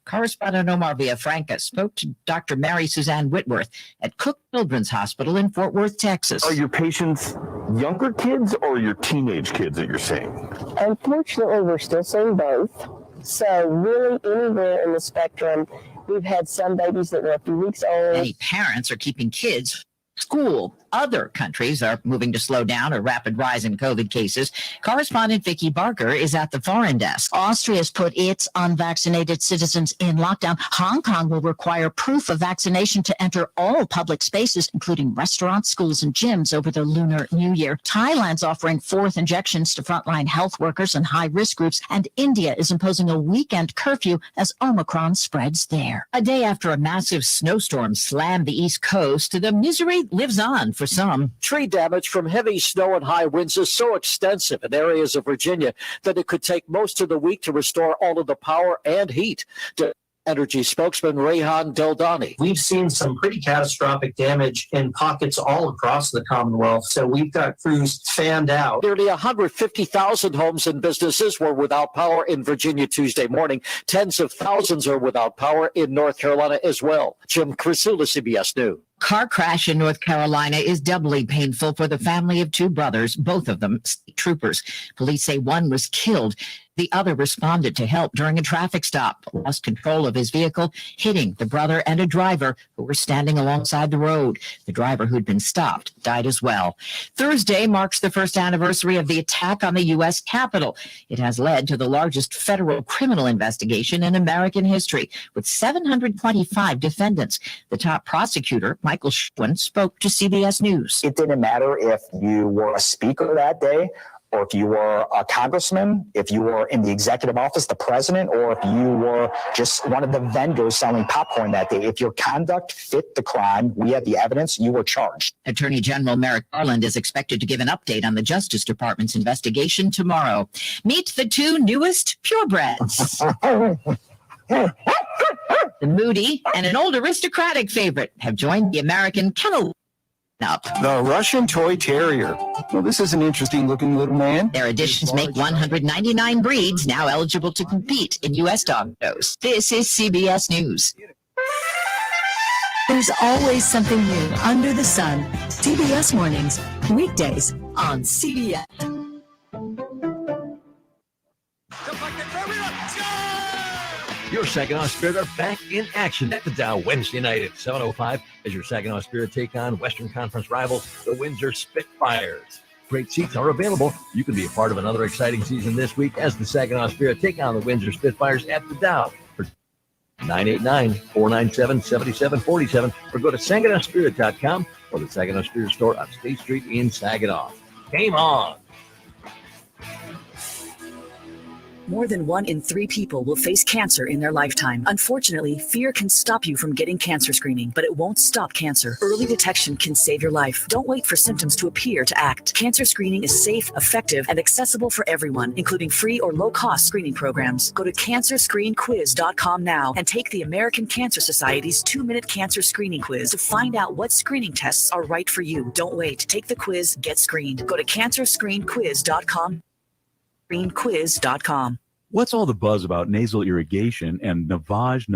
Correspondent Omar Villafranca spoke to Dr. Mary Suzanne Whitworth at Cook Children's Hospital in Fort Worth, Texas. Are your patients younger kids or your teenage kids that you're seeing? Unfortunately, we're still seeing both. So really anywhere in the spectrum, we've had some babies that were a few weeks old. Many parents are keeping kids school. Other countries are moving to slow down a rapid rise in COVID cases. Correspondent Vicki Barker is at the foreign desk. Austria's put its unvaccinated citizens in lockdown. Hong Kong will require proof of vaccination to enter all public spaces, including restaurants, schools, and gyms over the Lunar New Year. Thailand's offering fourth injections to frontline health workers and high-risk groups, and India is imposing a weekend curfew as Omicron spreads there. A day after a massive snowstorm slammed the East Coast, the misery lives on for some. Tree damage from heavy snow and high winds is so extensive in areas of Virginia that it could take most of the week to restore all of the power and heat. Energy spokesman Rehan Dildani. We've seen some pretty catastrophic damage in pockets all across the Commonwealth, so we've got crews fanned out. Nearly 150,000 homes and businesses were without power in Virginia Tuesday morning. Tens of thousands are without power in North Carolina as well. Jim Crisula, CBS News. Car crash in North Carolina is doubly painful for the family of two brothers, both of them state troopers. Police say one was killed. The other responded to help during a traffic stop, lost control of his vehicle, hitting the brother and a driver who were standing alongside the road. The driver who'd been stopped died as well. Thursday marks the first anniversary of the attack on the U.S. Capitol. It has led to the largest federal criminal investigation in American history, with 725 defendants. The top prosecutor, Michael Schwinn, spoke to CBS News. It didn't matter if you were a speaker that day, or if you were a congressman, if you were in the executive office, the president, or if you were just one of the vendors selling popcorn that day. If your conduct fit the crime, we had the evidence, you were charged. Attorney General Merrick Garland is expected to give an update on the Justice Department's investigation tomorrow. Meet the two newest purebreds. The Moody and an old aristocratic favorite have joined the American Kennel up. The Russian Toy Terrier. Well, this is an interesting looking little man. Their additions make 199 breeds now eligible to compete in U.S. dog shows. This is CBS News. There's always something new under the sun. CBS Mornings, weekdays on CBS. Your Saginaw Spirit are back in action at the Dow Wednesday night at 7:05 as your Saginaw Spirit take on Western Conference rivals, the Windsor Spitfires. Great seats are available. You can be a part of another exciting season this week as the Saginaw Spirit take on the Windsor Spitfires at the Dow. For 989-497-7747 or go to SaginawSpirit.com or the Saginaw Spirit store on State Street in Saginaw. Game on! More than 1 in 3 people will face cancer in their lifetime. Unfortunately, fear can stop you from getting cancer screening, but it won't stop cancer. Early detection can save your life. Don't wait for symptoms to appear to act. Cancer screening is safe, effective, and accessible for everyone, including free or low-cost screening programs. Go to CancerScreenQuiz.com now and take the American Cancer Society's 2-minute cancer screening quiz to find out what screening tests are right for you. Don't wait. Take the quiz. Get screened. Go to CancerScreenQuiz.com. ScreenQuiz.com. What's all the buzz about nasal irrigation and Navage?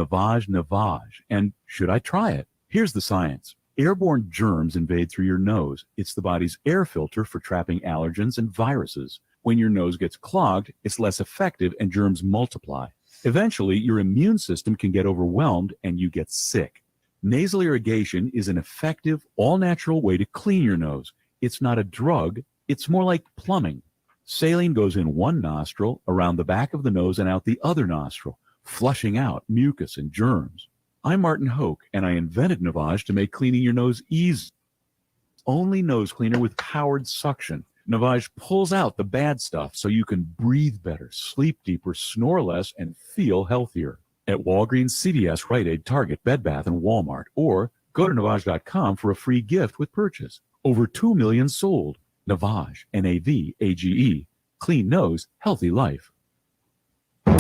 And should I try it? Here's the science. Airborne germs invade through your nose. It's the body's air filter for trapping allergens and viruses. When your nose gets clogged, it's less effective and germs multiply. Eventually, your immune system can get overwhelmed and you get sick. Nasal irrigation is an effective, all-natural way to clean your nose. It's not a drug. It's more like plumbing. Saline goes in one nostril, around the back of the nose, and out the other nostril, flushing out mucus and germs. I'm Martin Hoke, and I invented Navage to make cleaning your nose easy. Only nose cleaner with powered suction. Navage pulls out the bad stuff so you can breathe better, sleep deeper, snore less, and feel healthier. At Walgreens, CVS, Rite Aid, Target, Bed Bath, and Walmart. Or go to Navage.com for a free gift with purchase. Over 2 million sold. Navage, Navage, clean nose, healthy life. Live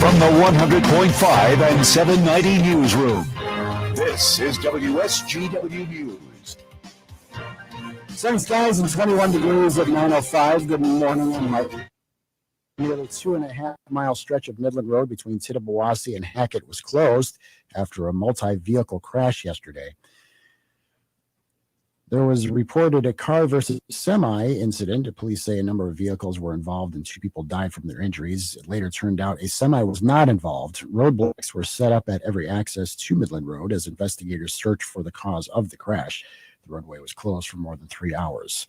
from the 100.5 and 790 newsroom, this is WSGW News. Sunny skies and 21 degrees at 9:05. Good morning, I'm Mike. Nearly 2.5-mile stretch of Midland Road between Tittabawassee and Hackett was closed after a multi-vehicle crash yesterday. There was reported a car versus semi incident. Police say a number of vehicles were involved and 2 people died from their injuries. It later turned out a semi was not involved. Roadblocks were set up at every access to Midland Road as investigators searched for the cause of the crash. The roadway was closed for more than 3 hours.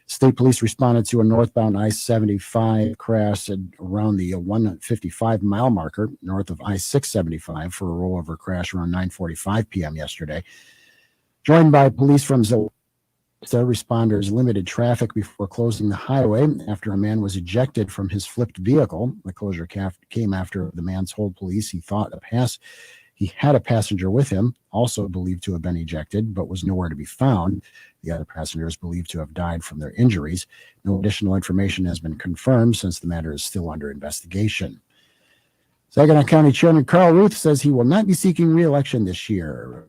State police responded to a northbound I-75 crash around the 155-mile marker north of I-675 for a rollover crash around 9:45 p.m. yesterday. Joined by police from Zowanda, responders limited traffic before closing the highway after a man was ejected from his flipped vehicle. The closure came after the man told police he had a passenger with him, also believed to have been ejected, but was nowhere to be found. The other passengers believed to have died from their injuries. No additional information has been confirmed since the matter is still under investigation. Saginaw County Chairman Carl Ruth says he will not be seeking re-election this year.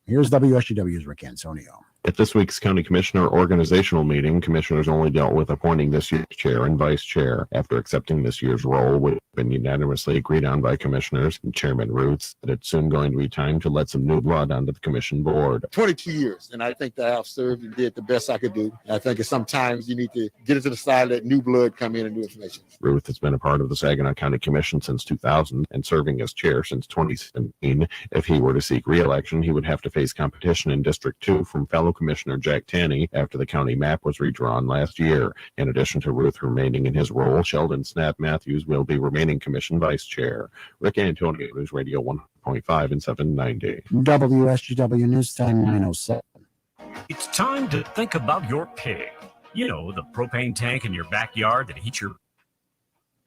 Here's WSGW's Rick Antonio. At this week's County Commissioner organizational meeting, commissioners only dealt with appointing this year's chair and vice chair. After accepting this year's role, which had been unanimously agreed on by commissioners, and Chairman Ruth said it's soon going to be time to let some new blood onto the commission board. 22 years, and I think that I've served and did the best I could do. I think sometimes you need to get it to the side, let new blood come in and new information. Ruth has been a part of the Saginaw County Commission since 2000 and serving as chair since 2017. If he were to seek re-election, he would have to face competition in District 2 from fellow Commissioner Jack Taney after the county map was redrawn last year. In addition to Ruth remaining in his role, Sheldon Snap Matthews will be remaining commission vice chair. Rick Antonio, News Radio 1.5 and 790. WSGW News Time 9:07. It's time to think about your pig. You know, the propane tank in your backyard that heats your...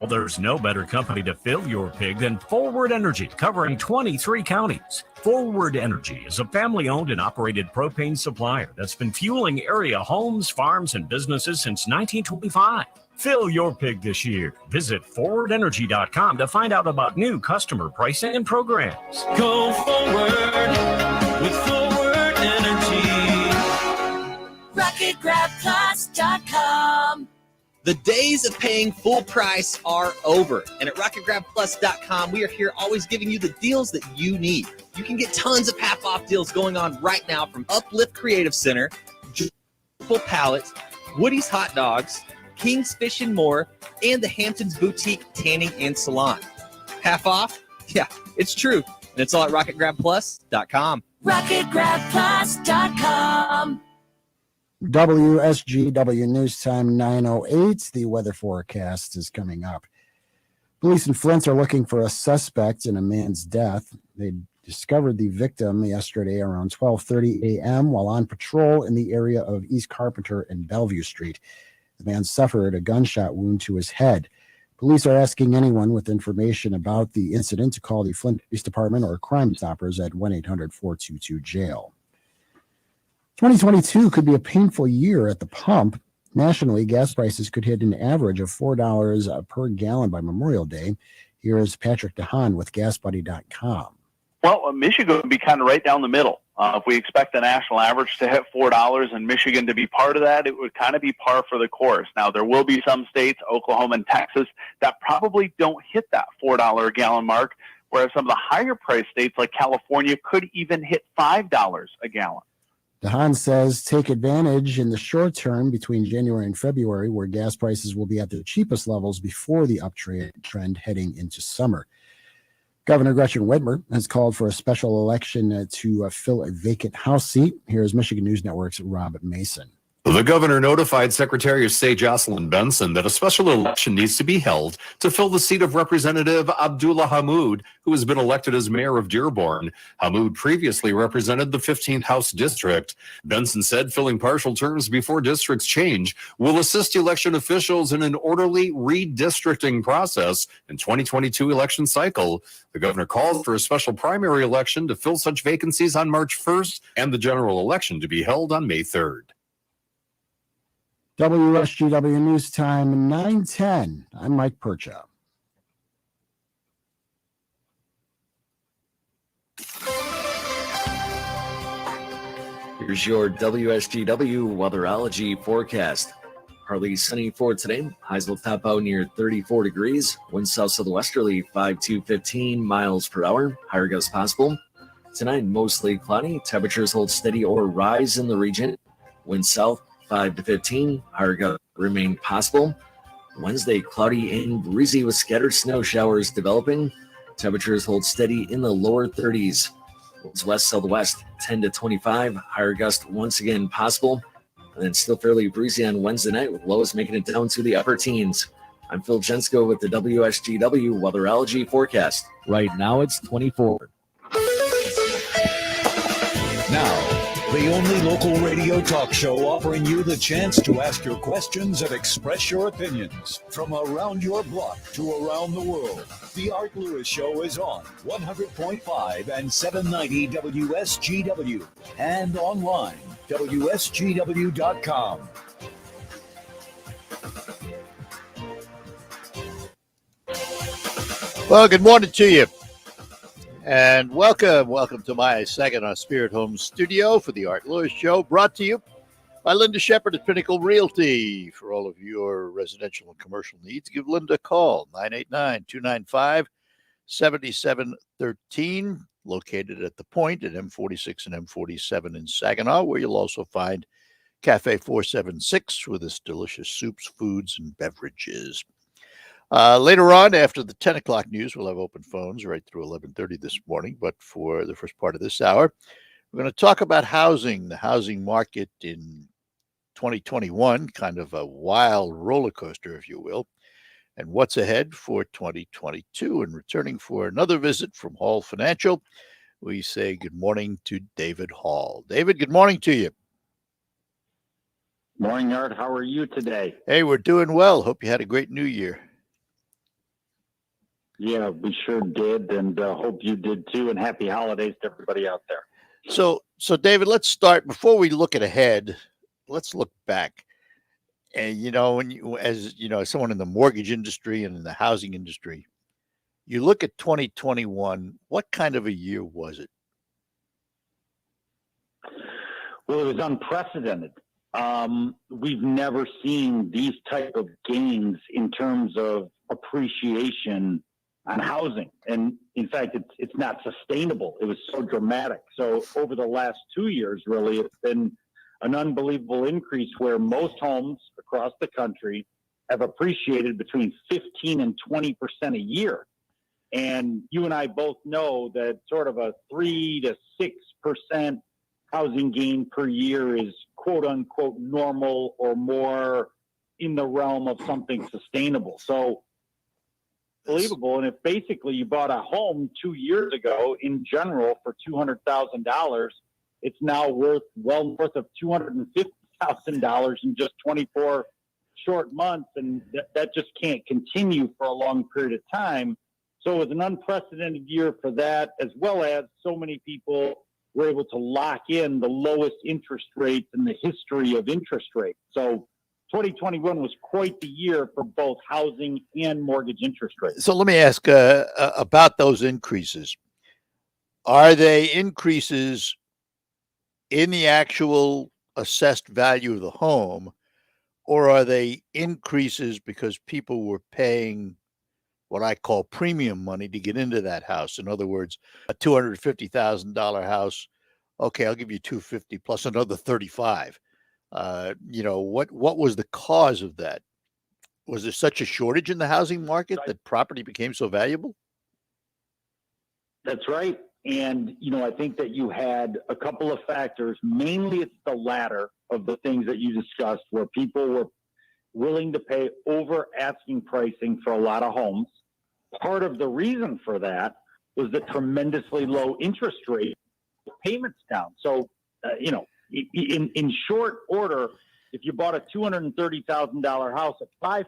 Well, there's no better company to fill your pig than Forward Energy, covering 23 counties. Forward Energy is a family-owned and operated propane supplier that's been fueling area homes, farms, and businesses since 1925. Fill your pig this year. Visit forwardenergy.com to find out about new customer pricing and programs. Go forward with Forward Energy. RocketGrabPlus.com. The days of paying full price are over. And at RocketGrabPlus.com, we are here always giving you the deals that you need. You can get tons of half-off deals going on right now from Uplift Creative Center, Full Pallets, Woody's Hot Dogs, King's Fish and More, and the Hamptons Boutique Tanning and Salon. Half off? Yeah, it's true. And it's all at RocketGrabPlus.com. RocketGrabPlus.com. WSGW News Time 9:08. The weather forecast is coming up. Police in Flint are looking for a suspect in a man's death. They discovered the victim yesterday around 12:30 a.m. while on patrol in the area of East Carpenter and Bellevue Street. The man suffered a gunshot wound to his head. Police are asking anyone with information about the incident to call the Flint Police Department or Crime Stoppers at 1-800-422-JAIL. 2022 could be a painful year at the pump. Nationally, gas prices could hit an average of $4 per gallon by Memorial Day. Here is Patrick DeHaan with GasBuddy.com. Well, Michigan would be kind of right down the middle. If we expect the national average to hit $4 and Michigan to be part of that, it would kind of be par for the course. Now, there will be some states, Oklahoma and Texas, that probably don't hit that $4 a gallon mark, whereas some of the higher price states like California could even hit $5 a gallon. DeHaan says take advantage in the short term between January and February, where gas prices will be at their cheapest levels before the uptrend heading into summer. Governor Gretchen Whitmer has called for a special election to fill a vacant House seat. Here's Michigan News Network's Rob Mason. The governor notified Secretary of State Jocelyn Benson that a special election needs to be held to fill the seat of Representative Abdullah Hammoud, who has been elected as mayor of Dearborn. Hammoud previously represented the 15th House District. Benson said filling partial terms before districts change will assist election officials in an orderly redistricting process in 2022 election cycle. The governor called for a special primary election to fill such vacancies on March 1st and the general election to be held on May 3rd. WSGW News Time 9:10. I'm Mike Percha. Here's your WSGW Weatherology Forecast. Partly sunny for today. Highs will top out near 34 degrees. Winds south southwesterly 5 to 15 miles per hour. Higher gusts possible. Tonight, mostly cloudy. Temperatures hold steady or rise in the region. Winds south 5 to 15. Higher gusts remain possible. Wednesday, cloudy and breezy with scattered snow showers developing. Temperatures hold steady in the lower 30s. Winds west-southwest 10 to 25. Higher gust once again possible. And then still fairly breezy on Wednesday night with lows making it down to the upper teens. I'm Phil Jensko with the WSGW Weatherology Forecast. Right now it's 24. Now, the only local radio talk show offering you the chance to ask your questions and express your opinions. From around your block to around the world, The Art Lewis Show is on 100.5 and 790 WSGW and online, WSGW.com. Well, good morning to you. And welcome to my second on Spirit Home studio for the Art Lewis Show, brought to you by Linda Shepard at Pinnacle Realty. For all of your residential and commercial needs, give Linda a call, 989-295-7713, located at The Point at M46 and M47 in Saginaw, where you'll also find Cafe 476 with its delicious soups, foods, and beverages. Later on, after the 10 o'clock news, we'll have open phones right through 11:30 this morning. But for the first part of this hour, we're going to talk about housing, the housing market in 2021, kind of a wild roller coaster, if you will, and what's ahead for 2022. And returning for another visit from Hall Financial, we say good morning to David Hall. David, good morning to you. Morning, Art. How are you today? Hey, we're doing well. Hope you had a great New Year. Yeah, we sure did, and hope you did too. And happy holidays to everybody out there. So David, let's start before we look ahead. Let's look back. And as someone in the mortgage industry and in the housing industry, you look at 2021. What kind of a year was it? Well, it was unprecedented. We've never seen these type of gains in terms of appreciation on housing. And in fact, it's not sustainable. It was so dramatic. So over the last 2 years, really, it's been an unbelievable increase where most homes across the country have appreciated between 15 and 20% a year. And you and I both know that sort of a 3 to 6% housing gain per year is quote unquote normal or more in the realm of something sustainable. So believable. And if basically you bought a home 2 years ago in general for $200,000, it's now worth well north of $250,000 in just 24 short months. And that just can't continue for a long period of time. So it was an unprecedented year for that, as well as so many people were able to lock in the lowest interest rates in the history of interest rates. So 2021 was quite the year for both housing and mortgage interest rates. So let me ask about those increases. Are they increases in the actual assessed value of the home, or are they increases because people were paying what I call premium money to get into that house? In other words, a $250,000 house, okay, I'll give you $250 plus another $35,000. What was the cause of that? Was there such a shortage in the housing market that property became so valuable? That's right. And, I think that you had a couple of factors. Mainly it's the latter of the things that you discussed, where people were willing to pay over asking pricing for a lot of homes. Part of the reason for that was the tremendously low interest rate, payments down. So, in short order, if you bought a $230,000 house at 5%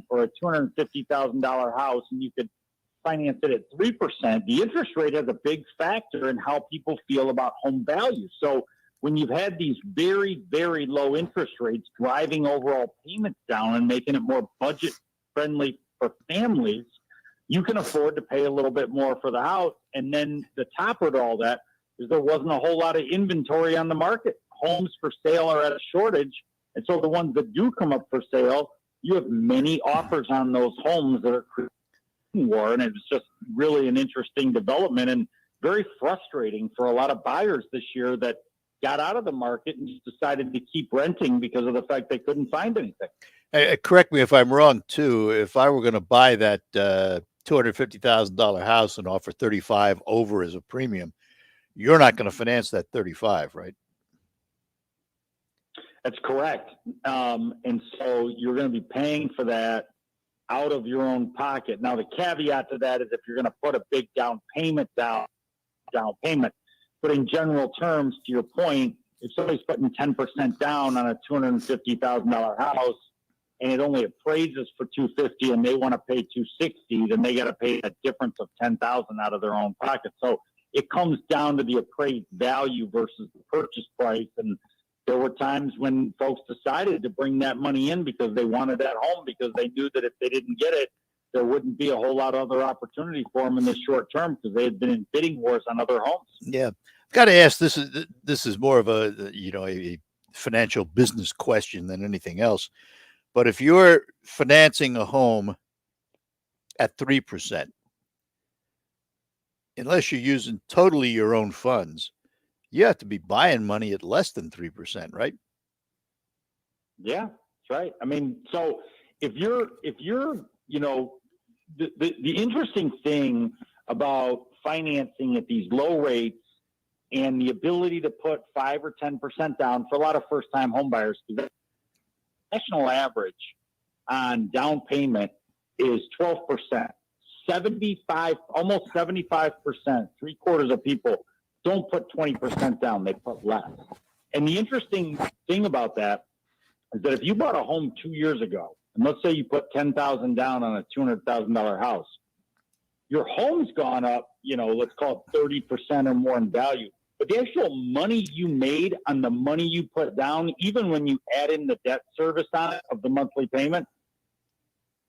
or a $250,000 house and you could finance it at 3%, the interest rate has a big factor in how people feel about home value. So when you've had these very, very low interest rates driving overall payments down and making it more budget friendly for families, you can afford to pay a little bit more for the house. And then the topper to all that is there wasn't a whole lot of inventory on the market. Homes for sale are at a shortage. And so the ones that do come up for sale, you have many offers on those homes that are creating war. And it's just really an interesting development and very frustrating for a lot of buyers this year that got out of the market and just decided to keep renting because of the fact they couldn't find anything. Hey, correct me if I'm wrong, too. If I were going to buy that $250,000 house and offer 35 over as a premium, you're not going to finance that 35, right? That's correct. And so you're going to be paying for that out of your own pocket. Now, the caveat to that is if you're going to put a big down payment. But in general terms, to your point, if somebody's putting 10% down on a $250,000 house and it only appraises for $250,000 and they want to pay $260,000, then they got to pay a difference of $10,000 out of their own pocket. So it comes down to the appraised value versus the purchase price. And there were times when folks decided to bring that money in because they wanted that home because they knew that if they didn't get it, there wouldn't be a whole lot of other opportunity for them in the short term because they had been in bidding wars on other homes. Yeah. I've got to ask, this is more of a financial business question than anything else. But if you're financing a home at 3%, unless you're using totally your own funds, you have to be buying money at less than 3%, right? Yeah, that's right. I mean, so if you're, the interesting thing about financing at these low rates and the ability to put 5 or 10% down for a lot of first-time home buyers, because the national average on down payment is 12%. almost 75%, 3/4 of people don't put 20% down, they put less. And the interesting thing about that is that if you bought a home 2 years ago, and let's say you put $10,000 down on a $200,000 house, your home's gone up, let's call it 30% or more in value. But the actual money you made on the money you put down, even when you add in the debt service on it of the monthly payment,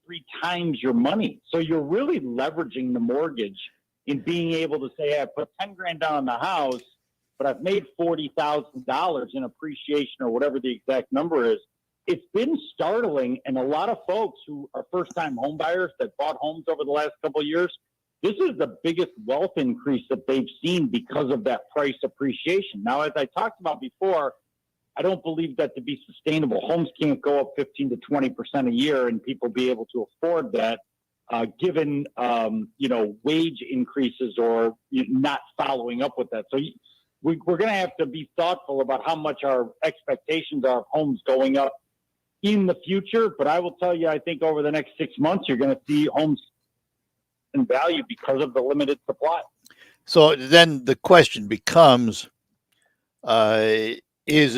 3 times your money. So you're really leveraging the mortgage in being able to say, hey, I put 10 grand down on the house, but I've made $40,000 in appreciation or whatever the exact number is. It's been startling. And a lot of folks who are first-time home buyers that bought homes over the last couple of years, this is the biggest wealth increase that they've seen because of that price appreciation. Now, as I talked about before, I don't believe that to be sustainable. Homes can't go up 15 to 20% a year and people be able to afford that given, wage increases or not following up with that. So we're going to have to be thoughtful about how much our expectations are of homes going up in the future. But I will tell you, I think over the next 6 months, you're going to see homes in value because of the limited supply. So then the question becomes, is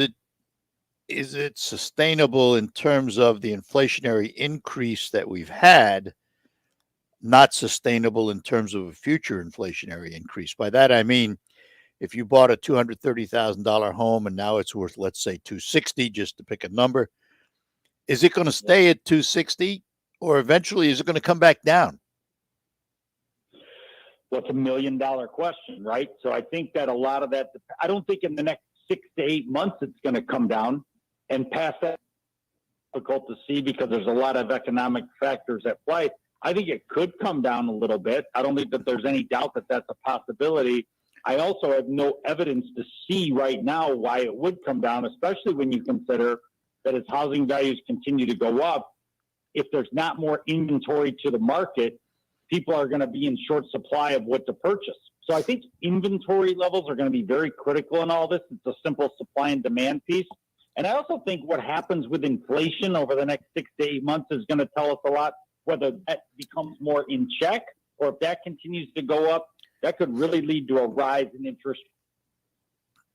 it sustainable in terms of the inflationary increase that we've had, not sustainable in terms of a future inflationary increase? By that, I mean, if you bought a $230,000 home and now it's worth, let's say, $260,000, just to pick a number, is it going to stay at $260,000 or eventually is it going to come back down? Well, it's $1 million question, right? So I think that a lot of that, I don't think in the next 6 to 8 months it's going to come down, and past that, difficult to see because there's a lot of economic factors at play. I think it could come down a little bit. I don't think that there's any doubt that that's a possibility. I also have no evidence to see right now why it would come down, especially when you consider that as housing values continue to go up, if there's not more inventory to the market, people are going to be in short supply of what to purchase. So I think inventory levels are going to be very critical in all this. It's a simple supply and demand piece. And I also think what happens with inflation over the next 6 to 8 months is going to tell us a lot, whether that becomes more in check or if that continues to go up, that could really lead to a rise in interest.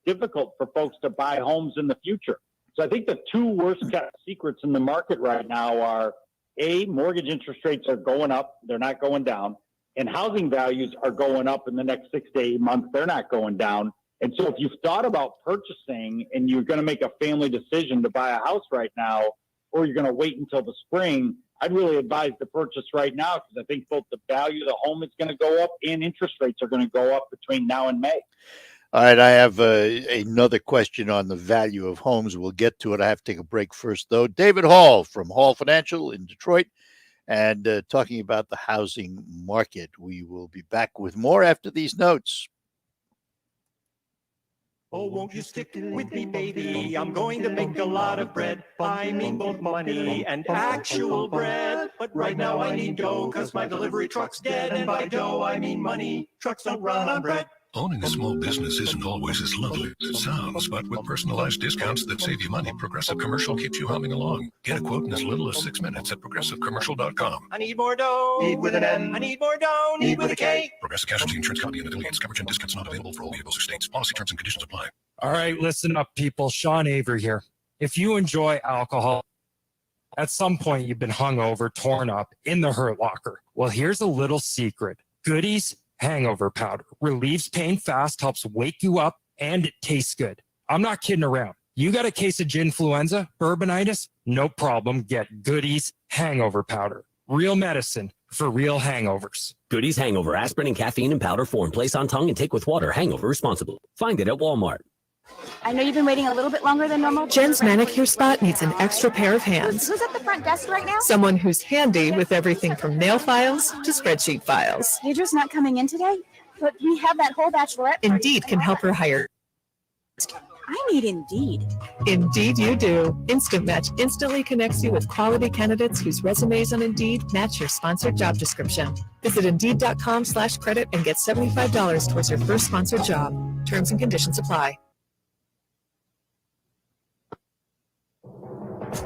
Difficult for folks to buy homes in the future. So I think the 2 worst kept secrets in the market right now are, A, mortgage interest rates are going up. They're not going down. And housing values are going up in the next 6 to 8 months. They're not going down. And so if you've thought about purchasing and you're going to make a family decision to buy a house right now, or you're going to wait until the spring, I'd really advise to purchase right now because I think both the value of the home is going to go up and interest rates are going to go up between now and May. All right, I have another question on the value of homes. We'll get to it. I have to take a break first, though. David Hall from Hall Financial in Detroit, and talking about the housing market. We will be back with more after these notes. Oh, won't you stick with me, baby? I'm going to make a lot of bread. I mean both money and actual bread. But right now I need dough, cause my delivery truck's dead. And by dough I mean money. Trucks don't run on bread. Owning a small business isn't always as lovely as it sounds, but with personalized discounts that save you money, Progressive Commercial keeps you humming along. Get a quote in as little as 6 minutes at progressivecommercial.com. I need more dough. Need with an N. I need more dough. Need with a K. Progressive Casualty Insurance Company and affiliates. Coverage and discounts not available for all vehicles or states. Policy terms and conditions apply. All right, listen up, people. Sean Avery here. If you enjoy alcohol, at some point you've been hungover, torn up, in the Hurt Locker. Well, here's a little secret. Goodies hangover powder relieves pain fast, helps wake you up, and it tastes good. I'm not kidding around. You got a case of ginfluenza, bourbonitis? No problem. Get Goodies hangover powder. Real medicine for real hangovers. Goodies hangover, aspirin and caffeine in powder form. Place on tongue and take with water. Hangover responsible. Find it at Walmart. I know you've been waiting a little bit longer than normal. Jen's manicure spot needs an extra pair of hands. Who's at the front desk right now? Someone who's handy with everything from nail files to spreadsheet files. Deidre's not coming in today, but we have that whole bachelorette. Indeed can help her hire. I need Indeed. Indeed you do. Instant Match instantly connects you with quality candidates whose resumes on Indeed match your sponsored job description. Visit Indeed.com/credit and get $75 towards your first sponsored job. Terms and conditions apply.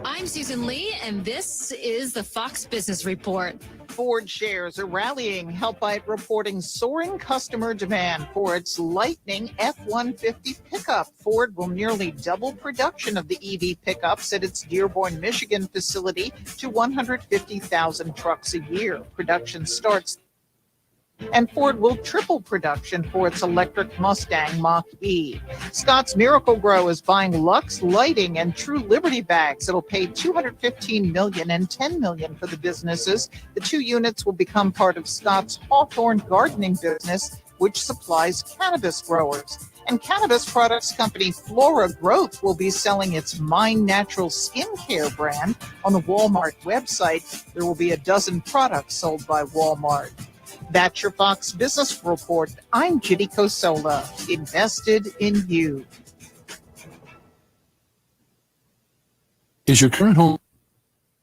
I'm Susan Lee, and this is the Fox Business Report. Ford shares are rallying, helped by it reporting soaring customer demand for its Lightning F-150 pickup. Ford will nearly double production of the EV pickups at its Dearborn, Michigan facility to 150,000 trucks a year. Production starts, and Ford will triple production for its electric Mustang Mach-E. Scott's Miracle-Gro is buying Lux Lighting and True Liberty bags. It'll pay $215 million and $10 million for the businesses. The two units will become part of Scott's Hawthorne gardening business, which supplies cannabis growers. And cannabis products company Flora Growth will be selling its Mind Natural skincare brand on the Walmart website. There will be a dozen products sold by Walmart. That's your Fox Business Report. I'm Judy Cosola, invested in you. Is your current home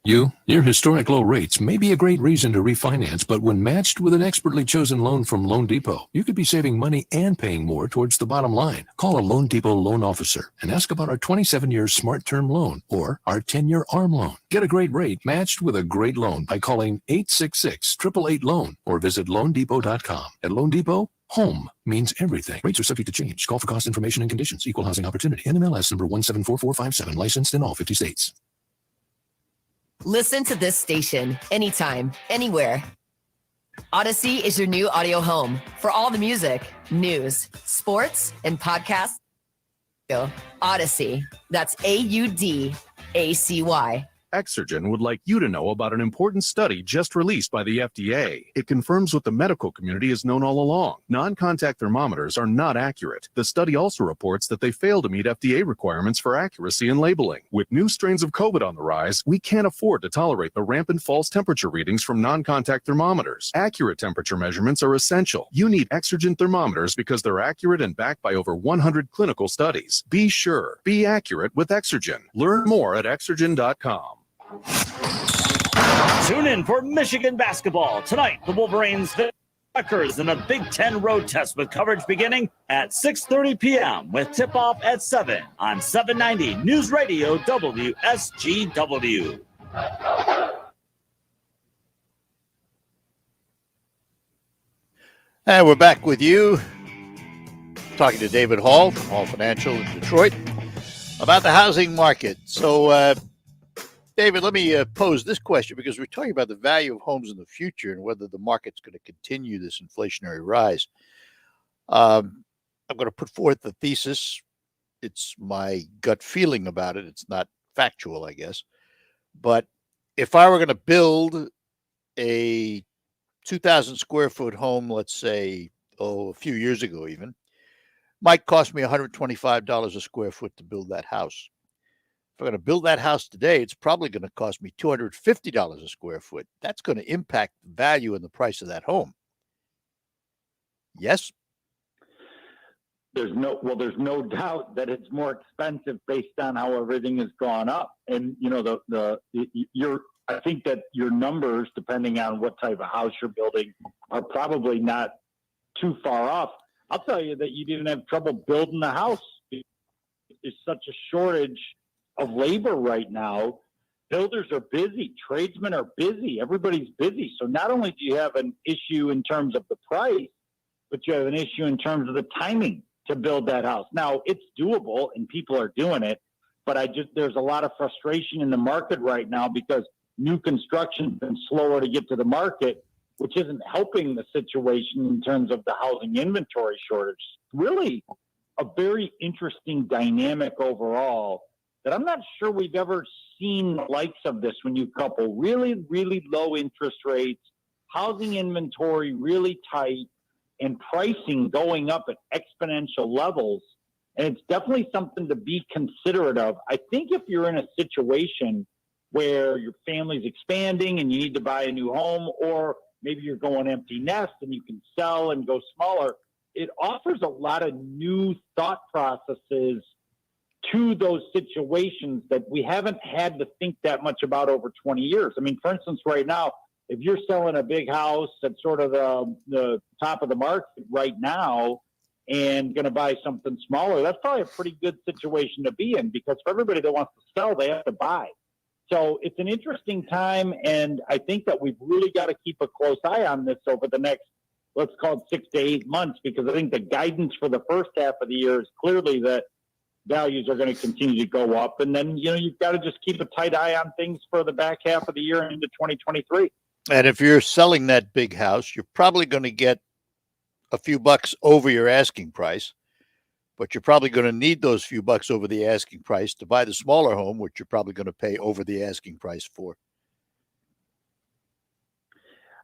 near historic low rates may be a great reason to refinance, but when matched with an expertly chosen loan from Loan Depot, you could be saving money and paying more towards the bottom line. Call a Loan Depot loan officer and ask about our 27-year Smart Term loan or our 10-year ARM loan. Get a great rate matched with a great loan by calling 866-888-LOAN or visit loandepot.com. At Loan Depot, home means everything. Rates are subject to change. Call for cost information and conditions. Equal housing opportunity. NMLS number 174457. Licensed in all 50 states. Listen to this station anytime, anywhere. Odyssey is your new audio home for all the music, news, sports, and podcasts. Odyssey. That's AUDACY. Exergen would like you to know about an important study just released by the FDA. It confirms what the medical community has known all along. Non-contact thermometers are not accurate. The study also reports that they fail to meet FDA requirements for accuracy in labeling. With new strains of COVID on the rise, we can't afford to tolerate the rampant false temperature readings from non-contact thermometers. Accurate temperature measurements are essential. You need Exergen thermometers because they're accurate and backed by over 100 clinical studies. Be sure. Be accurate with Exergen. Learn more at Exergen.com. Tune in for Michigan basketball. Tonight, the Wolverines Rutgers in a Big Ten road test with coverage beginning at 6:30 p.m. with tip-off at 7 on 790 News Radio WSGW. And we're back with you, talking to David Hall from Hall Financial in Detroit about the housing market. So, David, let me pose this question because we're talking about the value of homes in the future and whether the market's going to continue this inflationary rise. I'm going to put forth the thesis. It's my gut feeling about it. It's not factual, I guess. But if I were going to build a 2,000 square foot home, let's say, a few years ago even, might cost me $125 a square foot to build that house. If I'm going to build that house today, it's probably going to cost me $250 a square foot. That's going to impact the value and the price of that home. Yes? There's no doubt that it's more expensive based on how everything has gone up. And, you know, I think that your numbers, depending on what type of house you're building, are probably not too far off. I'll tell you that you didn't have trouble building the house. There's such a shortage of labor right now. Builders are busy. Tradesmen are busy. Everybody's busy. So not only do you have an issue in terms of the price, but you have an issue in terms of the timing to build that house. Now, it's doable and people are doing it, but there's a lot of frustration in the market right now because new construction's been slower to get to the market, which isn't helping the situation in terms of the housing inventory shortage. Really a very interesting dynamic overall that I'm not sure we've ever seen the likes of this when you couple really, really low interest rates, housing inventory really tight, and pricing going up at exponential levels. And it's definitely something to be considerate of. I think if you're in a situation where your family's expanding and you need to buy a new home, or maybe you're going empty nest and you can sell and go smaller, it offers a lot of new thought processes to those situations that we haven't had to think that much about over 20 years. I mean, for instance, right now, if you're selling a big house at sort of the top of the market right now and going to buy something smaller, that's probably a pretty good situation to be in, because for everybody that wants to sell, they have to buy. So it's an interesting time, and I think that we've really got to keep a close eye on this over the next, let's call it 6 to 8 months, because I think the guidance for the first half of the year is clearly that values are going to continue to go up. And then, you know, you've got to just keep a tight eye on things for the back half of the year and into 2023. And if you're selling that big house, you're probably going to get a few bucks over your asking price, but you're probably going to need those few bucks over the asking price to buy the smaller home, which you're probably going to pay over the asking price for.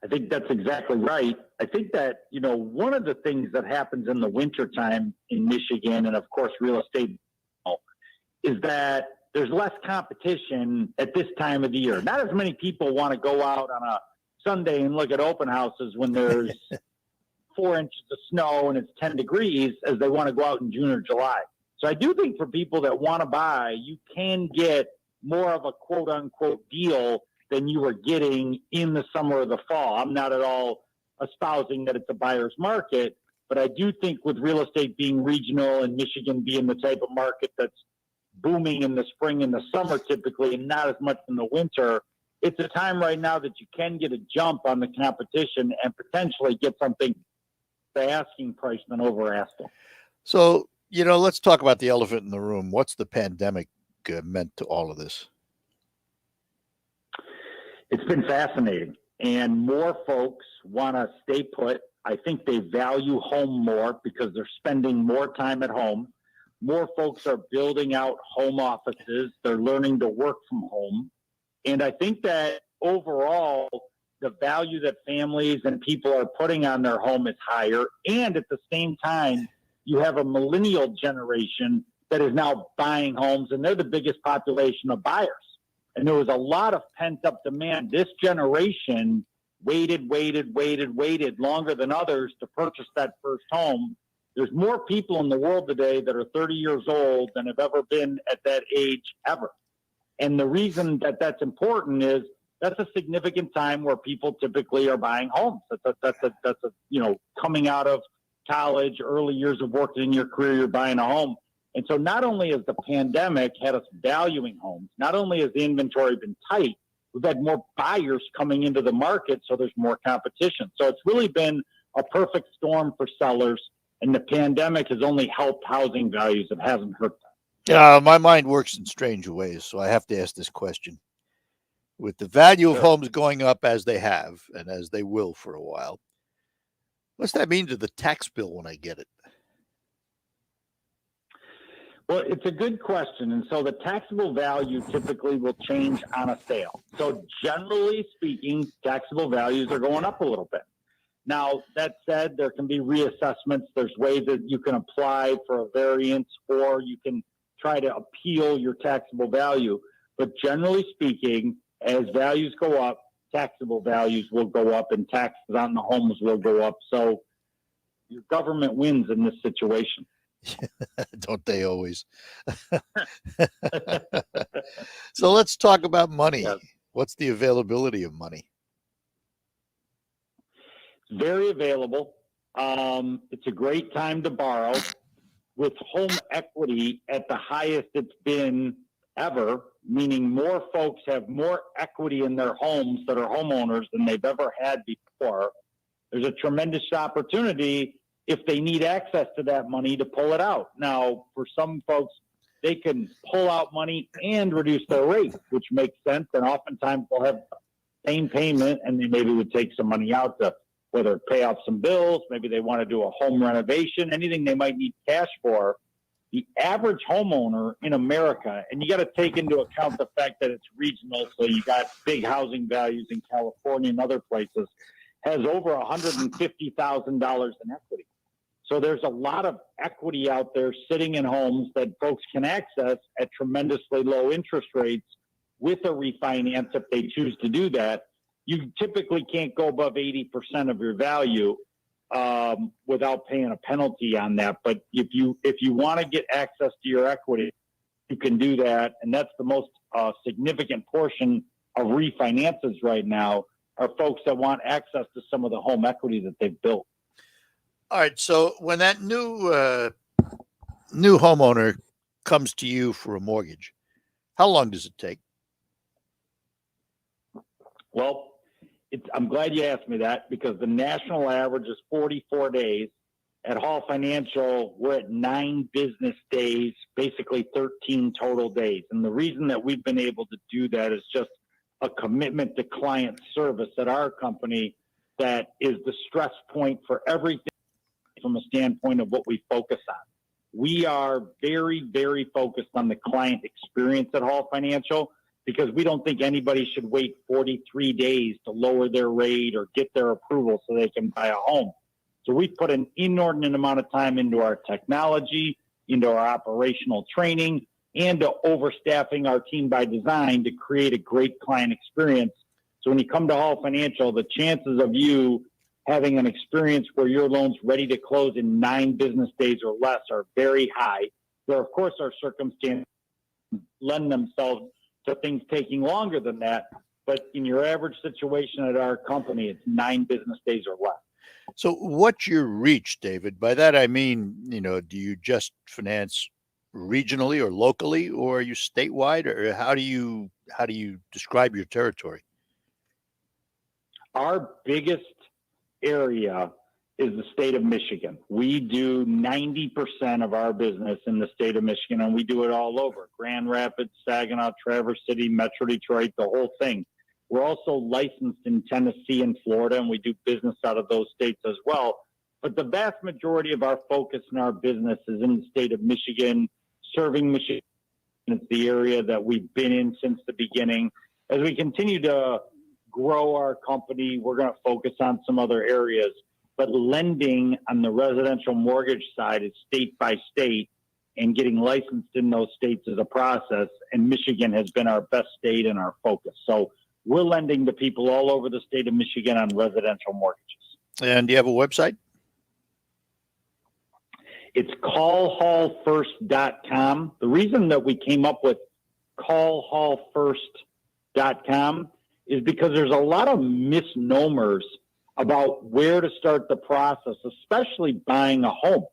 I think that's exactly right. I think that, you know, one of the things that happens in the wintertime in Michigan, and of course real estate, is that there's less competition at this time of the year. Not as many people want to go out on a Sunday and look at open houses when there's 4 inches of snow and it's 10 degrees as they want to go out in June or July. So I do think for people that want to buy, you can get more of a quote unquote deal than you were getting in the summer or the fall. I'm not at all espousing that it's a buyer's market, but I do think with real estate being regional and Michigan being the type of market that's booming in the spring and the summer typically, and not as much in the winter, it's a time right now that you can get a jump on the competition and potentially get something the asking price than over asking. So, you know, let's talk about the elephant in the room. What's the pandemic meant to all of this? It's been fascinating, and more folks want to stay put. I think they value home more because they're spending more time at home. More folks are building out home offices. They're learning to work from home. And I think that overall, the value that families and people are putting on their home is higher. And at the same time, you have a millennial generation that is now buying homes, and they're the biggest population of buyers. And there was a lot of pent-up demand. This generation waited longer than others to purchase that first home. There's more people in the world today that are 30 years old than have ever been at that age ever. And the reason that that's important is that's a significant time where people typically are buying homes. That's a you know, coming out of college, early years of working in your career, you're buying a home. And so not only has the pandemic had us valuing homes, not only has the inventory been tight, we've had more buyers coming into the market, so there's more competition. So it's really been a perfect storm for sellers, and the pandemic has only helped housing values. It hasn't hurt them. My mind works in strange ways, so I have to ask this question. With the value of homes going up as they have, and as they will for a while, what's that mean to the tax bill when I get it? Well, it's a good question. And so the taxable value typically will change on a sale. So generally speaking, taxable values are going up a little bit. Now, that said, there can be reassessments. There's ways that you can apply for a variance, or you can try to appeal your taxable value. But generally speaking, as values go up, taxable values will go up and taxes on the homes will go up. So your government wins in this situation. Don't they always? So let's talk about money. Yes. What's the availability of money? Very available. It's a great time to borrow. With home equity at the highest it's been ever, meaning more folks have more equity in their homes that are homeowners than they've ever had before. There's a tremendous opportunity if they need access to that money to pull it out. Now, for some folks, they can pull out money and reduce their rate, which makes sense. And oftentimes they'll have the same payment and they maybe would take some money out to whether pay off some bills, maybe they want to do a home renovation, anything they might need cash for. The average homeowner in America, and you got to take into account the fact that it's regional, so you got big housing values in California and other places, has over $150,000 in equity. So there's a lot of equity out there sitting in homes that folks can access at tremendously low interest rates with a refinance if they choose to do that. You typically can't go above 80% of your value without paying a penalty on that. But if you want to get access to your equity, you can do that. And that's the most significant portion of refinances right now are folks that want access to some of the home equity that they've built. All right. So when that new homeowner comes to you for a mortgage, how long does it take? Well, I'm glad you asked me that because the national average is 44 days. At Hall Financial, we're at 9 business days, basically 13 total days. And the reason that we've been able to do that is just a commitment to client service at our company that is the stress point for everything from a standpoint of what we focus on. We are very, very focused on the client experience at Hall Financial, because we don't think anybody should wait 43 days to lower their rate or get their approval so they can buy a home. So we've put an inordinate amount of time into our technology, into our operational training, and to overstaffing our team by design to create a great client experience. So when you come to Hall Financial, the chances of you having an experience where your loan's ready to close in 9 business days or less are very high. There, of course, our circumstances lend themselves to things taking longer than that. But in your average situation at our company, it's 9 business days or less. So what's your reach, David? By that, I mean, do you just finance regionally or locally, or are you statewide, or how do you describe your territory? Our biggest area is the state of Michigan. We do 90% of our business in the state of Michigan, and we do it all over. Grand Rapids, Saginaw, Traverse City, Metro Detroit, the whole thing. We're also licensed in Tennessee and Florida, and we do business out of those states as well. But the vast majority of our focus in our business is in the state of Michigan, serving Michigan. It's the area that we've been in since the beginning. As we continue to grow our company, we're going to focus on some other areas. But lending on the residential mortgage side is state by state, and getting licensed in those states is a process. And Michigan has been our best state and our focus. So we're lending to people all over the state of Michigan on residential mortgages. And do you have a website? It's callhallfirst.com. The reason that we came up with callhallfirst.com is because there's a lot of misnomers about where to start the process, especially buying a home.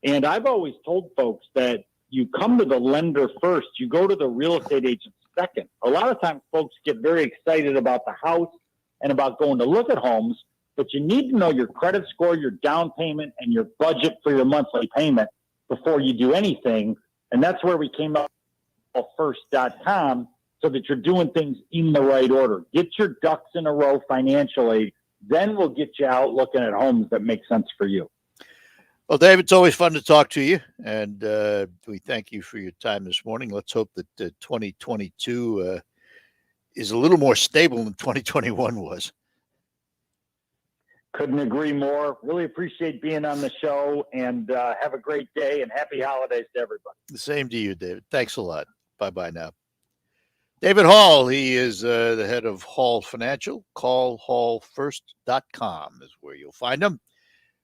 And I've always told folks that you come to the lender first, you go to the real estate agent second. A lot of times folks get very excited about the house and about going to look at homes, but you need to know your credit score, your down payment, and your budget for your monthly payment before you do anything. And that's where we came up with first.com, so that you're doing things in the right order. Get your ducks in a row financially, then we'll get you out looking at homes that make sense for you. Well, Dave, it's always fun to talk to you, and we thank you for your time this morning. Let's hope that 2022 is a little more stable than 2021 was. Couldn't agree more. Really appreciate being on the show, and have a great day and happy holidays to everybody. The same to you, David. Thanks a lot. Bye-bye now. David Hall, he is the head of Hall Financial. CallHallFirst.com is where you'll find him.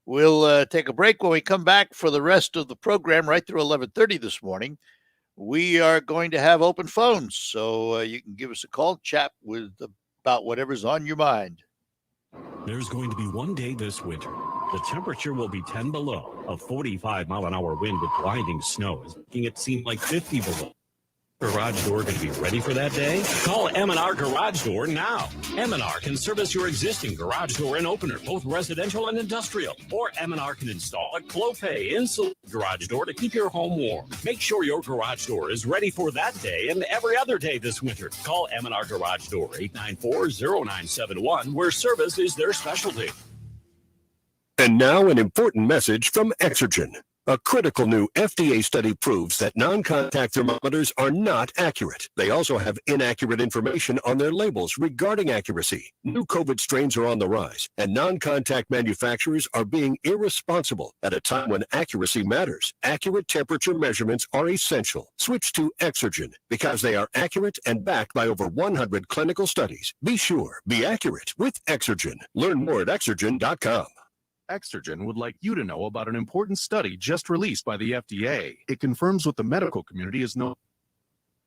We'll take a break. When we come back for the rest of the program right through 11:30 this morning, we are going to have open phones, so you can give us a call, chat about whatever's on your mind. There's going to be one day this winter. The temperature will be 10 below. A 45-mile-an-hour wind with blinding snow is making it seem like 50 below. Garage door going to be ready for that day? Call M&R Garage Door now. M&R can service your existing garage door and opener, both residential and industrial. Or M&R can install a Clopay insulated garage door to keep your home warm. Make sure your garage door is ready for that day and every other day this winter. Call M&R Garage Door, 894-0971, where service is their specialty. And now an important message from Exergen. A critical new FDA study proves that non-contact thermometers are not accurate. They also have inaccurate information on their labels regarding accuracy. New COVID strains are on the rise, and non-contact manufacturers are being irresponsible at a time when accuracy matters. Accurate temperature measurements are essential. Switch to Exergen because they are accurate and backed by over 100 clinical studies. Be sure, be accurate with Exergen. Learn more at Exergen.com. Exergen would like you to know about an important study just released by the FDA. It confirms what the medical community is known.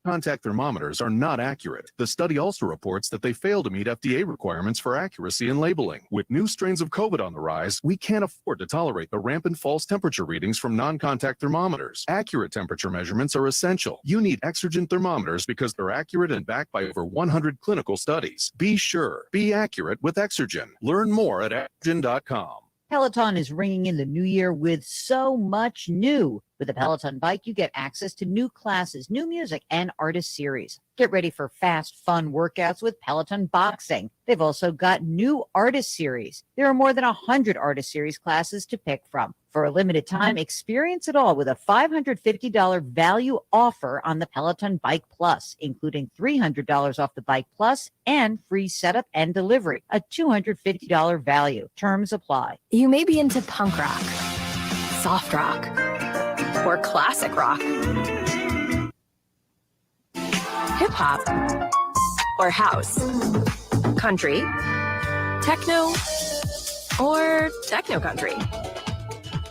Contact thermometers are not accurate. The study also reports that they fail to meet FDA requirements for accuracy in labeling. With new strains of COVID on the rise, we can't afford to tolerate the rampant false temperature readings from non-contact thermometers. Accurate temperature measurements are essential. You need Exergen thermometers because they're accurate and backed by over 100 clinical studies. Be sure, be accurate with Exergen. Learn more at Exergen.com. Peloton is ringing in the new year with so much new. With the Peloton Bike, you get access to new classes, new music, and artist series. Get ready for fast, fun workouts with Peloton Boxing. They've also got new artist series. There are more than 100 artist series classes to pick from. For a limited time, experience it all with a $550 value offer on the Peloton Bike Plus, including $300 off the Bike Plus and free setup and delivery, a $250 value. Terms apply. You may be into punk rock, soft rock, or classic rock, hip-hop, or house, country, techno, or techno-country.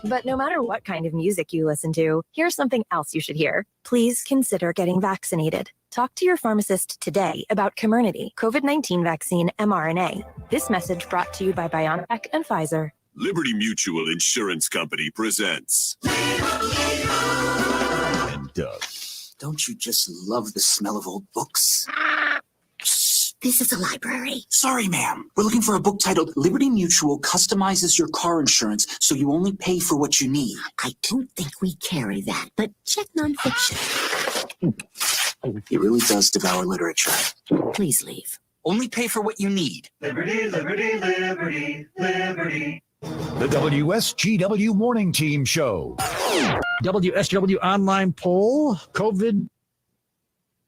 But no matter what kind of music you listen to, here's something else you should hear. Please consider getting vaccinated. Talk to your pharmacist today about Comirnaty, COVID-19 vaccine mRNA. This message brought to you by BioNTech and Pfizer. Liberty Mutual Insurance Company presents. And Doug. Don't you just love the smell of old books? Shh, this is a library. Sorry, ma'am. We're looking for a book titled Liberty Mutual Customizes Your Car Insurance so you only pay for what you need. I don't think we carry that, but check nonfiction. It really does devour literature. Please leave. Only pay for what you need. Liberty, liberty, liberty, liberty. The WSGW Morning Team Show. WSGW online poll, COVID.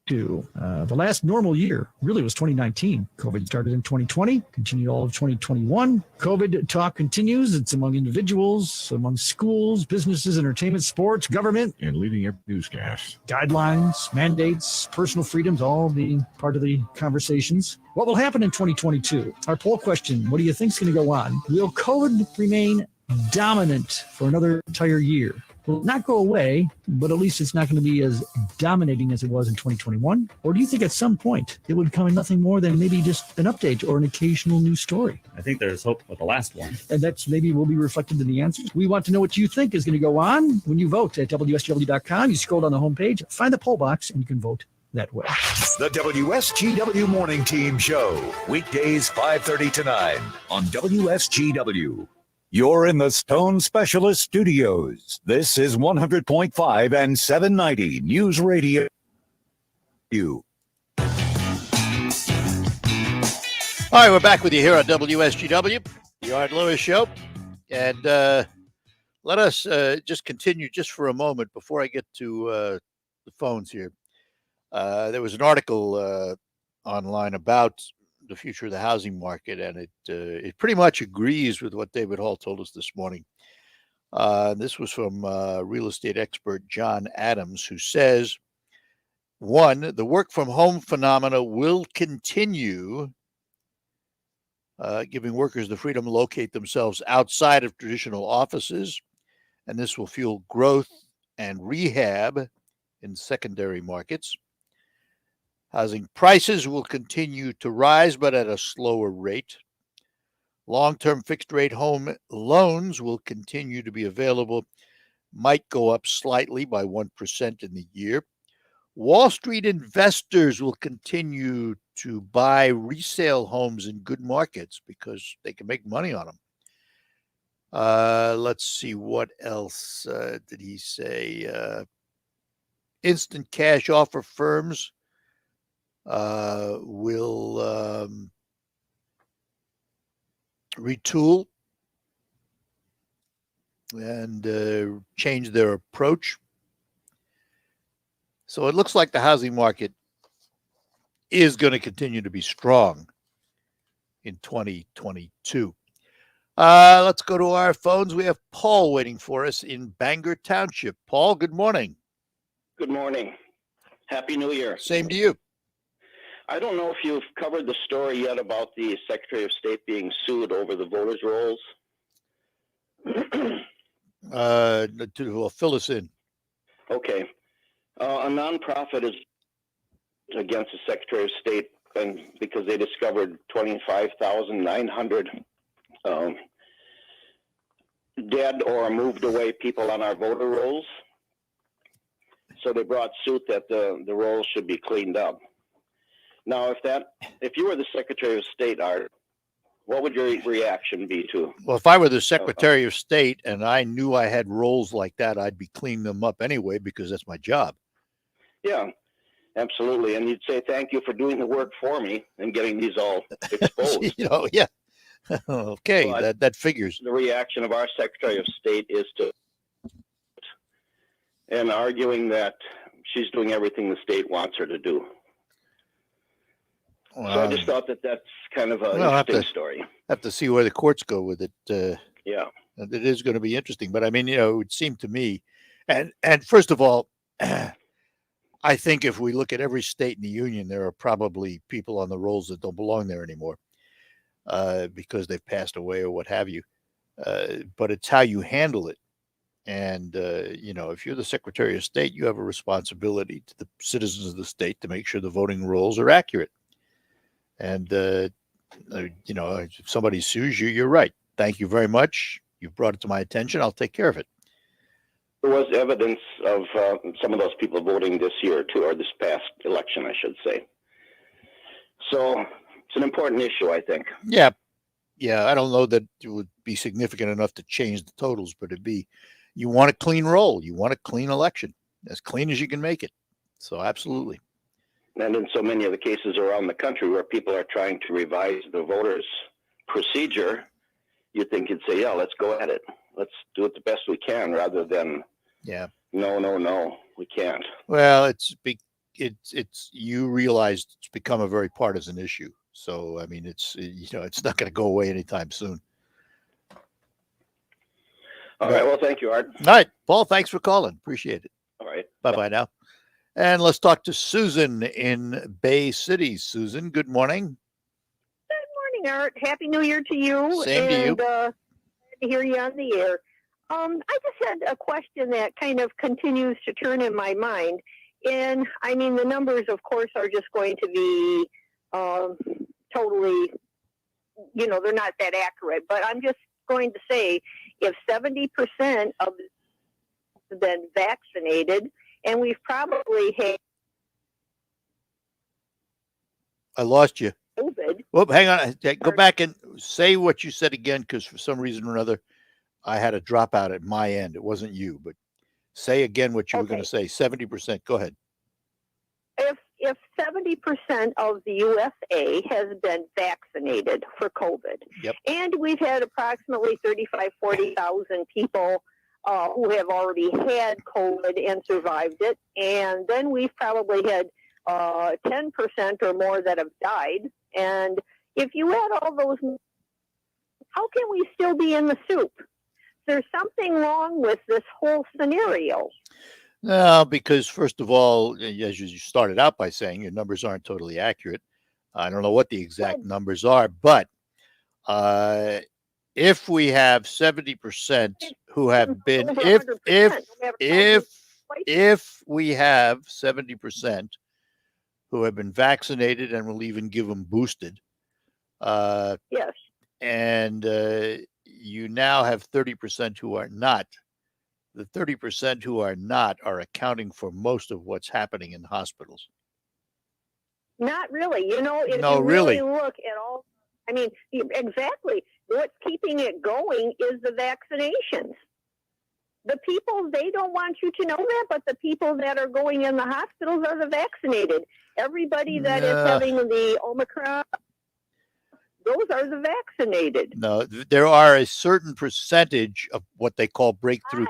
The last normal year really was 2019. COVID started in 2020, continued all of 2021. COVID talk continues. It's among individuals, among schools, businesses, entertainment, sports, government, and leading every newscast. Guidelines, mandates, personal freedoms, all the part of the conversations. What will happen in 2022? Our poll question, what do you think is going to go on? Will COVID remain dominant for another entire year? Will not go away, but at least it's not going to be as dominating as it was in 2021? Or do you think at some point it would become nothing more than maybe just an update or an occasional news story? I think there's hope with the last one. And that's maybe will be reflected in the answers. We want to know what you think is going to go on when you vote at WSGW.com. You scroll down the homepage, find the poll box, and you can vote that way. The WSGW Morning Team Show. Weekdays 5:30 to 9 on WSGW. You're in the Stone Specialist Studios. This is 100.5 and 790 News Radio. All right, we're back with you here on WSGW, the Art Lewis Show. And let us just continue just for a moment before I get to the phones here. There was an article online about the future of the housing market, and it pretty much agrees with what David Hall told us this morning. This was from real estate expert John Adams, who says, one, the work from home phenomena will continue, giving workers the freedom to locate themselves outside of traditional offices, and this will fuel growth and rehab in secondary markets. Housing prices will continue to rise, but at a slower rate. Long-term fixed-rate home loans will continue to be available, might go up slightly by 1% in the year. Wall Street investors will continue to buy resale homes in good markets because they can make money on them. Let's see, what else did he say? Instant cash offer firms will retool and change their approach. So it looks like the housing market is going to continue to be strong in 2022. Let's go to our phones. We have Paul waiting for us in Bangor Township. Paul, good morning. Good morning. Happy New Year. Same to you. I don't know if you've covered the story yet about the Secretary of State being sued over the voters' rolls. Fill us in. Okay. A nonprofit is against the Secretary of State and because they discovered 25,900 dead or moved away people on our voter rolls. So they brought suit that the rolls should be cleaned up. Now, if you were the Secretary of State, Art, what would your reaction be to? Well, if I were the Secretary of State and I knew I had rolls like that, I'd be cleaning them up anyway because that's my job. Yeah, absolutely. And you'd say, thank you for doing the work for me and getting these all exposed. Yeah. Okay, but that figures. The reaction of our Secretary of State is and arguing that she's doing everything the state wants her to do. So I just thought that's kind of an interesting story. Have to see where the courts go with it. Yeah. It is going to be interesting. But I mean, it would seem to me, and first of all, I think if we look at every state in the union, there are probably people on the rolls that don't belong there anymore because they've passed away or what have you. But it's how you handle it. And, if you're the Secretary of State, you have a responsibility to the citizens of the state to make sure the voting rolls are accurate. And, if somebody sues you, you're right. Thank you very much. You've brought it to my attention. I'll take care of it. There was evidence of some of those people voting this year, too, or this past election, I should say. So it's an important issue, I think. Yeah. I don't know that it would be significant enough to change the totals, but you want a clean roll. You want a clean election, as clean as you can make it. So absolutely. And in so many of the cases around the country where people are trying to revise the voters' procedure, you think you'd say, yeah, let's go at it. Let's do it the best we can rather than, no, we can't. Well, it's you realize it's become a very partisan issue. So, I mean, it's not going to go away anytime soon. All right. Well, thank you, Art. All right, Paul, thanks for calling. Appreciate it. All right. Bye-bye now. And let's talk to Susan in Bay City. Susan, good morning. Good morning, Art. Happy New Year to you. Same to you. Glad to hear you on the air. I just had a question that kind of continues to turn in my mind. And, I mean, the numbers, of course, are just going to be totally, they're not that accurate. But I'm just going to say if 70% of have been vaccinated, and we've probably had I lost you. COVID. Well, hang on. Go back and say what you said again, because for some reason or another, I had a dropout at my end. It wasn't you, but say again what you were going to say. 70%. Go ahead. If 70% of the USA has been vaccinated for COVID, and we've had approximately 40,000 people who have already had COVID and survived it, and then we've probably had 10% or more that have died, and if you add all those, how can we still be in the soup? There's something wrong with this whole scenario. No, because first of all, as you started out by saying, your numbers aren't totally accurate. I don't know what the exact numbers are, but if we have 70% who have been, if we have 70% who have been vaccinated, and we'll even give them boosted, yes, and you now have 30% who are not. The 30% who are not are accounting for most of what's happening in hospitals. Not really. You know, if No, you really. look at all, I mean, exactly. What's keeping it going is the vaccinations. The people, they don't want you to know that, but the people that are going in the hospitals are the vaccinated. Everybody that is having the Omicron, those are the vaccinated. No, there are a certain percentage of what they call breakthrough.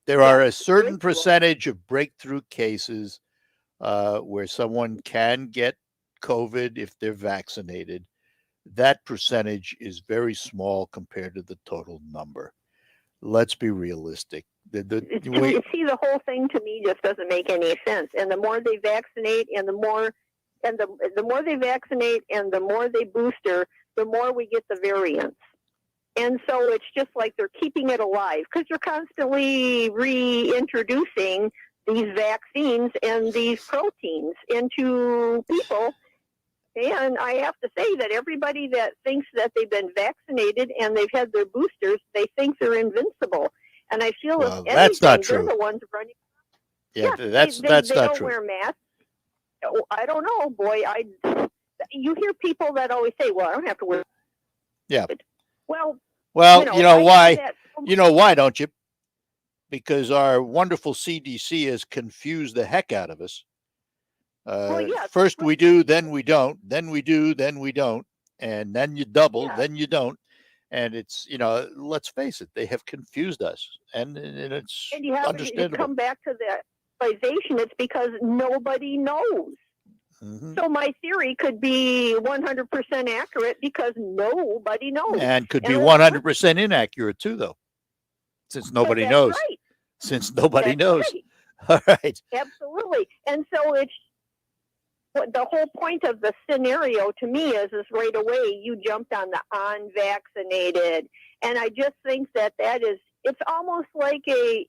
There are a certain percentage of breakthrough cases where someone can get COVID if they're vaccinated. That percentage is very small compared to the total number. Let's be realistic. See, the whole thing to me just doesn't make any sense. And the more they vaccinate, and the more they vaccinate, and the more they booster, the more we get the variants. And so it's just like they're keeping it alive because they're constantly reintroducing these vaccines and these proteins into people. And I have to say that everybody that thinks that they've been vaccinated and they've had their boosters, they think they're invincible. And I feel if anything, that's not true. they're the ones running. Yeah, that's not don't true. Wear masks. I don't know, boy. You hear people that always say, "Well, I don't have to wear." Yeah. Well, you know why? You know why, don't you? Because our wonderful CDC has confused the heck out of us. First we do, then we don't, then we do, then we don't, and then you double, then you don't. And it's, let's face it, they have confused us, and it's and you have understandable. To come back to the realization, it's because nobody knows. Mm-hmm. So my theory could be 100% accurate because nobody knows. And could be 100% inaccurate too, though, since nobody knows. Right. Since nobody knows. Right. All right. Absolutely. And so it's the whole point of the scenario to me is right away you jumped on the unvaccinated. And I just think that is, it's almost like I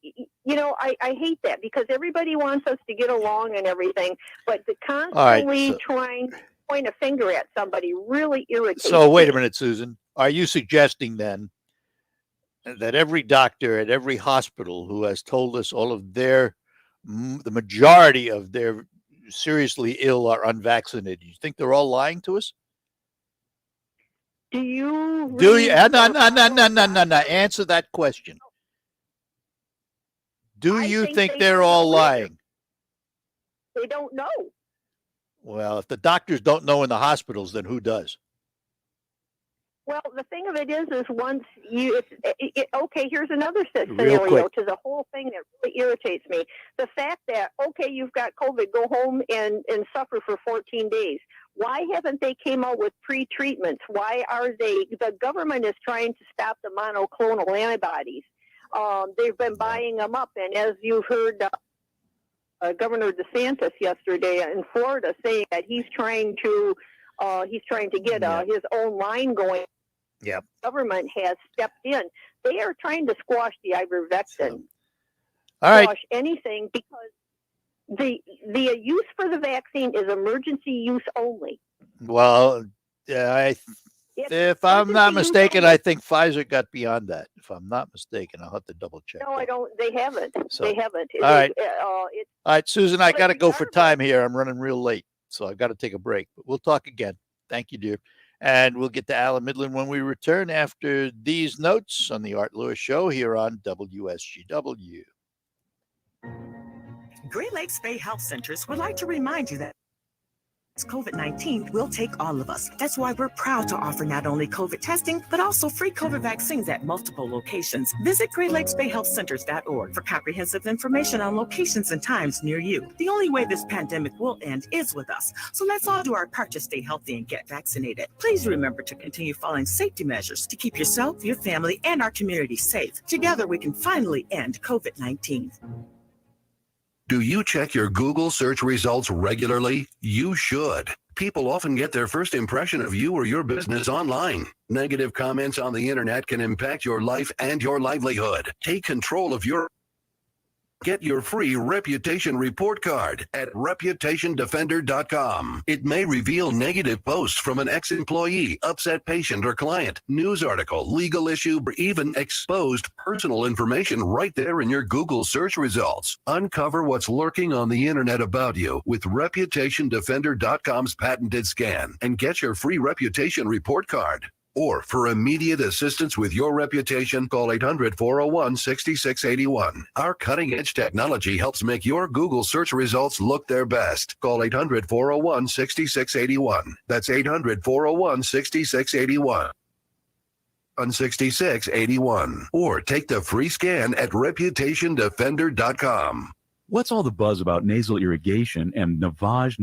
hate that because everybody wants us to get along and everything, but to constantly trying to point a finger at somebody really irritates So wait a me. minute, Susan. Are you suggesting then that every doctor at every hospital who has told us all of the majority of their seriously ill are unvaccinated, you think they're all lying to us? Do you? No. Answer that question. Do you think they're all lying? They don't know. Well, if the doctors don't know in the hospitals, then who does? Well, the thing of it is once you, okay, here's another scenario to the whole thing that really irritates me. The fact that, okay, you've got COVID, go home and suffer for 14 days. Why haven't they came out with pre-treatments? Why are the government is trying to stop the monoclonal antibodies. They've been buying them up. And as you heard Governor DeSantis yesterday in Florida saying that he's trying to get his own line going. Yeah. Government has stepped in. They are trying to squash the ivermectin. All right. Squash anything because the use for the vaccine is emergency use only. Well, if I'm not mistaken, I think Pfizer got beyond that. If I'm not mistaken, I'll have to double check. No, I don't. They haven't. They haven't. All right. All right, Susan, I got to go for time here. I'm running real late, so I've got to take a break. But we'll talk again. Thank you, dear. And we'll get to Alan Midland when we return after these notes on the Art Lewis Show here on WSGW. Great Lakes Bay Health Centers would like to remind you that COVID-19 will take all of us. That's why we're proud to offer not only COVID testing, but also free COVID vaccines at multiple locations. Visit GreatLakesBayHealthCenters.org for comprehensive information on locations and times near you. The only way this pandemic will end is with us. So let's all do our part to stay healthy and get vaccinated. Please remember to continue following safety measures to keep yourself, your family, and our community safe. Together, we can finally end COVID-19. Do you check your Google search results regularly? You should. People often get their first impression of you or your business online. Negative comments on the internet can impact your life and your livelihood. Take control of your... Get your free reputation report card at reputationdefender.com. It may reveal negative posts from an ex-employee, upset patient or client, news article, legal issue, or even exposed personal information right there in your Google search results. Uncover what's lurking on the internet about you with reputationdefender.com's patented scan and get your free reputation report card. Or for immediate assistance with your reputation, call 800-401-6681. Our cutting-edge technology helps make your Google search results look their best. Call 800-401-6681. That's 800-401-6681. On 6681. Or take the free scan at reputationdefender.com. What's all the buzz about nasal irrigation and Navage?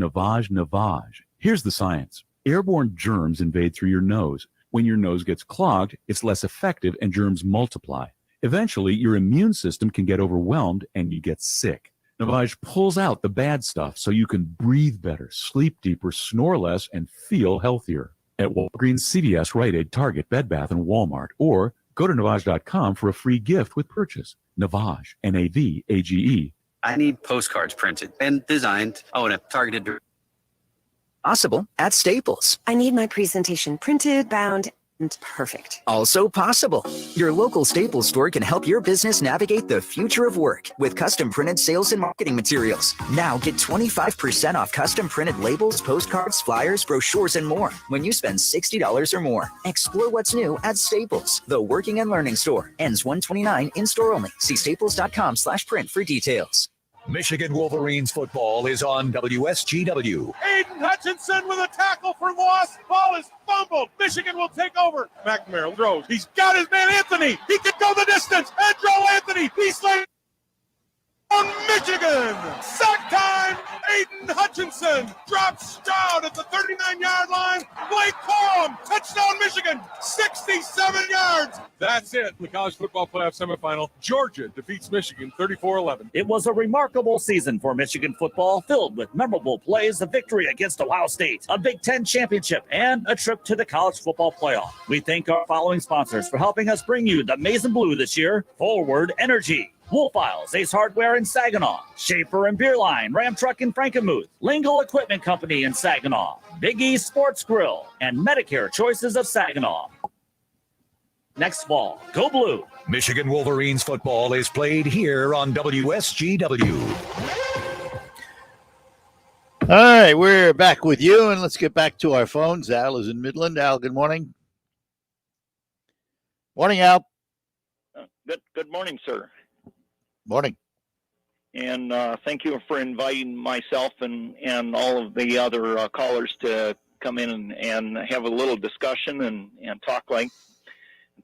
Here's the science. Airborne germs invade through your nose. When your nose gets clogged, it's less effective and germs multiply. Eventually, your immune system can get overwhelmed and you get sick. Navage pulls out the bad stuff so you can breathe better, sleep deeper, snore less, and feel healthier. At Walgreens, CVS, Rite Aid, Target, Bed Bath, and Walmart. Or go to Navage.com for a free gift with purchase. Navage, Navage. I need postcards printed and designed. Oh, and a targeted... Possible at Staples. I need my presentation printed, bound, and perfect. Also possible. Your local Staples store can help your business navigate the future of work with custom printed sales and marketing materials. Now get 25% off custom printed labels, postcards, flyers, brochures, and more when you spend $60 or more. Explore what's new at Staples, the working and learning store. Ends 1/29 in store only. See staples.com/print for details. Michigan Wolverines football is on WSGW. Aiden Hutchinson with a tackle for loss. Ball is fumbled. Michigan will take over. McNamara throws. He's got his man Anthony. He can go the distance. Andrew Anthony. He's slain on Michigan. Sack time. Aiden Hutchinson drops Stroud at the 39-yard line. Blake Corum. Touchdown Michigan. 67 yards. That's it. The college football playoff semifinal. Georgia defeats Michigan 34-11. It was a remarkable season for Michigan football, filled with memorable plays, a victory against Ohio State, a Big Ten championship, and a trip to the college football playoff. We thank our following sponsors for helping us bring you the Maize and Blue this year. Forward Energy, Wolf Isles, Ace Hardware in Saginaw, Schaefer and Beerline, Ram Truck in Frankenmuth, Lingle Equipment Company in Saginaw, Big East Sports Grill, and Medicare Choices of Saginaw. Next fall, go blue. Michigan Wolverines football is played here on WSGW. All right, we're back with you, and let's get back to our phones. Al is in Midland. Al, good morning. Morning, Al. Good morning, sir. Morning. And thank you for inviting myself and all of the other callers to come in and have a little discussion and talk like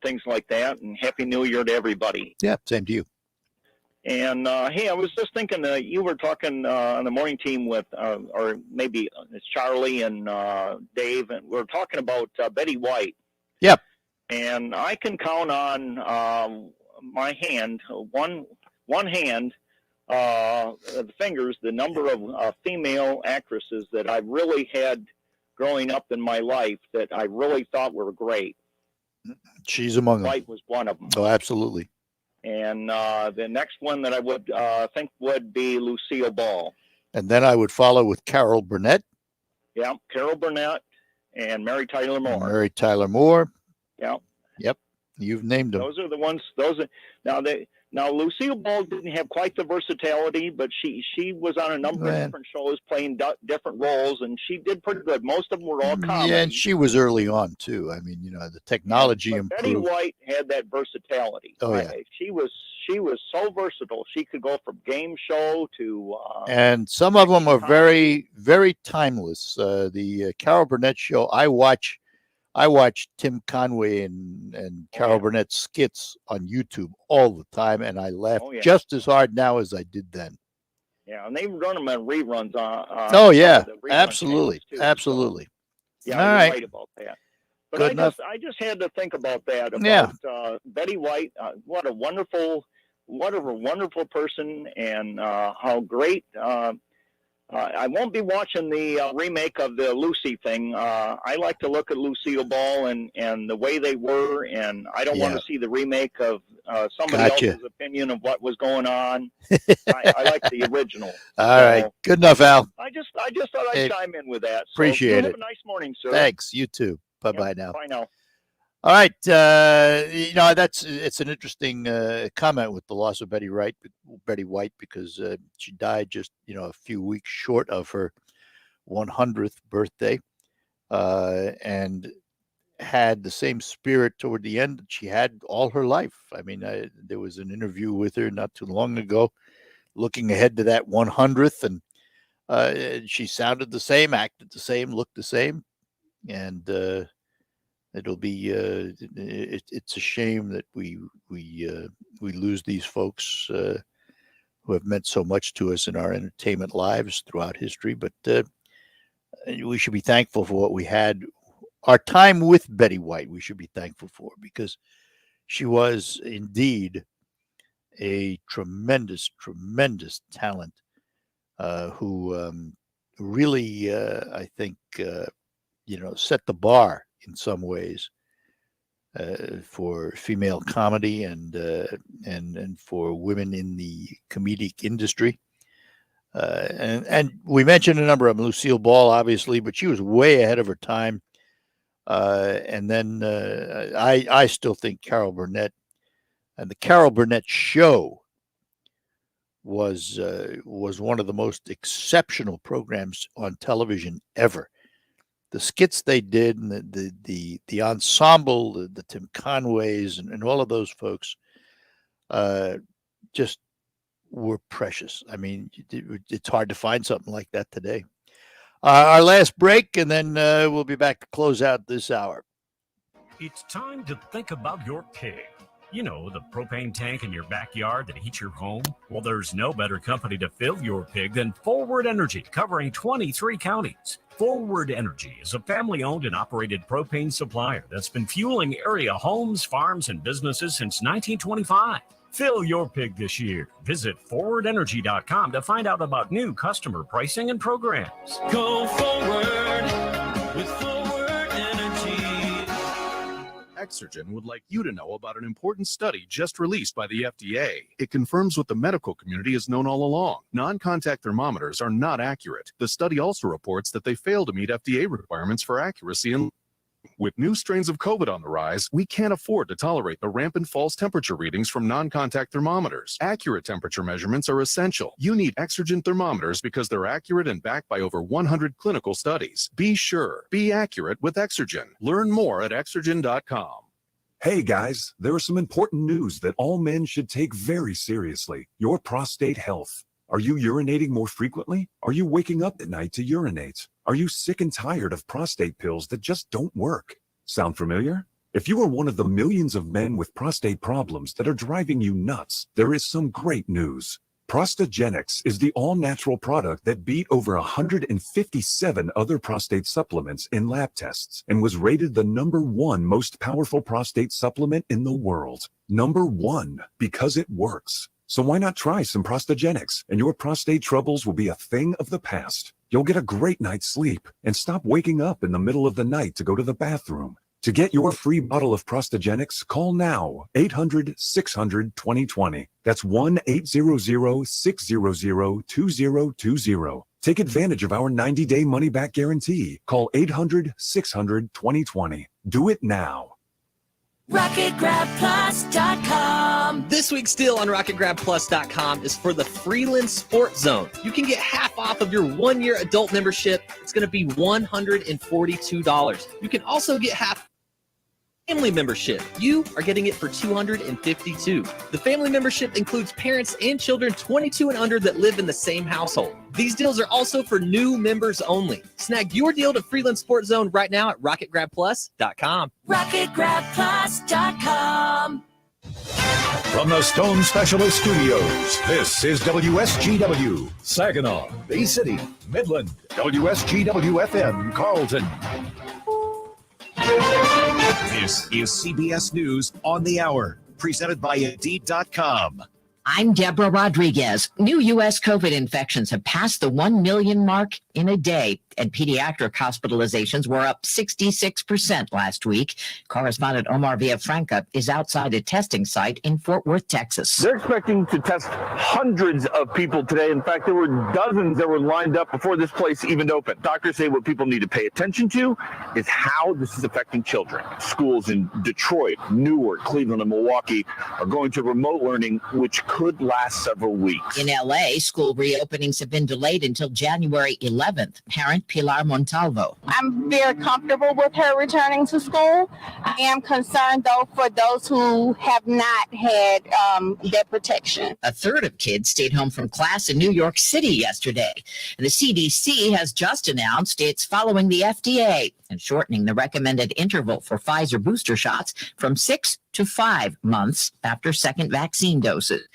things like that. And Happy New Year to everybody. Yeah, same to you. And hey, I was just thinking you were talking on the morning team with, or maybe it's Charlie and Dave, and we're talking about Betty White. Yep. And I can count on my hand, one hand, the fingers, the number of female actresses that I really had growing up in my life that I really thought were great. She's among them. White was one of them. Oh, absolutely. And the next one that I would think would be Lucille Ball. And then I would follow with Carol Burnett. Yeah, Carol Burnett and Mary Tyler Moore. Mary Tyler Moore. Yeah. Yep. You've named them. Those are the ones. Now Now, Lucille Ball didn't have quite the versatility, but she was on a number of different shows playing different roles, and she did pretty good. Most of them were all comedy. Yeah, and she was early on too. I mean, the technology But improved. Betty White had that versatility. Oh, yeah. She was so versatile. She could go from game show to And some of them are very, very timeless. The Carol Burnett show, I watch Tim Conway and Carol Burnett skits on YouTube all the time, and I laugh just as hard now as I did then. Yeah, and they run them on reruns on. Oh yeah, the rerun absolutely, channels, too. absolutely. So, yeah, all you're right. right about that. But Good enough. I just had to think about that. About Betty White. What a wonderful person, and how great. I won't be watching the remake of the Lucy thing. I like to look at Lucille Ball and the way they were, and I don't want to see the remake of somebody else's opinion of what was going on. I like the original. All right, good enough, Al. I just thought I'd chime in with that. So Appreciate have it. a nice morning, sir. Thanks. You too. Bye now. Bye now. All right, it's an interesting comment with the loss of Betty White, because she died just a few weeks short of her 100th birthday, and had the same spirit toward the end that she had all her life. I mean, there was an interview with her not too long ago, looking ahead to that 100th, and she sounded the same, acted the same, looked the same, and it'll be it's a shame that we lose these folks who have meant so much to us in our entertainment lives throughout history. But we should be thankful for what we had. Our time with Betty White, we should be thankful for, because she was indeed a tremendous talent who really, I think, set the bar in some ways for female comedy and for women in the comedic industry. And we mentioned a number of them, Lucille Ball, obviously, but she was way ahead of her time. And then I still think Carol Burnett and the Carol Burnett show was one of the most exceptional programs on television ever. The skits they did, and the ensemble, the Tim Conways, and all of those folks, just were precious. I mean, it's hard to find something like that today. Our last break, and then we'll be back to close out this hour. It's time to think about your pig. You know, the propane tank in your backyard that heats your home? Well, there's no better company to fill your pig than Forward Energy, covering 23 counties. Forward Energy is a family-owned and operated propane supplier that's been fueling area homes, farms, and businesses since 1925. Fill your pig this year. Visit forwardenergy.com to find out about new customer pricing and programs. Go forward with Forward Energy. Exergen would like you to know about an important study just released by the FDA. It confirms what the medical community has known all along. Non-contact thermometers are not accurate. The study also reports that they fail to meet FDA requirements for accuracy and with new strains of COVID on the rise, we can't afford to tolerate the rampant false temperature readings from non-contact thermometers. Accurate temperature measurements are essential. You need Exergen thermometers because they're accurate and backed by over 100 clinical studies. Be sure, be accurate with Exergen. Learn more at Exergen.com. Hey guys, there is some important news that all men should take very seriously. Your prostate health. Are you urinating more frequently? Are you waking up at night to urinate? Are you sick and tired of prostate pills that just don't work? Sound familiar? If you are one of the millions of men with prostate problems that are driving you nuts, there is some great news. Prosthogenics is the all-natural product that beat over 157 other prostate supplements in lab tests and was rated the #1 most powerful prostate supplement in the world. #1, because it works. So why not try some Prosthogenics, and your prostate troubles will be a thing of the past. You'll get a great night's sleep and stop waking up in the middle of the night to go to the bathroom. To get your free bottle of Prosthogenics, call now, 800-600-2020. That's 1-800-600-2020. Take advantage of our 90-day money-back guarantee. Call 800-600-2020. Do it now. RocketGrabPlus.com. This week's deal on RocketGrabPlus.com is for the Freeland Sports Zone. You can get half off of your 1-year adult membership. It's going to be $142. You can also get half family membership. You are getting it for $252. The family membership includes parents and children 22 and under that live in the same household. These deals are also for new members only. Snag your deal to Freeland Sports Zone right now at RocketGrabPlus.com. RocketGrabPlus.com. From the Stone Specialist Studios, this is WSGW, Saginaw, Bay City, Midland, WSGW-FM, Carlton. This is CBS News on the Hour, presented by Indeed.com. I'm Deborah Rodriguez. New U.S. COVID infections have passed the 1 million mark in a day, and pediatric hospitalizations were up 66% last week. Correspondent Omar Villafranca is outside a testing site in Fort Worth, Texas. They're expecting to test hundreds of people today. In fact, there were dozens that were lined up before this place even opened. Doctors say what people need to pay attention to is how this is affecting children. Schools in Detroit, Newark, Cleveland, and Milwaukee are going to remote learning, which could last several weeks. In L.A., school reopenings have been delayed until January 11th. Parent Pilar Montalvo. I'm very comfortable with her returning to school. I am concerned, though, for those who have not had that protection. A third of kids stayed home from class in New York City yesterday. And the CDC has just announced it's following the FDA and shortening the recommended interval for Pfizer booster shots from 6 to 5 months after second vaccine doses.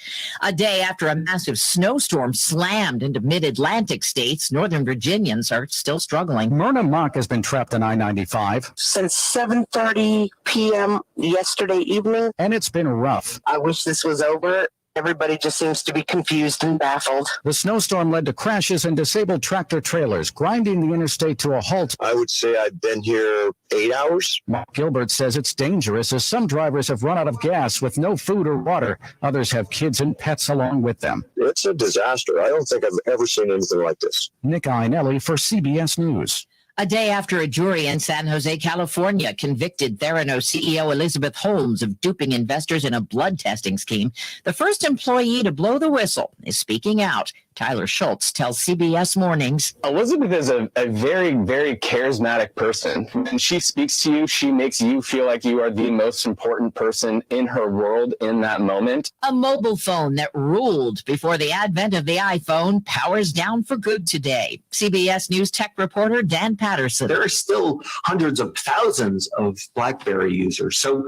A day after a massive snowstorm slammed into mid-Atlantic states, Northern Virginians are still struggling. Myrna Mock has been trapped on I-95 since 7:30 p.m. yesterday evening. And it's been rough. I wish this was over. Everybody just seems to be confused and baffled. The snowstorm led to crashes and disabled tractor trailers, grinding the interstate to a halt. I would say I've been here 8 hours. Mark Gilbert says it's dangerous as some drivers have run out of gas with no food or water. Others have kids and pets along with them. It's a disaster. I don't think I've ever seen anything like this. Nick Iannelli for CBS News. A day after a jury in San Jose, California convicted Theranos CEO Elizabeth Holmes of duping investors in a blood testing scheme, the first employee to blow the whistle is speaking out. Tyler Schultz tells CBS Mornings. Elizabeth is a very, very charismatic person. When she speaks to you, she makes you feel like you are the most important person in her world in that moment. A mobile phone that ruled before the advent of the iPhone powers down for good today. CBS News tech reporter Dan Patterson. There are still hundreds of thousands of BlackBerry users. So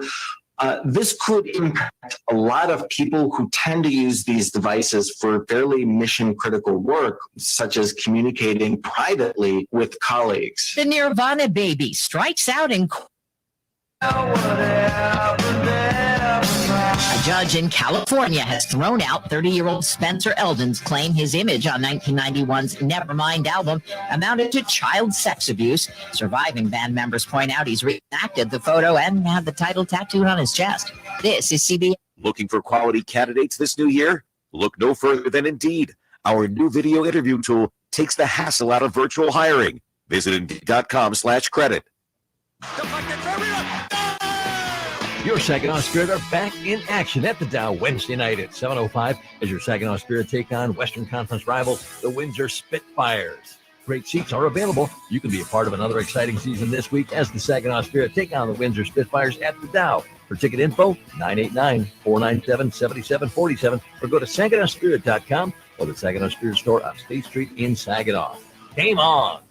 this could impact a lot of people who tend to use these devices for fairly mission-critical work, such as communicating privately with colleagues. The Nirvana baby strikes out in court. A judge in California has thrown out 30-year-old Spencer Eldon's claim his image on 1991's Nevermind album amounted to child sex abuse. Surviving band members point out he's reenacted the photo and had the title tattooed on his chest. This is CBS. Looking for quality candidates this new year? Look no further than Indeed. Our new video interview tool takes the hassle out of virtual hiring. Visit Indeed.com/credit. Your Saginaw Spirit are back in action at the Dow Wednesday night at 7:05 as your Saginaw Spirit take on Western Conference rivals, the Windsor Spitfires. Great seats are available. You can be a part of another exciting season this week as the Saginaw Spirit take on the Windsor Spitfires at the Dow. For ticket info, 989-497-7747 or go to SaginawSpirit.com or the Saginaw Spirit store on State Street in Saginaw. Game on!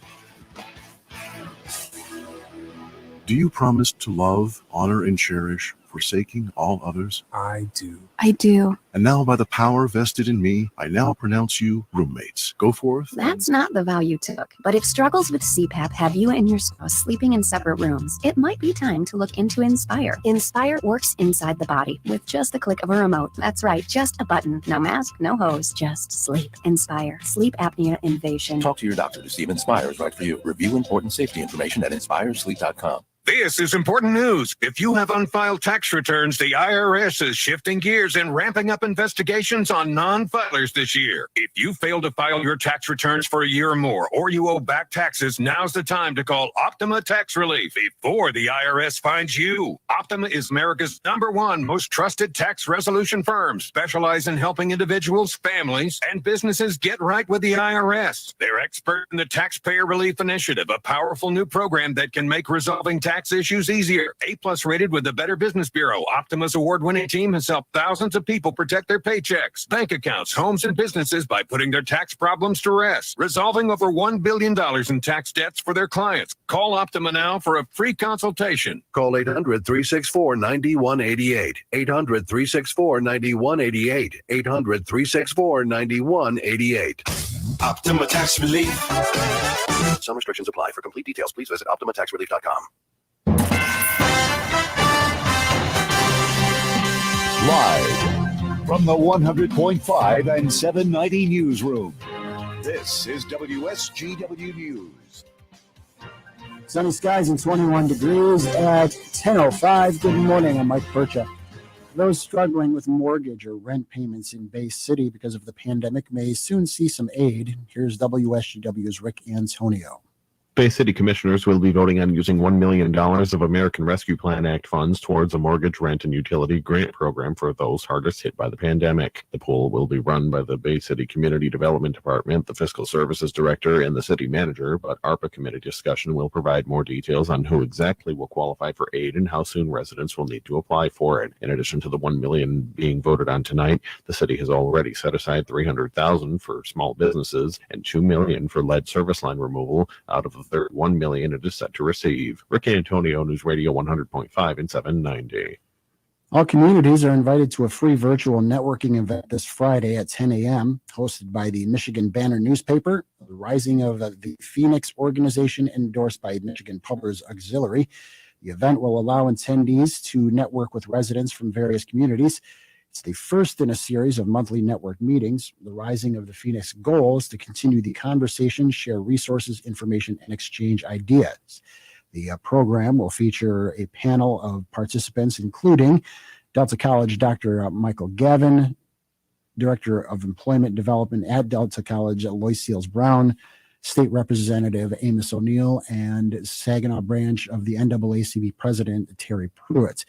Do you promise to love, honor, and cherish, forsaking all others? I do. I do. And now, by the power vested in me, I now pronounce you roommates. Go forth. That's not the vow you took. But if struggles with CPAP have you and your spouse sleeping in separate rooms, it might be time to look into Inspire. Inspire works inside the body with just the click of a remote. That's right, just a button. No mask, no hose, just sleep. Inspire. Sleep apnea invasion. Talk to your doctor to see if Inspire is right for you. Review important safety information at inspiresleep.com. This is important news. If you have unfiled tax returns, the IRS is shifting gears and ramping up investigations on non-filers this year. If you fail to file your tax returns for a year or more, or you owe back taxes, now's the time to call Optima Tax Relief before the IRS finds you. Optima is America's #1 most trusted tax resolution firm, specialize in helping individuals, families, and businesses get right with the IRS. They're expert in the Taxpayer Relief Initiative, a powerful new program that can make resolving tax issues easier. A+ rated with the Better Business Bureau, Optima's award-winning team has helped thousands of people protect their paychecks, bank accounts, homes, and businesses by putting their tax problems to rest, resolving over $1 billion in tax debts for their clients. Call Optima now for a free consultation. Call 800-364-9188. 800-364-9188. 800-364-9188. Optima Tax Relief. Some restrictions apply. For complete details, please visit OptimaTaxRelief.com. Live from the 100.5 and 790 newsroom. This is WSGW News. Sunny skies and 21 degrees at 10:05. Good morning. I'm Mike Percha. Those struggling with mortgage or rent payments in Bay City because of the pandemic may soon see some aid. Here's WSGW's Rick Antonio. Bay City commissioners will be voting on using $1 million of American Rescue Plan Act funds towards a mortgage, rent, and utility grant program for those hardest hit by the pandemic. The pool will be run by the Bay City Community Development Department, the Fiscal Services Director, and the city manager, but ARPA committee discussion will provide more details on who exactly will qualify for aid and how soon residents will need to apply for it. In addition to the $1 million being voted on tonight, the city has already set aside $300,000 for small businesses and $2 million for lead service line removal out of the $1 million it is set to receive. Rick Antonio, News Radio 100.5 and 790. All communities are invited to a free virtual networking event this Friday at 10 a.m., hosted by the Michigan Banner newspaper, the Rising of the Phoenix organization endorsed by Michigan Publishers Auxiliary. The event will allow attendees to network with residents from various communities. It's the first in a series of monthly network meetings. The Rising of the Phoenix goal is to continue the conversation, share resources, information, and exchange ideas. The program will feature a panel of participants, including Delta College Dr. Michael Gavin, Director of Employment Development at Delta College, Lois Seals Brown, State Representative Amos O'Neill, and Saginaw branch of the NAACP President Terry Pruitt.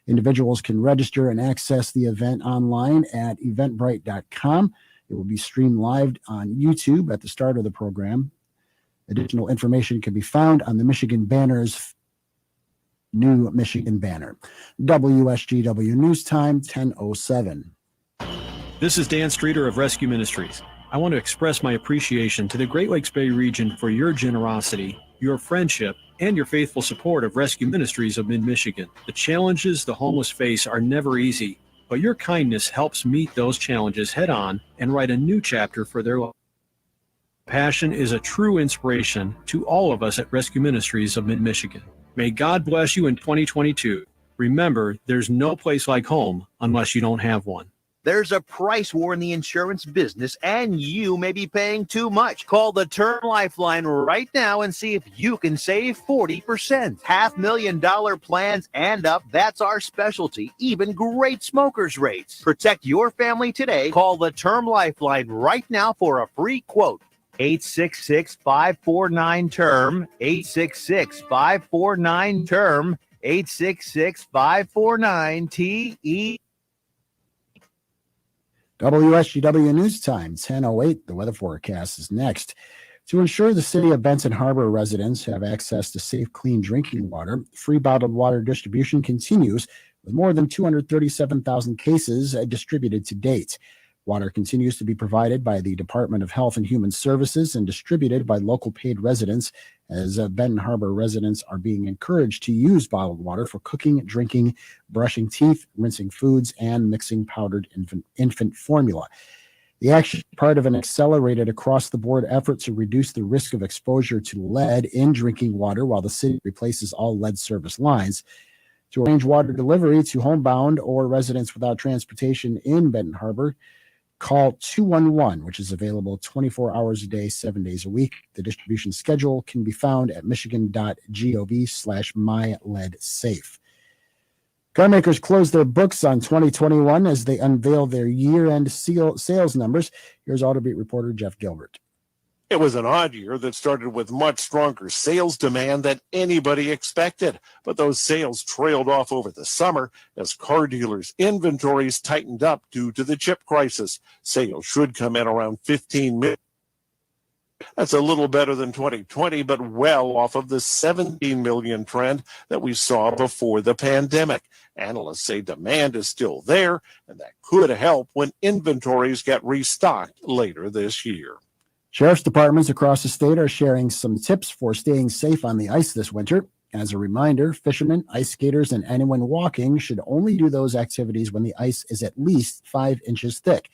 Individuals can register and access the event online at eventbrite.com. It will be streamed live on YouTube at the start of the program. Additional information can be found on the Michigan Banner's new Michigan Banner. WSGW News Time, 10:07. This is Dan Streeter of Rescue Ministries. I want to express my appreciation to the Great Lakes Bay region for your generosity, your friendship, and your faithful support of Rescue Ministries of Mid-Michigan. The challenges the homeless face are never easy, but your kindness helps meet those challenges head on and write a new chapter for their life. Passion is a true inspiration to all of us at Rescue Ministries of Mid-Michigan. May God bless you in 2022. Remember, there's no place like home unless you don't have one. There's a price war in the insurance business, and you may be paying too much. Call the Term Lifeline right now and see if you can save 40%. $500,000 plans and up, that's our specialty. Even great smokers' rates. Protect your family today. Call the Term Lifeline right now for a free quote. 866-549-TERM. 866-549-TERM. 866-549-TE. WSGW News Time, 10:08. The weather forecast is next. To ensure the city of Benton Harbor residents have access to safe, clean drinking water, free bottled water distribution continues with more than 237,000 cases distributed to date. Water continues to be provided by the Department of Health and Human Services and distributed by local paid residents, as Benton Harbor residents are being encouraged to use bottled water for cooking, drinking, brushing teeth, rinsing foods, and mixing powdered infant formula. The action is part of an accelerated across-the-board effort to reduce the risk of exposure to lead in drinking water while the city replaces all lead service lines. To arrange water delivery to homebound or residents without transportation in Benton Harbor, call 211, which is available 24 hours a day, 7 days a week. The distribution schedule can be found at michigan.gov/myleadsafe. Carmakers closed their books on 2021 as they unveil their year-end sales numbers. Here's Autobeat reporter Jeff Gilbert. It was an odd year that started with much stronger sales demand than anybody expected, but those sales trailed off over the summer as car dealers' inventories tightened up due to the chip crisis. Sales should come in around 15 million. That's a little better than 2020, but well off of the 17 million trend that we saw before the pandemic. Analysts say demand is still there, and that could help when inventories get restocked later this year. Sheriff's departments across the state are sharing some tips for staying safe on the ice this winter. As a reminder, fishermen, ice skaters, and anyone walking should only do those activities when the ice is at least 5 inches thick.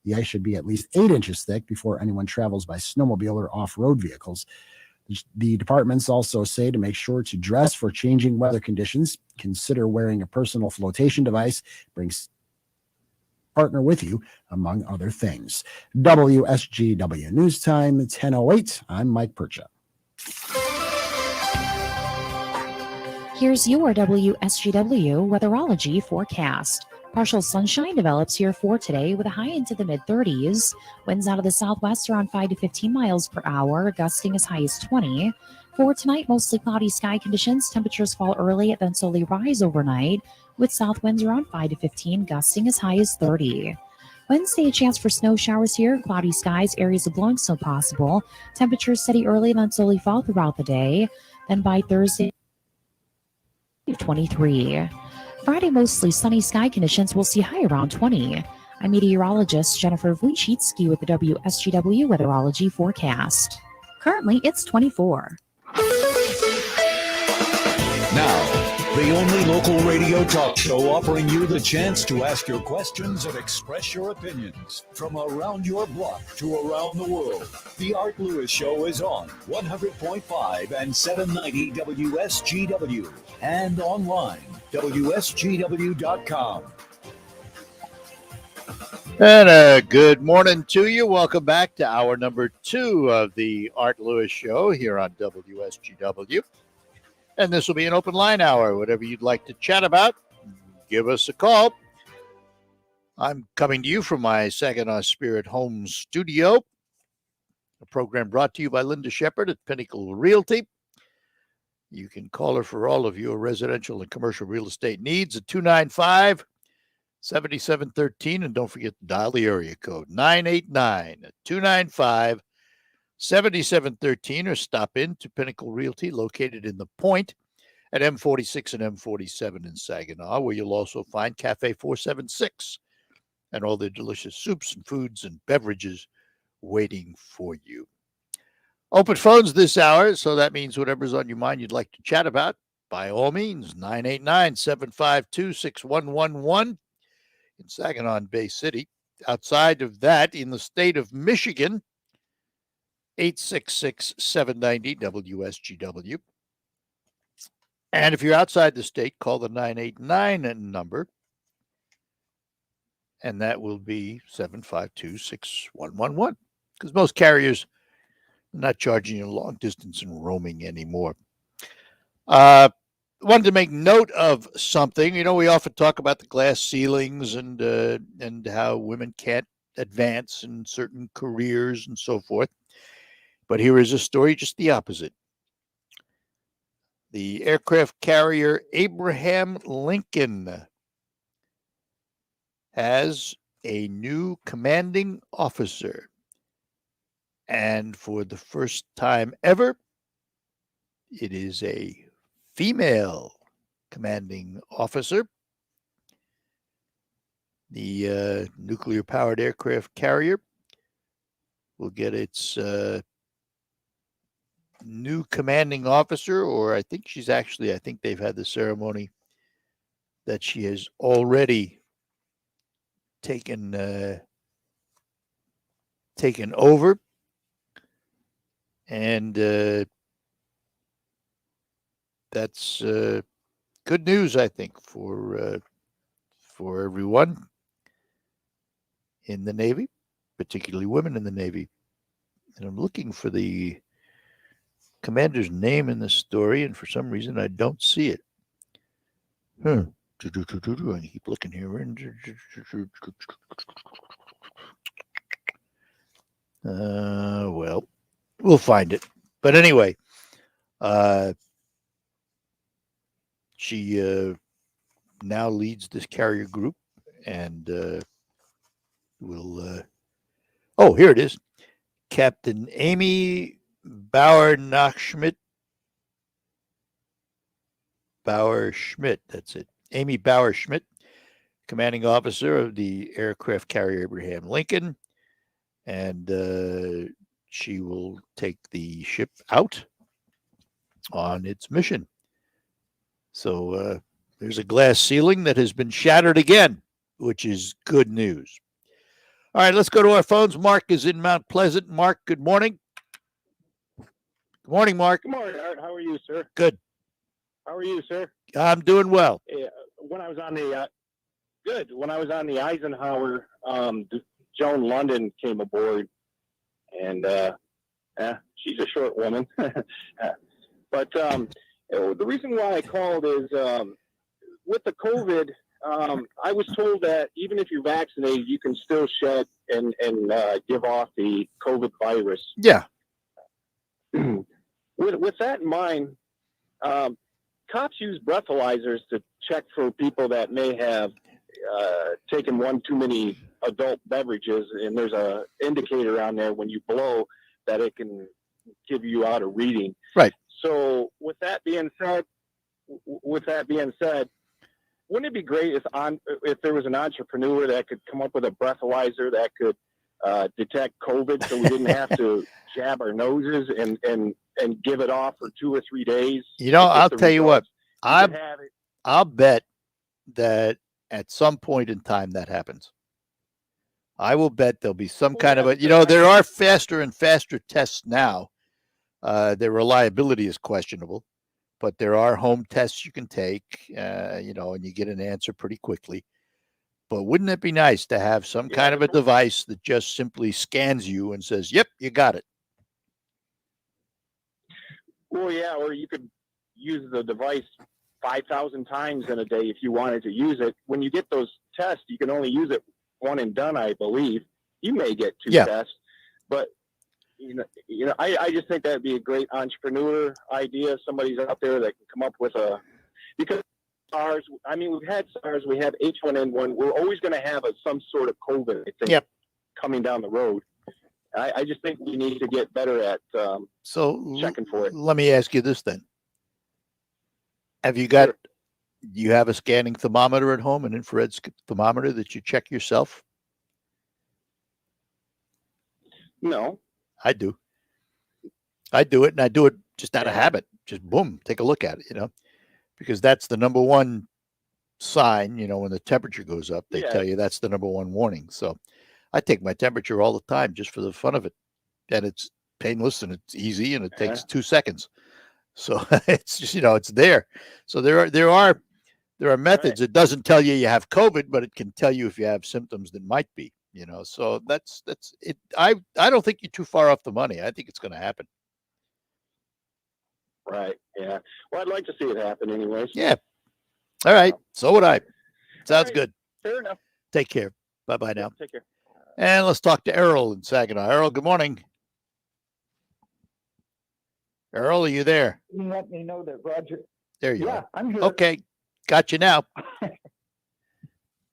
The ice should be at least 8 inches thick before anyone travels by snowmobile or off-road vehicles. The departments also say to make sure to dress for changing weather conditions. Consider wearing a personal flotation device. Brings partner with you, among other things. WSGW News Time, 10:08. I'm Mike Percha. Here's your WSGW Weatherology Forecast. Partial sunshine develops here for today with a high into the mid-30s. Winds out of the southwest around 5 to 15 miles per hour, gusting as high as 20. For tonight, mostly cloudy sky conditions. Temperatures fall early, then slowly rise overnight, with south winds around 5 to 15, gusting as high as 30. Wednesday, a chance for snow showers here. Cloudy skies, areas of blowing snow possible. Temperatures steady early, then slowly fall throughout the day. Then by Thursday, 23. Friday, mostly sunny sky conditions. We'll see high around 20. I'm meteorologist Jennifer Wojcicki with the WSGW Weatherology Forecast. Currently, it's 24. Now, the only local radio talk show offering you the chance to ask your questions and express your opinions from around your block to around the world. The Art Lewis Show is on 100.5 and 790 WSGW and online, WSGW.com. And good morning to you. Welcome back to hour number 2 of the Art Lewis Show here on WSGW. And this will be an open line hour. Whatever you'd like to chat about, give us a call. I'm coming to you from my Saginaw Spirit Home studio, a program brought to you by Linda Shepard at Pinnacle Realty. You can call her for all of your residential and commercial real estate needs at 295-7713. And don't forget to dial the area code 989-295-7713, or stop in to Pinnacle Realty, located in the Point at M46 and M47 in Saginaw, where you'll also find Cafe 476 and all the delicious soups and foods and beverages waiting for you. Open phones this hour, so that means whatever's on your mind you'd like to chat about, by all means, 989-752-6111 in Saginaw and Bay City. Outside of that, in the state of Michigan, 866-790-WSGW. And if you're outside the state, call the 989 number, and that will be 752-6111, because most carriers are not charging you long distance and roaming anymore. Wanted to make note of something. You know, we often talk about the glass ceilings and how women can't advance in certain careers and so forth. But here is a story just the opposite. The aircraft carrier Abraham Lincoln has a new commanding officer. And for the first time ever, it is a female commanding officer. The nuclear-powered aircraft carrier will get its new commanding officer, or I think they've had the ceremony that she has already taken over. And that's good news, I think, for everyone in the Navy. particularly women in the Navy. And I'm looking for the commander's name in the story, and for some reason I don't see it. I keep looking here. Well, we'll find it. But anyway, she now leads this carrier group, and will. Oh, here it is. Captain Amy Bauer-Schmidt. That's it. Amy Bauer-Schmidt, commanding officer of the aircraft carrier Abraham Lincoln. And she will take the ship out on its mission. So there's a glass ceiling that has been shattered again, which is good news. All right, let's go to our phones. Mark is in Mount Pleasant. Mark, good morning. Good morning, Mark. Good morning, Art. How are you, sir? Good. How are you, sir? I'm doing well. When I was on the when I was on the Eisenhower, Joan London came aboard, and she's a short woman. But the reason why I called is with the COVID. I was told that even if you're vaccinated, you can still shed and give off the COVID virus. Yeah. With that in mind, cops use breathalyzers to check for people that may have taken one too many adult beverages, and there's a indicator on there when you blow that it can give you out a reading. Right. So with that being said, wouldn't it be great if there was an entrepreneur that could come up with a breathalyzer that could detect COVID, so we didn't have to jab our noses and give it off for 2 or 3 days? I'll tell you what, I'll bet that at some point in time that happens. I will bet there'll be some kind of there are faster and faster tests now. Their reliability is questionable, but there are home tests you can take, and you get an answer pretty quickly. But wouldn't it be nice to have some kind of a device that just simply scans you and says, yep, you got it? Well, yeah, or you could use the device 5,000 times in a day if you wanted to use it. When you get those tests, you can only use it one and done, I believe. You may get 2 tests, but I just think that'd be a great entrepreneur idea. Somebody's out there that can come up with because SARS, we've had SARS, we have H1N1. We're always going to have some sort of COVID, I think, coming down the road. I just think we need to get better at checking for it. Let me ask you this then. Do you have a scanning thermometer at home, an infrared thermometer that you check yourself? No. I do. I do it, and I do it just out of habit. Just boom, take a look at it, because that's the number one sign, when the temperature goes up, they tell you that's the number one warning. So I take my temperature all the time just for the fun of it. And it's painless and it's easy and it takes 2 seconds. So it's just, it's there. So there are methods. It doesn't tell you have COVID, but it can tell you if you have symptoms that might be, so that's it. I don't think you're too far off the money. I think it's going to happen. Right. Yeah. Well, I'd like to see it happen anyways. Yeah. All right. So would I. Sounds good. Fair enough. Take care. Bye-bye now. Take care. And let's talk to Errol in Saginaw. Errol, good morning. Errol, are you there? You let me know that Roger. There you are. I'm here. Okay. Got you now.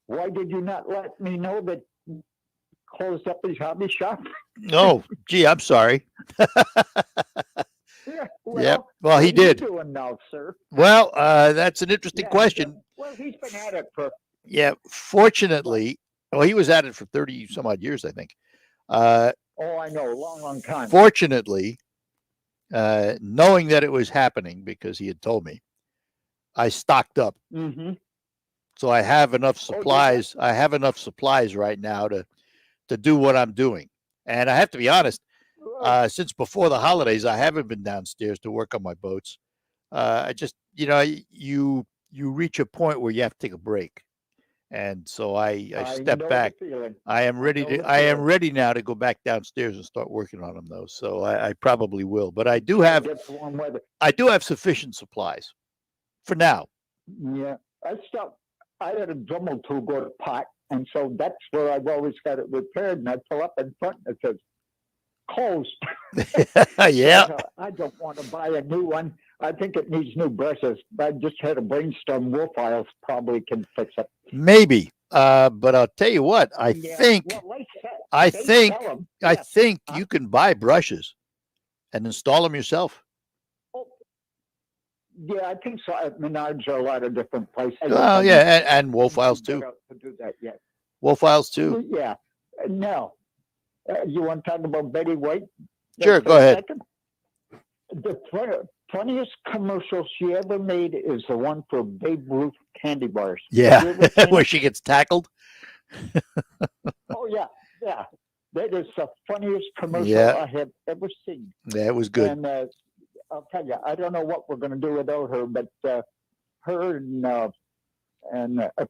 Why did you not let me know that he closed up his hobby shop? Oh, gee, I'm sorry. Well, he did. What are you doing now, sir? Well, that's an interesting question. Well, he's been at it for. Yeah, fortunately, he was at it for 30 some odd years, I think. I know, long time. Fortunately, knowing that it was happening because he had told me, I stocked up. Mm-hmm. So I have enough supplies. I have enough supplies right now to do what I'm doing. And I have to be honest, since before the holidays, I haven't been downstairs to work on my boats. I just, you reach a point where you have to take a break. And so I I step know the back. feeling. I am ready know to. the I am feeling. ready now to go back downstairs and start working on them, though. So I probably will. But I do It have. gets warm weather. I do have sufficient supplies for now. Yeah, I had a Dremel tool go to pot, and so that's where I've always got it repaired. And I pull up in front, and it says closed. Yeah. So I don't want to buy a new one. I think it needs new brushes. I just had a brainstorm. Wolfiles probably can fix it. Maybe. But I'll tell you what. I Yeah, think. well, I they think. sell 'em, I yes. think you can buy brushes and install them yourself. Yeah, I think so. At Menards or a lot of different places. Well, yeah, and Wolfiles too. To do that yet. Wolfiles too. Yeah. No. You want to talk about Betty White? Sure, Just go a ahead. second? The funniest commercial she ever made is the one for Babe Ruth candy bars. Have you Yeah, ever seen where it? she gets tackled. Oh yeah, yeah. That is the funniest commercial Yeah. I have ever seen. Yeah, it was good. And I'll tell you, I don't know what we're going to do without her, but her and a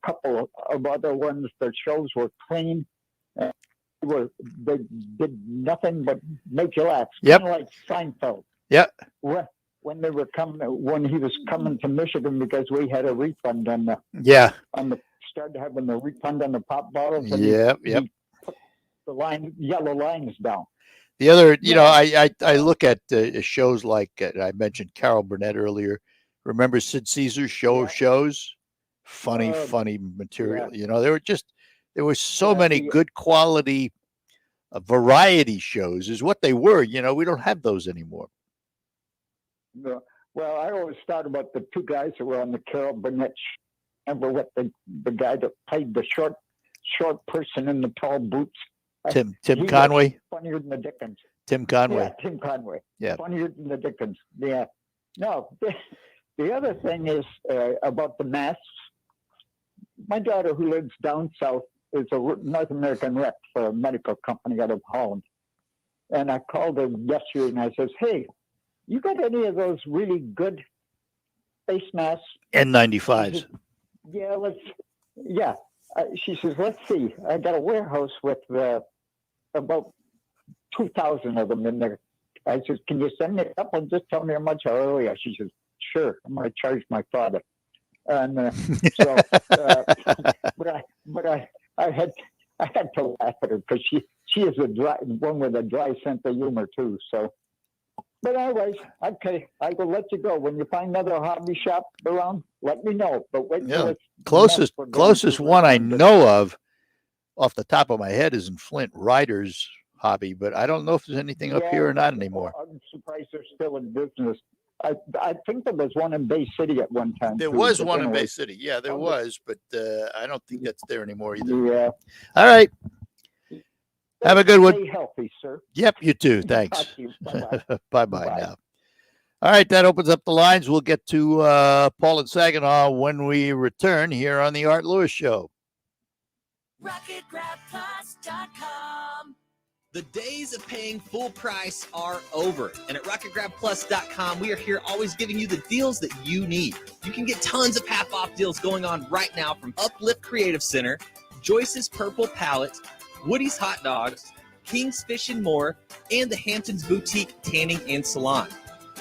couple of other ones, their shows were clean. They did nothing but make you laugh. Yep. Kind of like Seinfeld. Yeah. When they were when he was coming to Michigan because we had a refund on the started having the refund on the pop bottles. And Yep. he put the yellow lines down. The other, I look at shows like I mentioned Carol Burnett earlier. Remember Sid Caesar's show of shows? Funny material. yeah. There were so many good quality variety shows is what they were. We don't have those anymore. Well, I always thought about the two guys that were on the Carol Burnett show. Remember what the guy that played the short person in the tall boots? Tim He was Conway. funnier than the Dickens. Tim Conway. Yeah, Tim Conway. Yeah. Funnier than the Dickens. Yeah. No, the other thing is about the masks. My daughter, who lives down south, is a North American rep for a medical company out of Holland. And I called her yesterday and I says, hey, you got any of those really good face masks? N95s. Yeah. She says, let's see. I got a warehouse with about 2,000 of them in there. I says, can you send me a couple and just tell me how much I owe you? She says, sure. I'm going to charge my father. And but I had to laugh at her because she is one with a dry sense of humor too. So, but anyways, okay, I will let you go. When you find another hobby shop around, let me know. But wait till it's Closest enough for going closest to one I Richmond. know of off the top of my head is in Flint, Ryder's Hobby, but I don't know if there's anything up here or not anymore. I'm surprised they're still in business. I think there was one in Bay City at one time. There too, was but one in Bay anyway. City. Yeah, there was, but I don't think that's there anymore either. Yeah. All right. Have a good one. Stay healthy, sir. Yep, you too. Thanks. Talk to you. Bye-bye. Bye-bye now. All right, that opens up the lines. We'll get to Paul and Saginaw when we return here on the Art Lewis Show. RocketGrabPlus.com. The days of paying full price are over. And at RocketGrabPlus.com, we are here always giving you the deals that you need. You can get tons of half-off deals going on right now from Uplift Creative Center, Joyce's Purple Palette, Woody's Hot Dogs, King's Fish and More, and the Hamptons Boutique Tanning and Salon.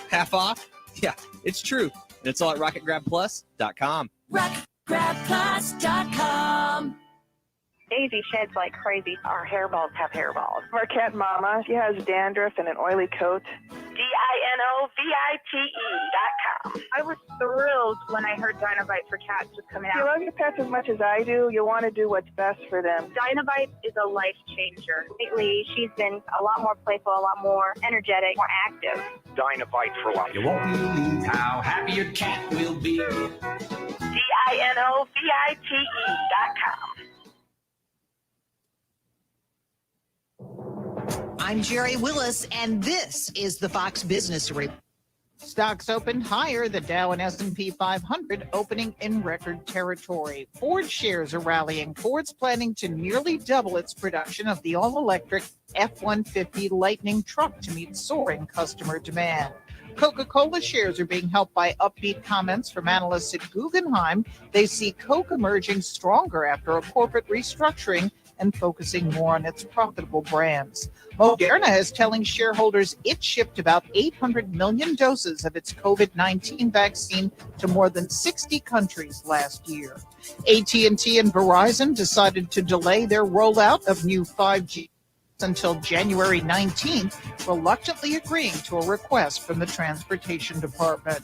Half off? Yeah, it's true. And it's all at RocketGrabPlus.com. RocketGrabPlus.com. Daisy sheds like crazy. Our hairballs have hairballs. Our cat Mama, she has dandruff and an oily coat. DINOVITE.com. I was thrilled when I heard Dynovite for Cats was coming out. If you love your pets as much as I do, you want to do what's best for them. Dynovite is a life changer. Lately, she's been a lot more playful, a lot more energetic, more active. Dynovite for life. You won't believe how happy your cat will be. DINOVITE.com. I'm Jerry Willis, and this is the Fox Business Report. Stocks opened higher. The Dow and S&P 500 opening in record territory. Ford shares are rallying. Ford's planning to nearly double its production of the all-electric F-150 Lightning truck to meet soaring customer demand. Coca-Cola shares are being helped by upbeat comments from analysts at Guggenheim. They see Coke emerging stronger after a corporate restructuring and focusing more on its profitable brands. Moderna is telling shareholders it shipped about 800 million doses of its COVID-19 vaccine to more than 60 countries last year. AT&T and Verizon decided to delay their rollout of new 5G until January 19th, reluctantly agreeing to a request from the Transportation Department.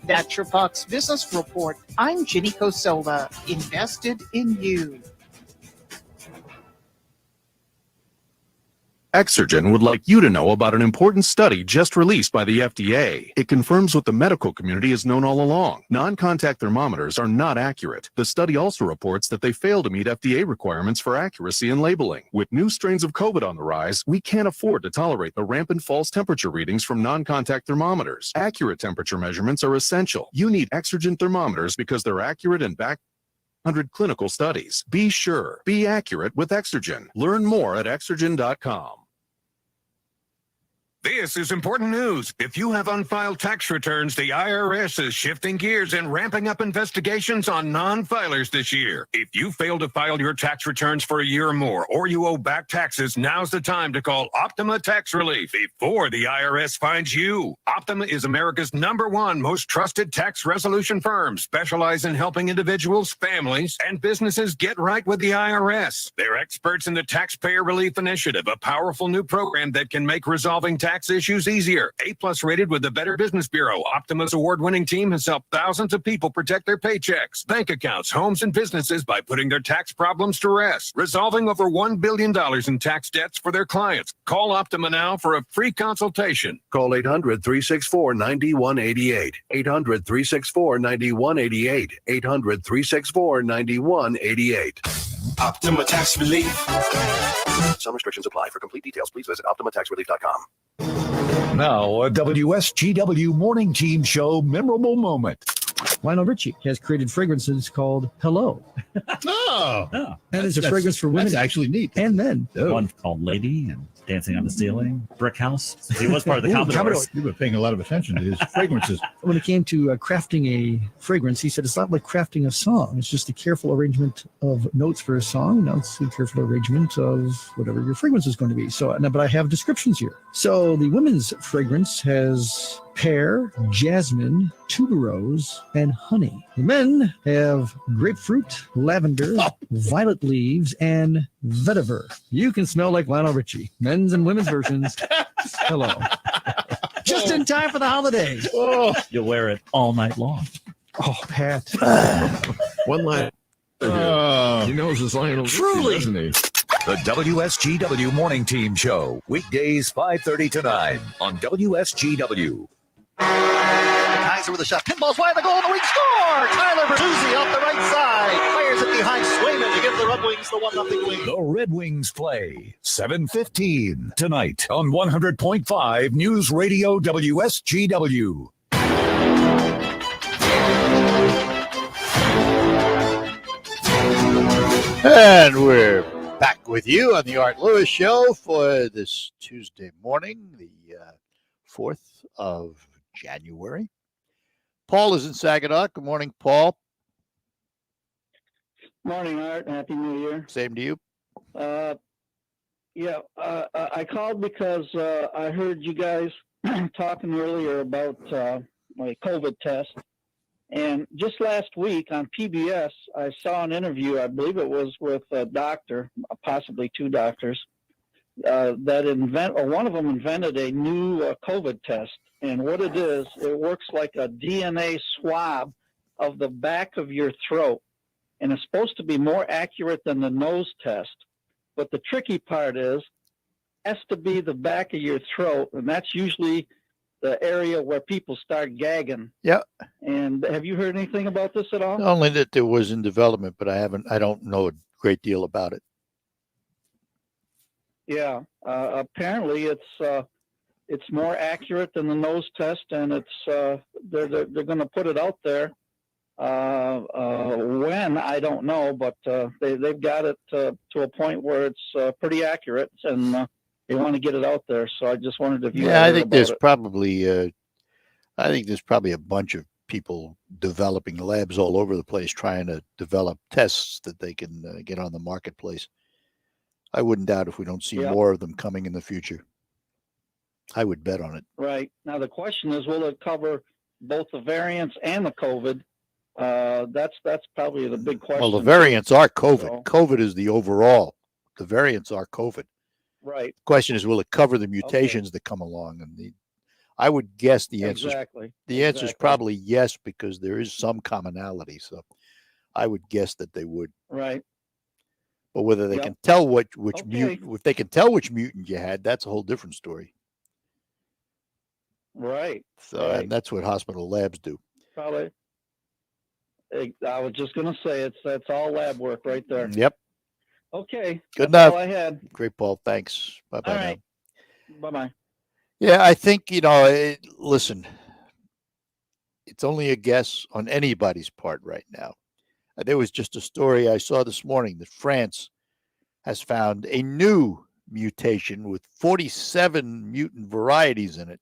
That's your Fox Business Report. I'm Ginny Cosola, invested in you. Exergen would like you to know about an important study just released by the FDA. It confirms what the medical community has known all along. Non-contact thermometers are not accurate. The study also reports that they fail to meet FDA requirements for accuracy in labeling. With new strains of COVID on the rise, we can't afford to tolerate the rampant false temperature readings from non-contact thermometers. Accurate temperature measurements are essential. You need Exergen thermometers because they're accurate and backed 100 clinical studies. Be sure, be accurate with Exergen. Learn more at Exergen.com. This is important news. If you have unfiled tax returns, the IRS is shifting gears and ramping up investigations on non-filers this year. If you fail to file your tax returns for a year or more, or you owe back taxes, now's the time to call Optima Tax Relief before the IRS finds you. Optima is America's #1 most trusted tax resolution firm, specialized in helping individuals, families, and businesses get right with the IRS. They're experts in the Taxpayer Relief Initiative, a powerful new program that can make resolving tax issues easier. A+ rated with the Better Business Bureau, Optima's award-winning team has helped thousands of people protect their paychecks, bank accounts, homes, and businesses by putting their tax problems to rest, resolving over $1 billion in tax debts for their clients. Call Optima now for a free consultation. Call 800-364-9188. 800-364-9188. 800-364-9188. Optima Tax Relief. Some restrictions apply. For complete details, please visit OptimaTaxRelief.com. Now, a WSGW Morning Team Show memorable moment. Lionel Richie has created fragrances called Hello. Oh, that is a fragrance for women. That's actually neat. And men. One called Lady and Dancing on the Ceiling, Brick House. He was part of the Commodores. You've been paying a lot of attention to his fragrances. When it came to crafting a fragrance, he said it's not like crafting a song. It's just a careful arrangement of notes for a song. Now it's a careful arrangement of whatever your fragrance is going to be. So, but I have descriptions here. So the women's fragrance has pear, jasmine, tuberose, and honey. The men have grapefruit, lavender, violet leaves, and vetiver. You can smell like Lionel Richie. Men's and women's versions. Hello. Just in time for the holidays. Oh. You'll wear it all night long. Oh, Pat. One line. He knows his Lionel Richie, Truly. doesn't he? The WSGW Morning Team Show, weekdays 5:30 to 9 on WSGW. Kaiser with a shot. Pinball's wide, the goal, the wing score! Tyler Bertuzzi off the right side. Fires it behind Swayman to give the Red Wings the 1-0 lead. The Red Wings play 7:15 tonight on 100.5 News Radio WSGW. And we're back with you on the Art Lewis Show for this Tuesday morning, the 4th of January. Paul is in Saginaw. Good morning, Paul. Morning, Art. Happy New Year. Same to you. I called because I heard you guys talking earlier about my COVID test. And just last week on PBS, I saw an interview, I believe it was with a doctor, possibly two doctors, one of them invented a new COVID test. And what it is, it works like a DNA swab of the back of your throat. And it's supposed to be more accurate than the nose test. But the tricky part is, it has to be the back of your throat, and that's usually the area where people start gagging. Yeah. And have you heard anything about this at all? Only that there was in development, but I don't know a great deal about it. Yeah. Apparently it's more accurate than the nose test, and it's they're going to put it out there. When, I don't know, but they've got it to a point where it's pretty accurate, and they want to get it out there. So I just wondered if you. Yeah, I think there's probably I think there's probably a bunch of people developing labs all over the place trying to develop tests that they can get on the marketplace. I wouldn't doubt if we don't see more of them coming in the future. I would bet on it. Right. Now, the question is, will it cover both the variants and the COVID? That's probably the big question. Well, the variants are COVID. So, COVID is the overall. The variants are COVID. right. The question is, will it cover the mutations that come along? And I would guess the answer is probably yes, because there is some commonality. So I would guess that they would. Right. But whether they can tell which mutant, if they can tell which mutant you had, that's a whole different story. Right. So and that's what hospital labs do. Probably. I was just going to say that's all lab work right there. Yep. Okay. Good that's enough. all I had. Great, Paul. Thanks. Bye bye. All right. Bye bye. Yeah, I think listen, it's only a guess on anybody's part right now. There was just a story I saw this morning that France has found a new mutation with 47 mutant varieties in it.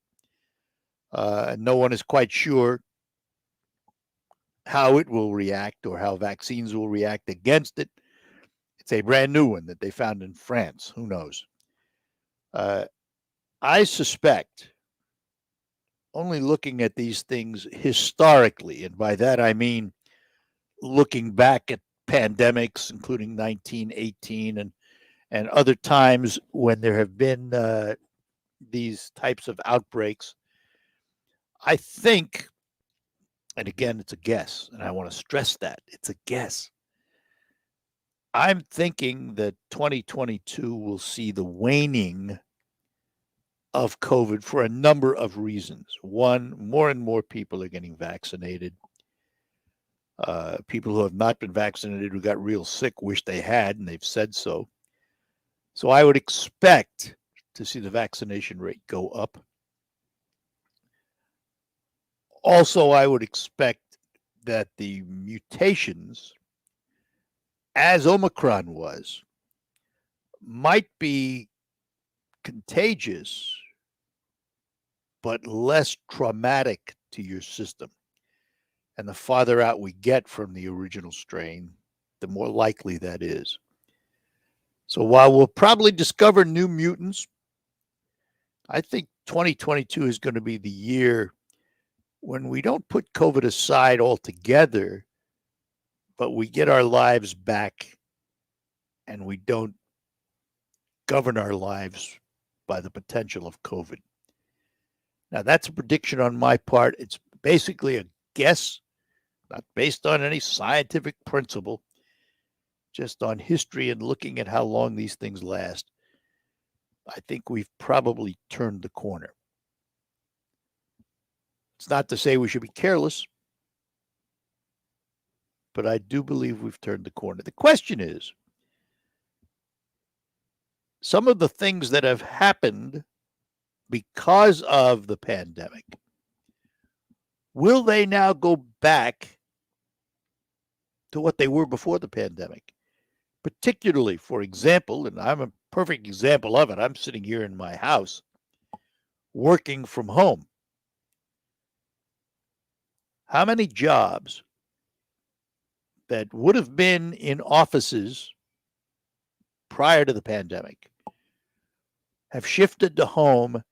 And no one is quite sure how it will react or how vaccines will react against it. It's a brand new one that they found in France. Who knows? I suspect, only looking at these things historically, and by that I mean looking back at pandemics, including 1918 and other times when there have been these types of outbreaks, I think, and again, it's a guess, and I want to stress that, it's a guess. I'm thinking that 2022 will see the waning of COVID for a number of reasons. One, more and more people are getting vaccinated. People who have not been vaccinated, who got real sick, wish they had, and they've said so. So I would expect to see the vaccination rate go up. Also, I would expect that the mutations, as Omicron was, might be contagious, but less traumatic to your system. And the farther out we get from the original strain, the more likely that is. So while we'll probably discover new mutants, I think 2022 is going to be the year when we don't put COVID aside altogether, but we get our lives back and we don't govern our lives by the potential of COVID. Now, that's a prediction on my part. It's basically a guess, not based on any scientific principle, just on history and looking at how long these things last. I think we've probably turned the corner. It's not to say we should be careless, but I do believe we've turned the corner. The question is, some of the things that have happened because of the pandemic, will they now go back to what they were before the pandemic? Particularly, for example, and I'm a perfect example of it, I'm sitting here in my house working from home. How many jobs that would have been in offices prior to the pandemic have shifted to home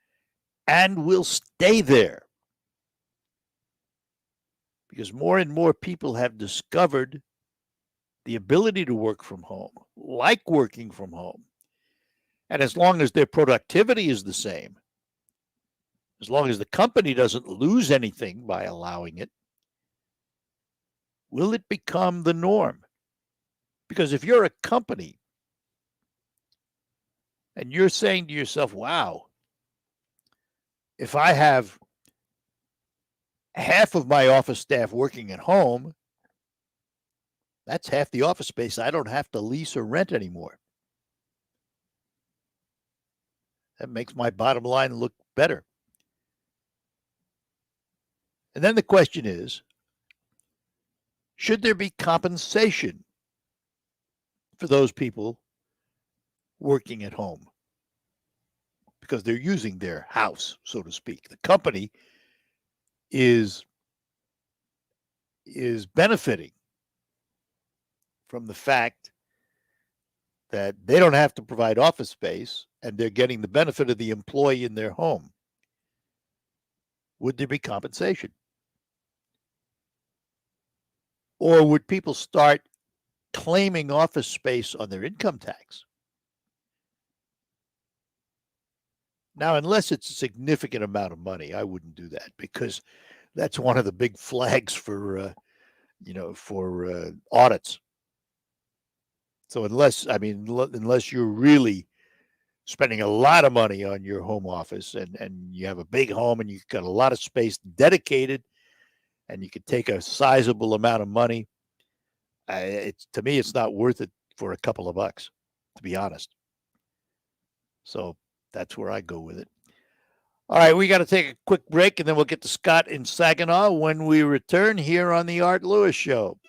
and will stay there? Because more and more people have discovered the ability to work from home, like working from home. And as long as their productivity is the same, as long as the company doesn't lose anything by allowing it, will it become the norm? Because if you're a company and you're saying to yourself, wow, if I have half of my office staff working at home, that's half the office space I don't have to lease or rent anymore. That makes my bottom line look better. And then the question is, should there be compensation for those people working at home? Because they're using their house, so to speak. The company is benefiting from the fact that they don't have to provide office space and they're getting the benefit of the employee in their home, would there be compensation? Or would people start claiming office space on their income tax? Now, unless it's a significant amount of money, I wouldn't do that, because that's one of the big flags for audits. So unless you're really spending a lot of money on your home office and you have a big home and you've got a lot of space dedicated and you could take a sizable amount of money, to me, it's not worth it for a couple of bucks, to be honest. So that's where I go with it. All right, we got to take a quick break, and then we'll get to Scott in Saginaw when we return here on the Art Lewis Show.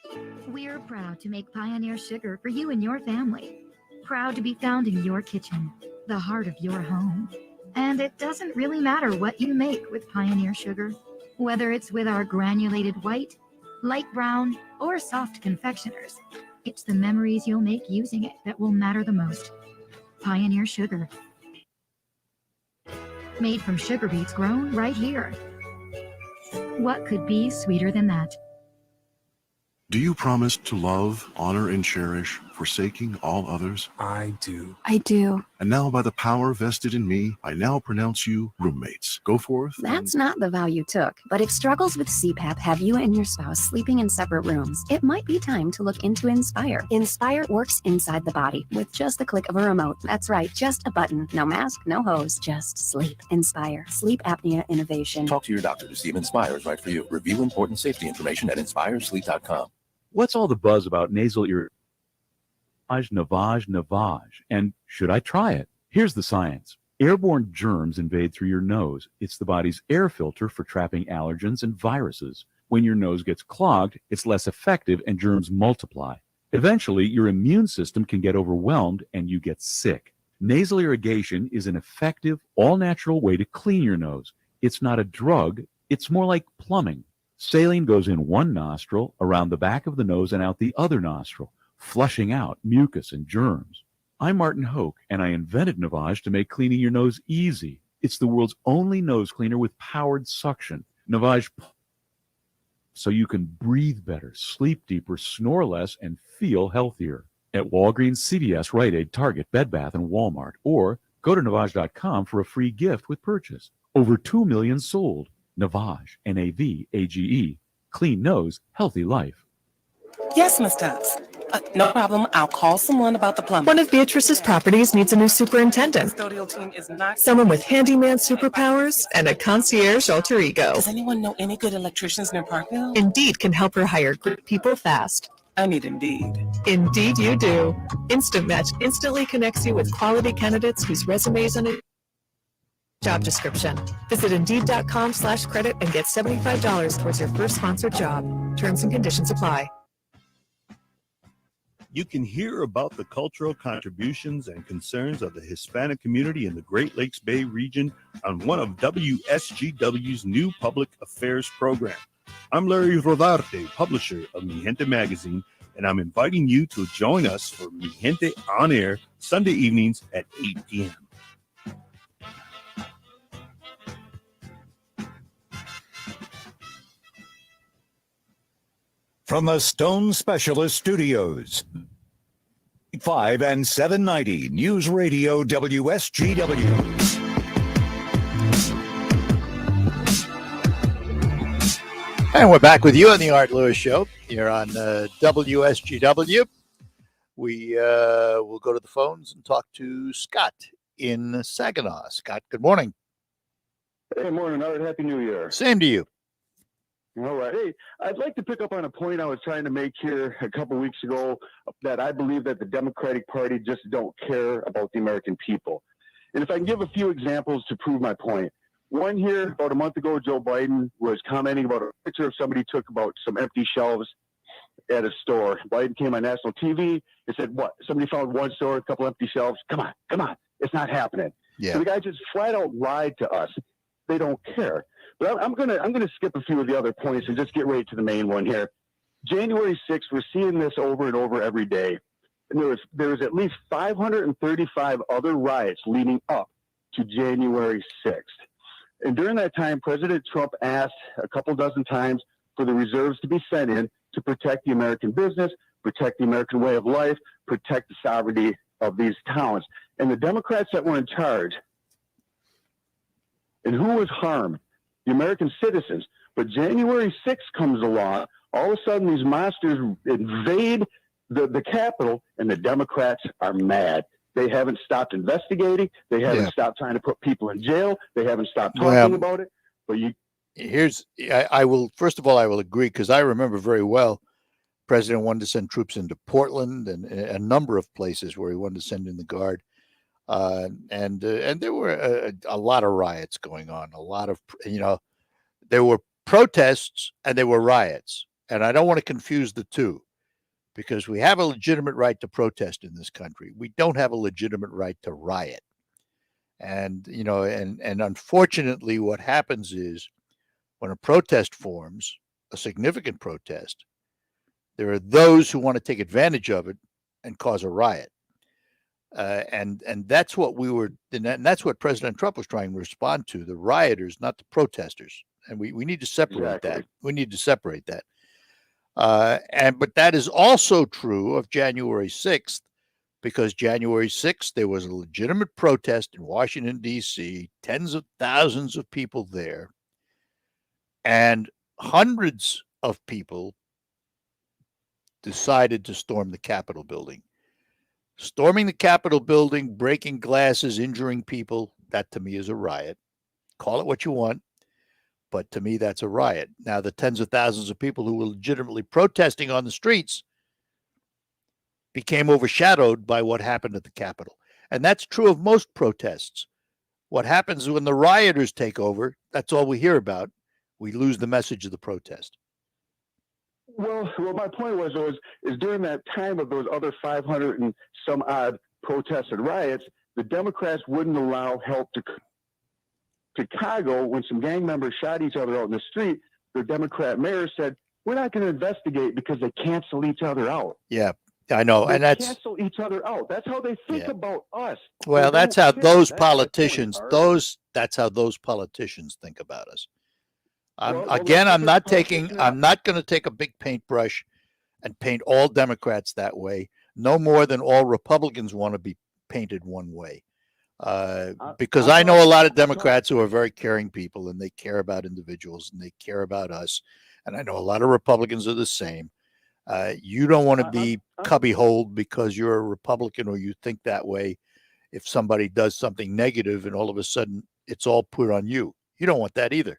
We're proud to make Pioneer Sugar for you and your family. Proud to be found in your kitchen, the heart of your home. And it doesn't really matter what you make with Pioneer Sugar, whether it's with our granulated white, light brown, or soft confectioners. It's the memories you'll make using it that will matter the most. Pioneer Sugar. Made from sugar beets grown right here. What could be sweeter than that? Do you promise to love, honor, and cherish, forsaking all others? I do. I do. And now, by the power vested in me, I now pronounce you roommates. Go forth. That's not the vow you took. But if struggles with CPAP have you and your spouse sleeping in separate rooms, it might be time to look into Inspire. Inspire works inside the body with just the click of a remote. That's right, just a button. No mask, no hose, just sleep. Inspire. Sleep apnea innovation. Talk to your doctor to see if Inspire is right for you. Review important safety information at inspiresleep.com. What's all the buzz about nasal irritation? Navage, and should I try it? Here's the science. Airborne germs invade through your nose. It's the body's air filter for trapping allergens and viruses. When your nose gets clogged, it's less effective and germs multiply. Eventually, your immune system can get overwhelmed and you get sick. Nasal irrigation is an effective, all-natural way to clean your nose. It's not a drug. It's more like plumbing. Saline goes in one nostril, around the back of the nose, and out the other nostril, flushing out mucus and germs. I'm Martin Hoke, and I invented Navage to make cleaning your nose easy. It's the world's only nose cleaner with powered suction. Navage, so you can breathe better, sleep deeper, snore less, and feel healthier. At Walgreens, CVS, Rite Aid, Target, Bed Bath, and Walmart. Or go to Navage.com for a free gift with purchase. Over 2 million sold. Navage, Navage. Clean nose, healthy life. Yes, Miss Tubbs. No problem. I'll call someone about the plumbing. One of Beatrice's properties needs a new superintendent. The custodial team is not. Someone with handyman superpowers and a concierge alter ego. Does anyone know any good electricians near Parkville? Indeed can help her hire good people fast. I need Indeed. Indeed you do. Instant Match instantly connects you with quality candidates whose resumes on a job description. Visit Indeed.com/credit and get $75 towards your first sponsored job. Terms and conditions apply. You can hear about the cultural contributions and concerns of the Hispanic community in the Great Lakes Bay region on one of WSGW's new public affairs program. I'm Larry Rodarte, publisher of Mi Gente magazine, and I'm inviting you to join us for Mi Gente on air Sunday evenings at 8 p.m. From the Stone Specialist Studios, 5 and 790 News Radio WSGW. And we're back with you on the Art Lewis Show here on WSGW. We will go to the phones and talk to Scott in Saginaw. Scott, good morning. Hey, morning, Art. Happy New Year. Same to you. All right. Hey, I'd like to pick up on a point I was trying to make here a couple of weeks ago, that I believe that the Democratic Party just don't care about the American people. And if I can give a few examples to prove my point. One here, about a month ago, Joe Biden was commenting about a picture of somebody took about some empty shelves at a store. Biden came on national TV and said, what? Somebody found one store, a couple empty shelves. Come on. It's not happening. Yeah. So the guy just flat out lied to us. They don't care. But I'm gonna skip a few of the other points and just get right to the main one here. January 6th, we're seeing this over and over every day. And there was at least 535 other riots leading up to January 6th. And during that time, President Trump asked a couple dozen times for the reserves to be sent in to protect the American business, protect the American way of life, protect the sovereignty of these towns. And the Democrats that were in charge, and who was harmed? The American citizens. But January 6th comes along, all of a sudden these monsters invade the Capitol, and the Democrats are mad. They haven't stopped investigating. They haven't stopped trying to put people in jail. They haven't stopped talking about it. But I will, first of all, I will agree, because I remember very well, President wanted to send troops into Portland and a number of places where he wanted to send in the Guard. And there were a lot of riots going on, a lot of, there were protests and there were riots. And I don't want to confuse the two, because we have a legitimate right to protest in this country. We don't have a legitimate right to riot. And, and unfortunately what happens is when a protest forms, a significant protest, there are those who want to take advantage of it and cause a riot. And that's what and that's what President Trump was trying to respond to, the rioters, not the protesters. And we need to separate that. We need to separate that. But that is also true of January 6th, because January 6th, there was a legitimate protest in Washington, D.C., tens of thousands of people there, and hundreds of people decided to storm the Capitol building. Storming the Capitol building, breaking glasses, injuring people, that to me is a riot. Call it what you want, but to me that's a riot. Now, the tens of thousands of people who were legitimately protesting on the streets became overshadowed by what happened at the Capitol. And that's true of most protests. What happens when the rioters take over, that's all we hear about. We lose the message of the protest. Well, my point was during that time of those other 500 and some odd protests and riots, the Democrats wouldn't allow help to Chicago. When some gang members shot each other out in the street, the Democrat mayor said, "We're not going to investigate because they cancel each other out." Yeah, I know. They and that's cancel each other out. That's how they think about us. Well, that's how those politicians, that's how those politicians think about us. I'm not going to take a big paintbrush and paint all Democrats that way, no more than all Republicans want to be painted one way. Because I know a lot of Democrats who are very caring people, and they care about individuals and they care about us. And I know a lot of Republicans are the same. You don't want to be cubbyholed because you're a Republican or you think that way. If somebody does something negative and all of a sudden it's all put on you, you don't want that either.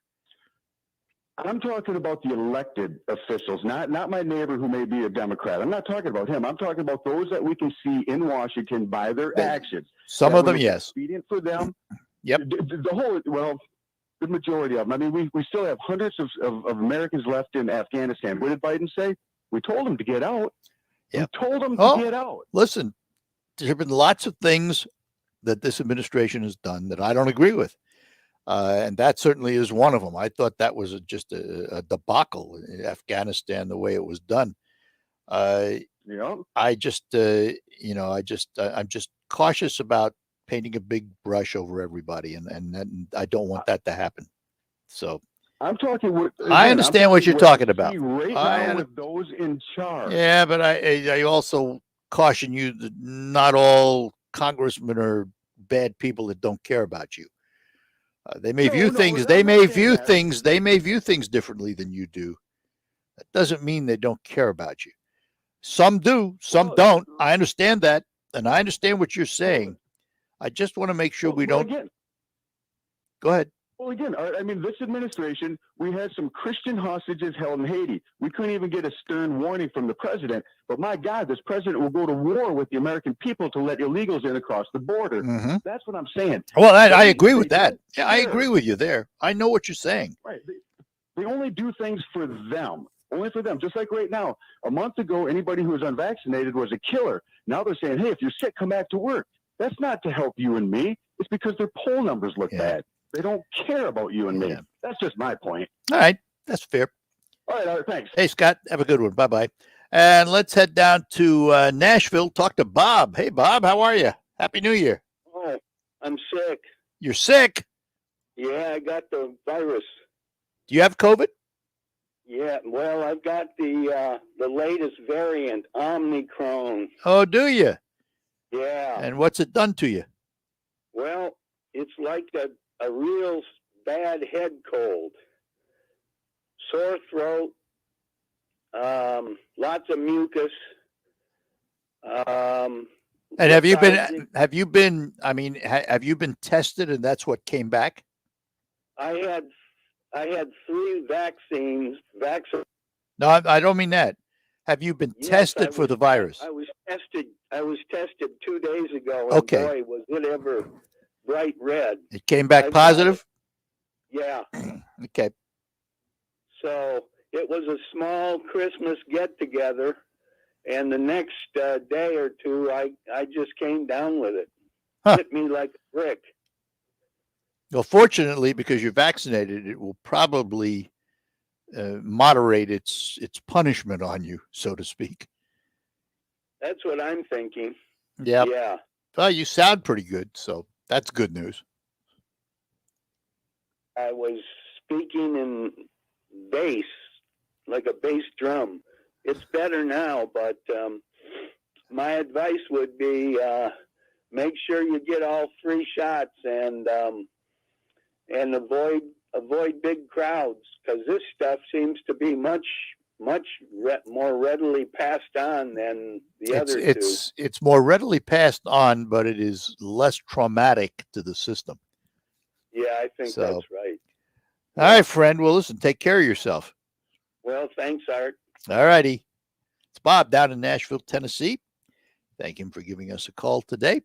I'm talking about the elected officials, not my neighbor who may be a Democrat. I'm not talking about him. I'm talking about those that we can see in Washington by their actions. Some of them, yes. Expedient for them. Yep. The majority of them. I mean, we still have hundreds of Americans left in Afghanistan. What did Biden say? We told them to get out. Yep. We told them to get out. Listen, there have been lots of things that this administration has done that I don't agree with. And that certainly is one of them. I thought that was just a debacle in Afghanistan, the way it was done. I'm just cautious about painting a big brush over everybody, and I don't want that to happen. So I'm talking. I understand what you're talking about. Right now with those in charge. Yeah, but I also caution you that not all congressmen are bad people that don't care about you. They may view things. They may view things. They may view things differently than you do. That doesn't mean they don't care about you. Some do. Some don't. I understand that, and I understand what you're saying. I just want to make sure we don't. Go ahead. Well, again, I mean, this administration, we had some Christian hostages held in Haiti. We couldn't even get a stern warning from the president. But my God, this president will go to war with the American people to let illegals in across the border. Mm-hmm. That's what I'm saying. Well, I agree with that. Yeah, I agree with you there. I know what you're saying. Right. They only do things for them. Only for them. Just like right now, a month ago, anybody who was unvaccinated was a killer. Now they're saying, hey, if you're sick, come back to work. That's not to help you and me. It's because their poll numbers look bad. They don't care about you and me. That's just my point. All right. That's fair. All right, thanks. Hey, Scott, have a good one. Bye-bye. And let's head down to Nashville, talk to Bob. Hey, Bob, how are you? Happy New Year. Oh, I'm sick. You're sick? Yeah, I got the virus. Do you have COVID? Yeah, well, I've got the latest variant, Omicron. Oh, do you? Yeah. And what's it done to you? Well, it's like a real bad head cold. Sore throat, lots of mucus. And have you been tested and that's what came back? I had 3 vaccines. No, I don't mean that. Have you been tested for the virus? I was tested 2 days ago. And Okay. Boy, was it ever bright red. It came back positive? Yeah. Okay. So it was a small Christmas get-together, and the next day or two, I just came down with it. Hit me like a brick. Well, fortunately, because you're vaccinated, it will probably moderate its punishment on you, so to speak. That's what I'm thinking. Yeah. Yeah. Well, you sound pretty good, so that's good news. I was speaking in bass, like a bass drum. It's better now, but my advice would be make sure you get all 3 shots and avoid big crowds, because this stuff seems to be much more readily passed on than the other two. It's more readily passed on, but it is less traumatic to the system. Yeah, I think So- that's right. All right, friend. Well, listen, take care of yourself. Well, thanks, Art. All righty. It's Bob down in Nashville, Tennessee. Thank him for giving us a call today.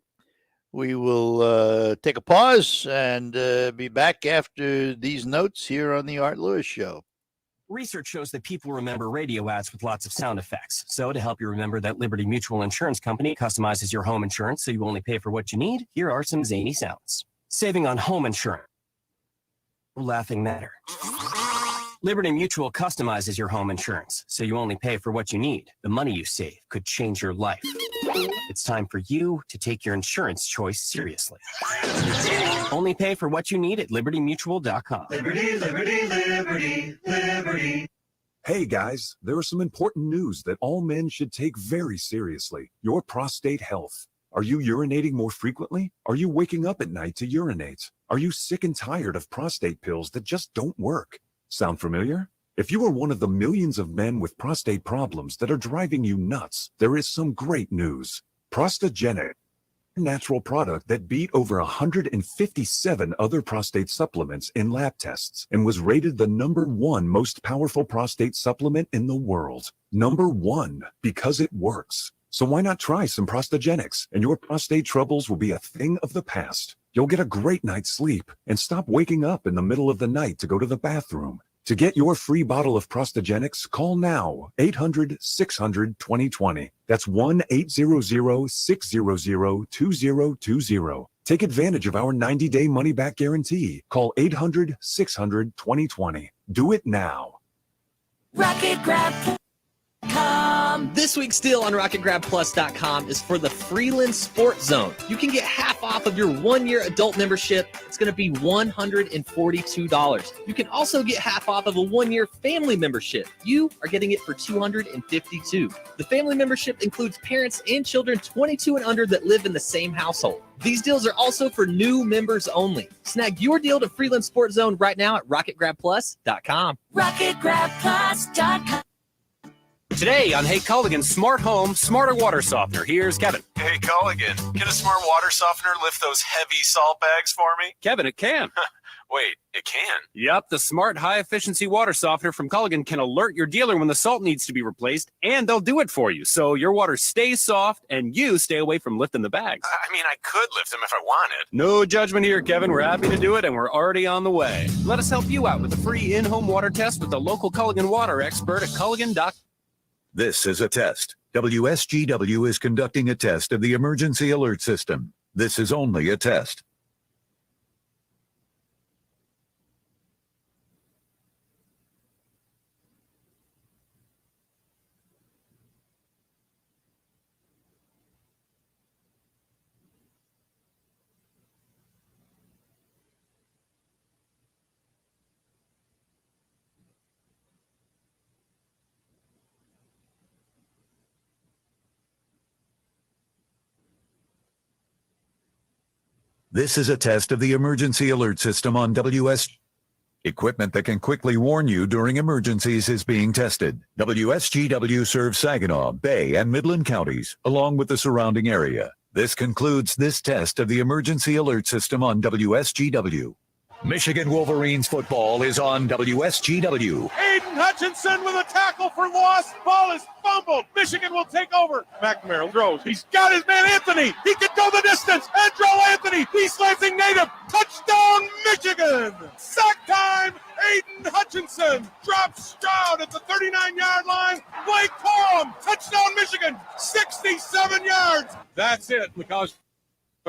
We will take a pause and be back after these notes here on the Art Lewis Show. Research shows that people remember radio ads with lots of sound effects. So to help you remember that Liberty Mutual Insurance Company customizes your home insurance so you only pay for what you need, here are some zany sounds. Saving on home insurance. Laughing matter. Liberty Mutual customizes your home insurance so you only pay for what you need. The money you save could change your life. It's time for you to take your insurance choice seriously. Only pay for what you need at libertymutual.com. Liberty, liberty, liberty, liberty. Hey guys, there is some important news that all men should take very seriously. Your prostate health. Are you urinating more frequently? Are you waking up at night to urinate? Are you sick and tired of prostate pills that just don't work? Sound familiar? If you are one of the millions of men with prostate problems that are driving you nuts, there is some great news. Prosthogenics, a natural product that beat over 157 other prostate supplements in lab tests and was rated the #1 most powerful prostate supplement in the world. #1, because it works. So why not try some Prosthogenics, and your prostate troubles will be a thing of the past. You'll get a great night's sleep and stop waking up in the middle of the night to go to the bathroom. To get your free bottle of Prosthogenics, call now, 800-600-2020. That's 1-800-600-2020. Take advantage of our 90-day money-back guarantee. Call 800-600-2020. Do it now. RocketGrab.com. This week's deal on RocketGrabPlus.com is for the Freeland Sports Zone. You can get half off of your 1-year adult membership. It's going to be $142. You can also get half off of a 1-year family membership. You are getting it for $252. The family membership includes parents and children 22 and under that live in the same household. These deals are also for new members only. Snag your deal to Freeland Sports Zone right now at RocketGrabPlus.com. RocketGrabPlus.com. Today on Hey Culligan Smart Home, Smarter Water Softener, here's Kevin. Hey, Culligan, can a smart water softener lift those heavy salt bags for me? Kevin, it can. Wait, it can? Yep, the smart high-efficiency water softener from Culligan can alert your dealer when the salt needs to be replaced, and they'll do it for you, so your water stays soft and you stay away from lifting the bags. I mean, I could lift them if I wanted. No judgment here, Kevin. We're happy to do it, and we're already on the way. Let us help you out with a free in-home water test with the local Culligan water expert at Culligan.com. This is a test. WSGW is conducting a test of the emergency alert system. This is only a test. This is a test of the emergency alert system on WS. Equipment that can quickly warn you during emergencies is being tested. WSGW serves Saginaw, Bay, and Midland counties, along with the surrounding area. This concludes this test of the emergency alert system on WSGW. Michigan Wolverines football is on WSGW. Aiden Hutchinson with a tackle for loss. Ball is fumbled. Michigan will take over. McNamara throws. He's got his man Anthony. He can go the distance. Andrell Anthony, East Lansing native. Touchdown, Michigan. Sack time. Aiden Hutchinson drops Stroud at the 39-yard line. Blake Corum. Touchdown, Michigan. 67 yards. That's it. The college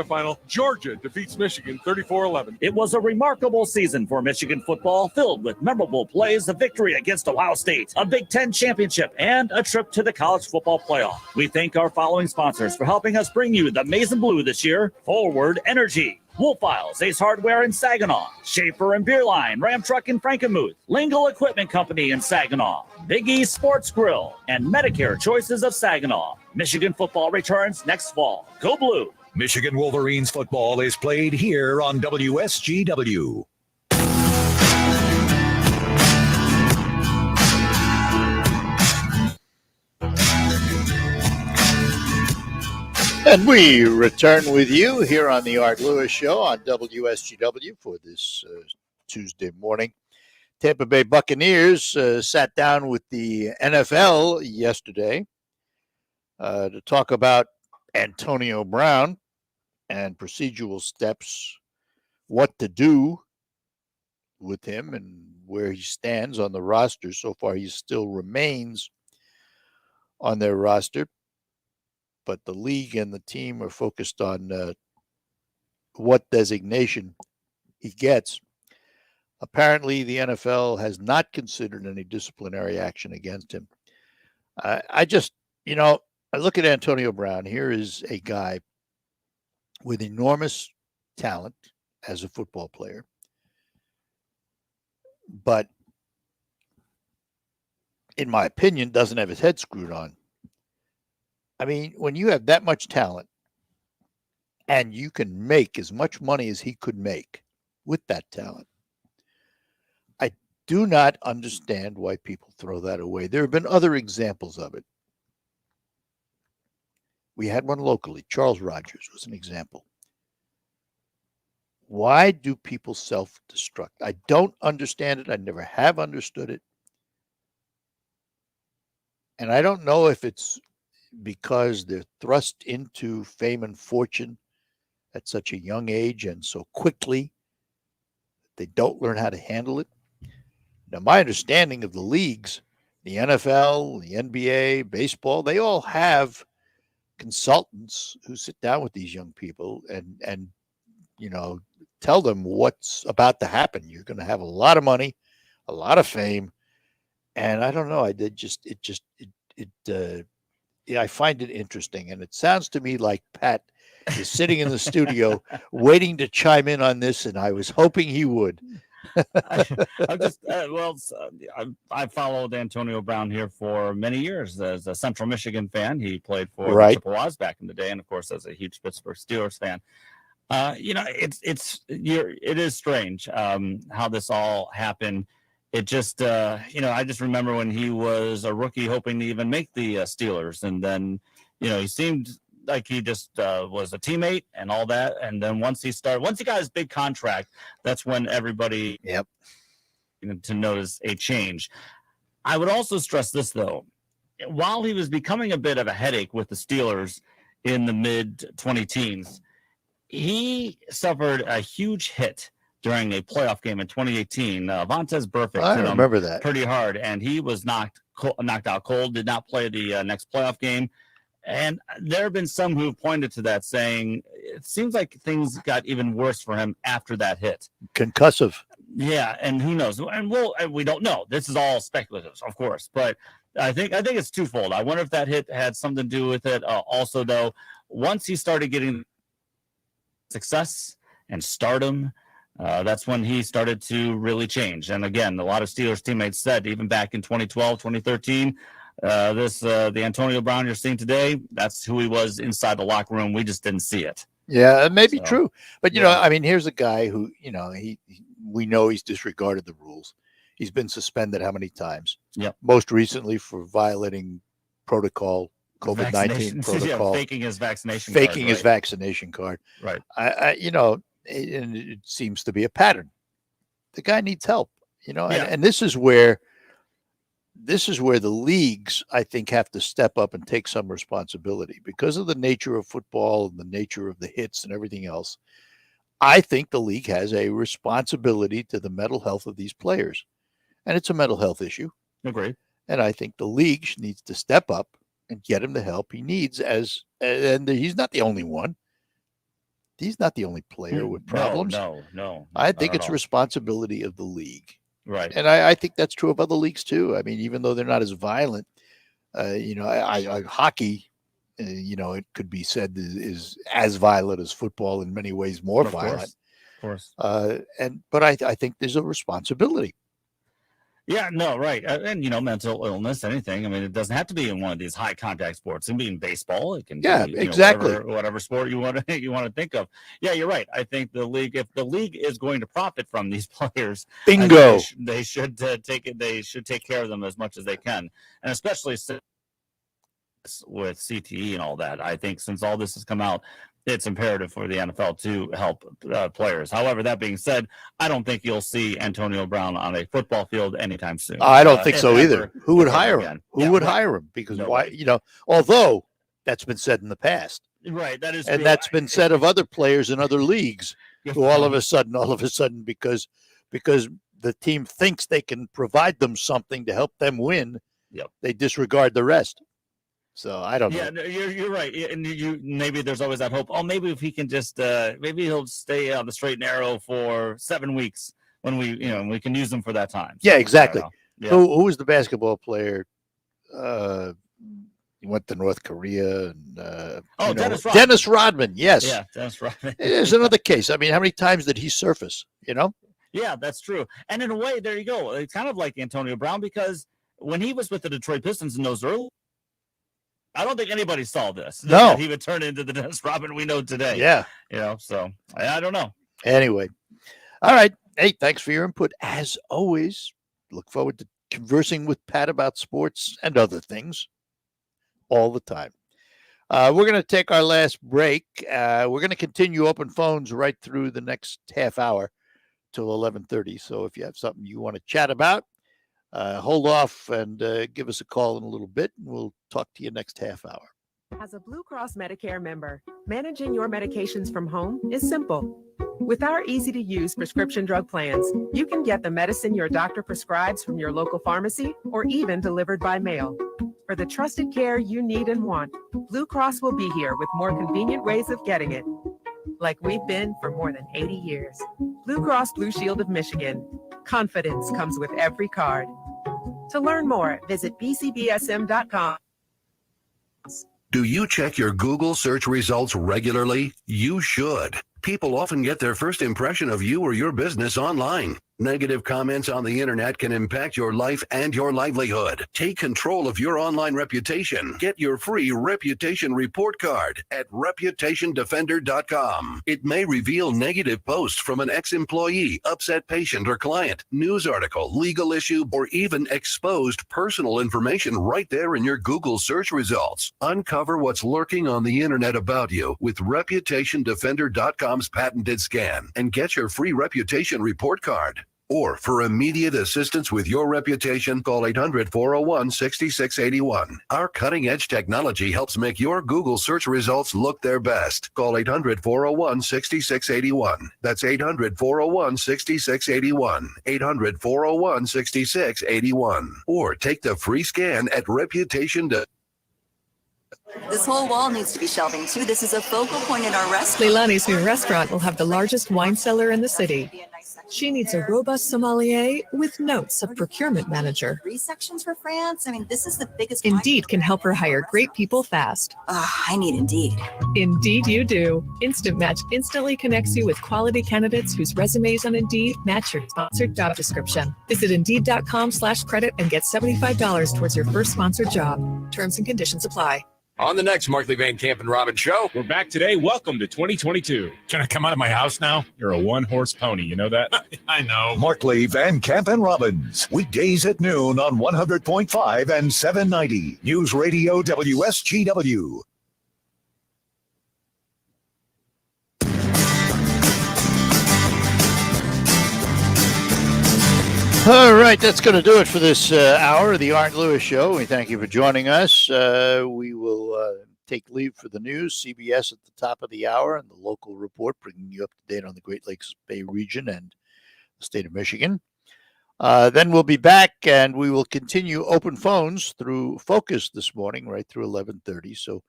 final. Georgia defeats Michigan 34-11. It was a remarkable season for Michigan football, filled with memorable plays, a victory against Ohio State, a Big Ten championship, and a trip to the college football playoff. We thank our following sponsors for helping us bring you the Maize and Blue this year. Forward Energy, Wolf Files, Ace Hardware in Saginaw, Schaefer and Beer Line, Ram Truck in Frankenmuth, Lingle Equipment Company in Saginaw, Big E Sports Grill, and Medicare Choices of Saginaw. Michigan football returns next fall. Go Blue! Michigan Wolverines football is played here on WSGW. And we return with you here on the Art Lewis Show on WSGW for this Tuesday morning. Tampa Bay Buccaneers sat down with the NFL yesterday to talk about Antonio Brown and procedural steps, what to do with him and where he stands on the roster. So far, he still remains on their roster, but the league and the team are focused on what designation he gets. Apparently, the NFL has not considered any disciplinary action against him. I look at Antonio Brown. Here is a guy with enormous talent as a football player, but in my opinion, doesn't have his head screwed on. I mean, when you have that much talent and you can make as much money as he could make with that talent, I do not understand why people throw that away. There have been other examples of it. We had one locally. Charles Rogers was an example. Why do people self-destruct? I don't understand it. I never have understood it. And I don't know if it's because they're thrust into fame and fortune at such a young age and so quickly, they don't learn how to handle it. Now, my understanding of the leagues, the NFL, the NBA, baseball, they all have consultants who sit down with these young people and tell them what's about to happen. You're going to have a lot of money, a lot of fame, and I don't know. I find it interesting, and it sounds to me like Pat is sitting in the studio waiting to chime in on this, and I was hoping he would. I followed Antonio Brown here for many years as a Central Michigan fan. He played for Right. the Chippewas back in the day, and of course, as a huge Pittsburgh Steelers fan. It is strange how this all happened. It just, I just remember when he was a rookie, hoping to even make the Steelers, and then, he seemed like he just was a teammate and all that. And then once he got his big contract, that's when everybody to notice a change. I would also stress this, though. While he was becoming a bit of a headache with the Steelers in the mid-2010s, he suffered a huge hit during a playoff game in 2018. Vontaze Burfict I hit him remember that pretty hard, and he was knocked out cold, did not play the next playoff game. And there have been some who pointed to that, saying it seems like things got even worse for him after that hit. Concussive. Yeah, and who knows? And we don't know. This is all speculative, of course, but I think it's twofold. I wonder if that hit had something to do with it. Also, though, once he started getting success and stardom, that's when he started to really change. And again, a lot of Steelers teammates said, even back in 2012, 2013, the Antonio Brown you're seeing today, that's who he was inside the locker room. We just didn't see it. Yeah, it may be true. But, you know, I mean, here's a guy who, you know, we know he's disregarded the rules. He's been suspended how many times? Yep. Most recently for violating protocol, COVID-19 protocol. Faking his vaccination card. Right. I you know, and it seems to be a pattern. The guy needs help, you know, and this is where the leagues, I think, have to step up and take some responsibility because of the nature of football and the nature of the hits and everything else. I think the league has a responsibility to the mental health of these players, and it's a mental health issue. Agree. And I think the league needs to step up and get him the help he needs. And he's not the only one. He's not the only player with problems. No. I think it's a responsibility of the league. Right. And I think that's true of other leagues too. I mean, even though they're not as violent, you know, hockey, you know, it could be said is as violent as football, in many ways more violent. Of course. But I think there's a responsibility. Yeah, no, right. And, you know, mental illness, anything. I mean, it doesn't have to be in one of these high contact sports. It can be in baseball. It can be, exactly. Whatever sport you want to think of. Yeah, you're right. I think if the league is going to profit from these players, bingo, they should take it. They should take care of them as much as they can. And especially with CTE and all that, I think since all this has come out, it's imperative for the NFL to help players. However, that being said, I don't think you'll see Antonio Brown on a football field anytime soon. I don't think so either. Who would hire him? Who would hire him? Because why? You know, although that's been said in the past, right? That is, and that's been said of other players in other leagues. Who all of a sudden, because the team thinks they can provide them something to help them win, they disregard the rest. So I don't know. Yeah, no, you're right. And maybe there's always that hope. Oh, maybe if he can just maybe he'll stay on the straight and narrow for 7 weeks when we can use them for that time. Yeah, exactly. Yeah. Who was the basketball player? He went to North Korea and Dennis Rodman. Yes. Yeah, Dennis Rodman. There's another case. I mean, how many times did he surface? You know? Yeah, that's true. And in a way, there you go. It's kind of like Antonio Brown, because when he was with the Detroit Pistons in those early, I don't think anybody saw this. No. That he would turn into the Dennis Rodman we know today. Yeah. You know, so I don't know. Anyway. All right. Hey, thanks for your input. As always, look forward to conversing with Pat about sports and other things all the time. We're going to take our last break. We're going to continue open phones right through the next half hour till 11:30. So if you have something you want to chat about, hold off and give us a call in a little bit, and we'll talk to you next half hour. As a Blue Cross Medicare member, managing your medications from home is simple. With our easy-to-use prescription drug plans, you can get the medicine your doctor prescribes from your local pharmacy or even delivered by mail. For the trusted care you need and want, Blue Cross will be here with more convenient ways of getting it, like we've been for more than 80 years. Blue Cross Blue Shield of Michigan. Confidence comes with every card. To learn more, visit bcbsm.com. Do you check your Google search results regularly? You should. People often get their first impression of you or your business online. Negative comments on the internet can impact your life and your livelihood. Take control of your online reputation. Get your free reputation report card at reputationdefender.com. It may reveal negative posts from an ex-employee, upset patient or client, news article, legal issue, or even exposed personal information right there in your Google search results. Uncover what's lurking on the internet about you with reputationdefender.com's patented scan and get your free reputation report card. Or for immediate assistance with your reputation, call 800-401-6681. Our cutting-edge technology helps make your Google search results look their best. Call 800-401-6681. That's 800-401-6681. 800-401-6681. Or take the free scan at Reputation. This whole wall needs to be shelving too. This is a focal point in our restaurant. Leilani's new restaurant will have the largest wine cellar in the city. She needs a robust sommelier with notes of procurement manager. 3 sections for France. I mean, this is the biggest. Indeed can help her hire great people fast. I need Indeed. Indeed you do. Instant Match instantly connects you with quality candidates whose resumes on Indeed match your sponsored job description. Visit Indeed.com/credit and get $75 towards your first sponsored job. Terms and conditions apply. On the next Markley Van Camp and Robbins show. We're back today. Welcome to 2022. Can I come out of my house now? You're a one-horse pony. You know that? I know. Markley, Van Camp, and Robbins. Weekdays at noon on 100.5 and 790. News Radio WSGW. All right, that's going to do it for this hour of the Art Lewis Show. We thank you for joining us. We will take leave for the news, CBS at the top of the hour, and the local report bringing you up to date on the Great Lakes Bay region and the state of Michigan. Then we'll be back, and we will continue open phones through Focus this morning, right through 11:30. So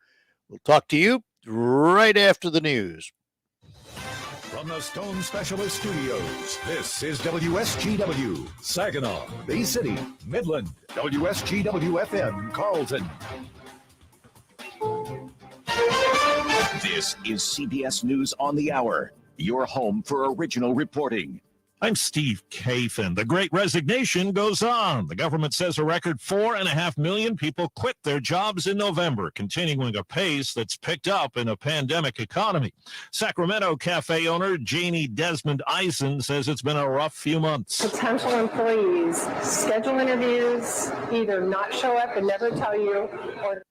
we'll talk to you right after the news. From the Stone Specialist Studios, this is WSGW, Saginaw, Bay City, Midland, WSGW-FM, Carlton. This is CBS News on the Hour, your home for original reporting. I'm Steve Kathan. The Great Resignation goes on. The government says a record 4.5 million people quit their jobs in November, continuing a pace that's picked up in a pandemic economy. Sacramento cafe owner Janie Desmond Eisen says it's been a rough few months. Potential employees schedule interviews, either not show up and never tell you, or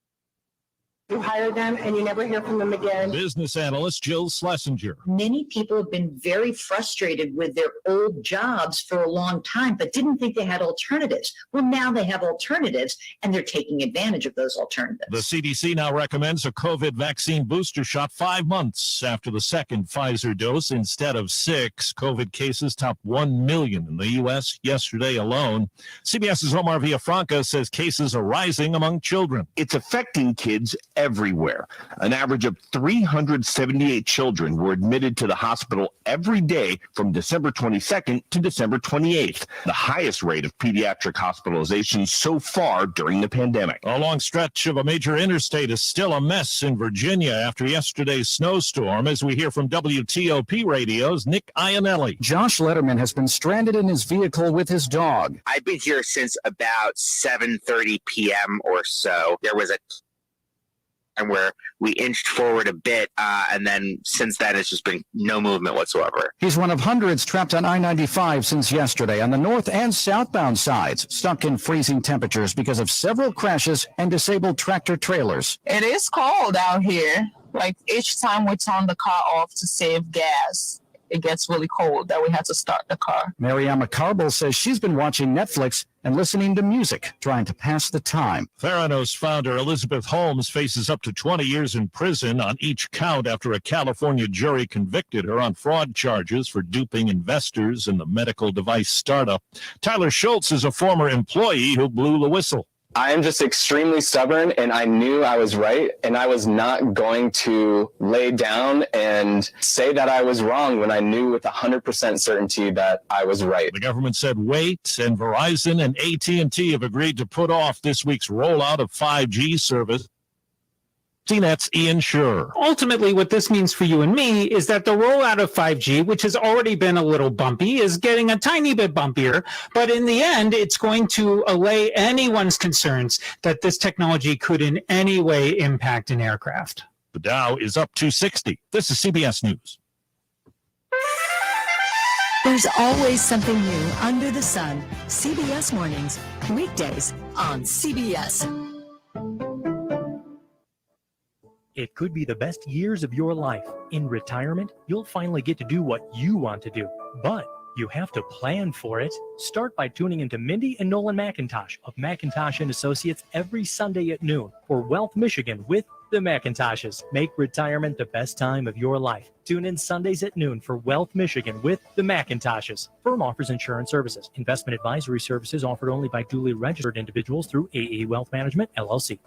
you hire them and you never hear from them again. Business analyst Jill Schlesinger. Many people have been very frustrated with their old jobs for a long time, but didn't think they had alternatives. Well, now they have alternatives, and they're taking advantage of those alternatives. The CDC now recommends a COVID vaccine booster shot 5 months after the second Pfizer dose instead of 6. COVID cases topped 1 million in the U.S. yesterday alone. CBS's Omar Villafranca says cases are rising among children. It's affecting kids everywhere. An average of 378 children were admitted to the hospital every day from December 22nd to December 28th, the highest rate of pediatric hospitalizations so far during the pandemic. A long stretch of a major interstate is still a mess in Virginia after yesterday's snowstorm, as we hear from WTOP Radio's Nick Ionelli. Josh Letterman has been stranded in his vehicle with his dog. I've been here since about 7:30 p.m. or so. There was a and where we inched forward a bit, and then since then it's just been no movement whatsoever. He's one of hundreds trapped on I-95 since yesterday on the north and southbound sides, stuck in freezing temperatures because of several crashes and disabled tractor trailers. It is cold out here. Like each time we turn the car off to save gas, it gets really cold that we had to start the car. Mariama Carbel says she's been watching Netflix and listening to music, trying to pass the time. Theranos founder Elizabeth Holmes faces up to 20 years in prison on each count after a California jury convicted her on fraud charges for duping investors in the medical device startup. Tyler Schultz is a former employee who blew the whistle. I am just extremely stubborn, and I knew I was right, and I was not going to lay down and say that I was wrong when I knew with 100% certainty that I was right. The government said wait, and Verizon and AT&T have agreed to put off this week's rollout of 5G service. CNET's Ian Scher. Ultimately, what this means for you and me is that the rollout of 5G, which has already been a little bumpy, is getting a tiny bit bumpier. But in the end, it's going to allay anyone's concerns that this technology could in any way impact an aircraft. The Dow is up 260. This is CBS News. There's always something new under the sun. CBS Mornings, weekdays on CBS. It could be the best years of your life. In retirement, you'll finally get to do what you want to do, but you have to plan for it. Start by tuning into Mindy and Nolan McIntosh of McIntosh & Associates every Sunday at noon for Wealth Michigan with the McIntoshes. Make retirement the best time of your life. Tune in Sundays at noon for Wealth Michigan with the McIntoshes. Firm offers insurance services. Investment advisory services offered only by duly registered individuals through AE Wealth Management, LLC.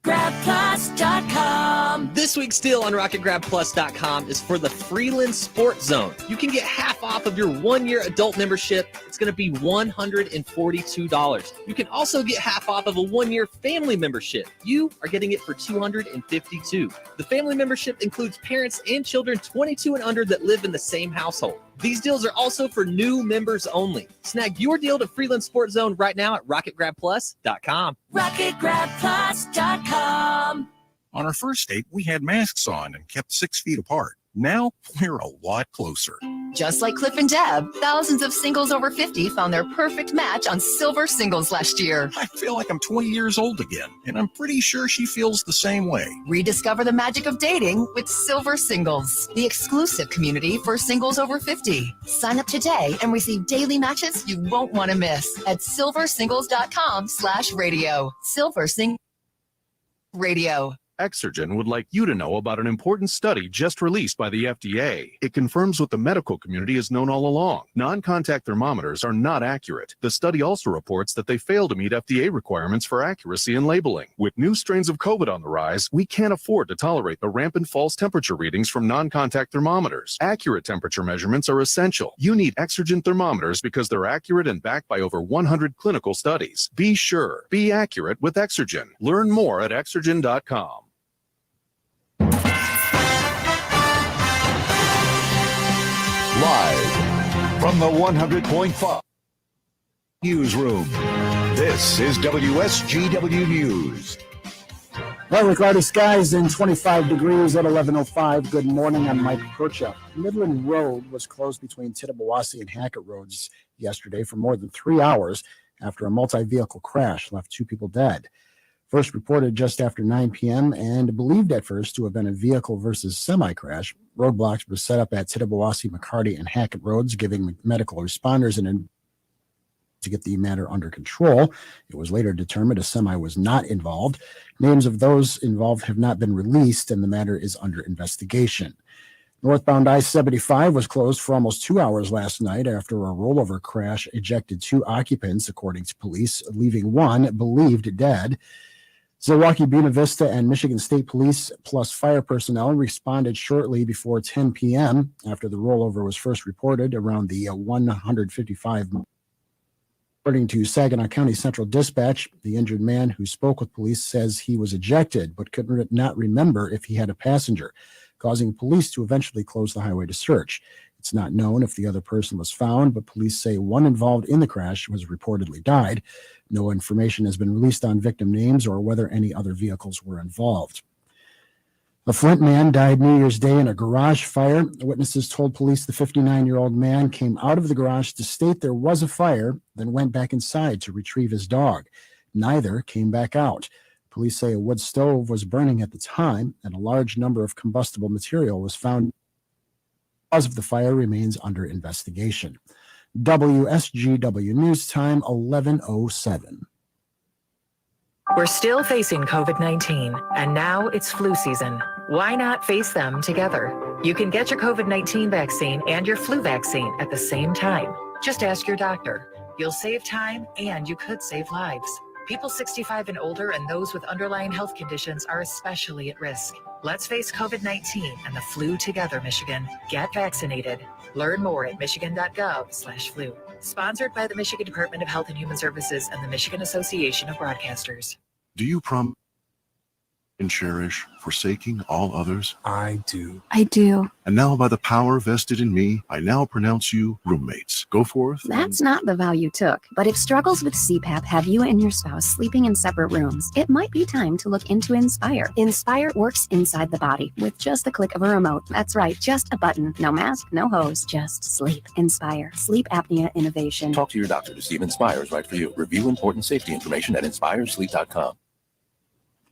GrabPlus.com RocketGrabPlus.com. This week's deal on RocketGrabPlus.com is for the Freeland Sports Zone. You can get half off of your 1-year adult membership. It's going to be $142. You can also get half off of a 1-year family membership. You are getting it for $252. The family membership includes parents and children 22 and under that live in the same household. These deals are also for new members only. Snag your deal to Freeland Sports Zone right now at RocketGrabPlus.com. RocketGrabPlus.com. On our first date, we had masks on and kept 6 feet apart. Now, we're a lot closer. Just like Cliff and Deb, thousands of singles over 50 found their perfect match on Silver Singles last year. I feel like I'm 20 years old again, and I'm pretty sure she feels the same way. Rediscover the magic of dating with Silver Singles, the exclusive community for singles over 50. Sign up today and receive daily matches you won't want to miss at silversingles.com/radio. Silver Sing Radio. Exergen would like you to know about an important study just released by the FDA. It confirms what the medical community has known all along. Non-contact thermometers are not accurate. The study also reports that they fail to meet FDA requirements for accuracy in labeling. With new strains of COVID on the rise, we can't afford to tolerate the rampant false temperature readings from non-contact thermometers. Accurate temperature measurements are essential. You need Exergen thermometers because they're accurate and backed by over 100 clinical studies. Be sure. Be accurate with Exergen. Learn more at Exergen.com. Live from the 100.5 newsroom, this is WSGW News. Partly cloudy skies and 25 degrees at 11:05. Good morning, I'm Mike Percha. Midland Road was closed between Tittabawassee and Hackett Roads yesterday for more than 3 hours after a multi-vehicle crash left 2 people dead. First reported just after 9 p.m. and believed at first to have been a vehicle versus semi-crash. Roadblocks were set up at Tittabawassee, McCarty, and Hackett Roads, giving medical responders an to get the matter under control. It was later determined a semi was not involved. Names of those involved have not been released, and the matter is under investigation. Northbound I-75 was closed for almost 2 hours last night after a rollover crash ejected 2 occupants, according to police, leaving one believed dead. Zilwaukee, Buena Vista, and Michigan State Police plus fire personnel responded shortly before 10 p.m. after the rollover was first reported around the 155. According to Saginaw County Central Dispatch, the injured man who spoke with police says he was ejected but could not remember if he had a passenger, causing police to eventually close the highway to search. It's not known if the other person was found, but police say one involved in the crash was reportedly died. No information has been released on victim names or whether any other vehicles were involved. A Flint man died New Year's Day in a garage fire. Witnesses told police the 59-year-old man came out of the garage to state there was a fire, then went back inside to retrieve his dog. Neither came back out. Police say a wood stove was burning at the time, and a large number of combustible material was found. The cause of the fire remains under investigation. WSGW News Time, 11:07. We're still facing COVID-19, and now it's flu season. Why not face them together? You can get your COVID-19 vaccine and your flu vaccine at the same time. Just ask your doctor. You'll save time and you could save lives. People 65 and older and those with underlying health conditions are especially at risk. Let's face COVID-19 and the flu together, Michigan. Get vaccinated. Learn more at michigan.gov/flu. Sponsored by the Michigan Department of Health and Human Services and the Michigan Association of Broadcasters. Do you promise and cherish forsaking all others? I do. I do. And now by the power vested in me, I now pronounce you roommates. Go forth. That's not the vow you took. But if struggles with CPAP have you and your spouse sleeping in separate rooms, it might be time to look into Inspire. Inspire works inside the body with just the click of a remote. That's right, just a button. No mask, no hose, just sleep. Inspire. Sleep apnea innovation. Talk to your doctor to see if Inspire is right for you. Review important safety information at inspiresleep.com.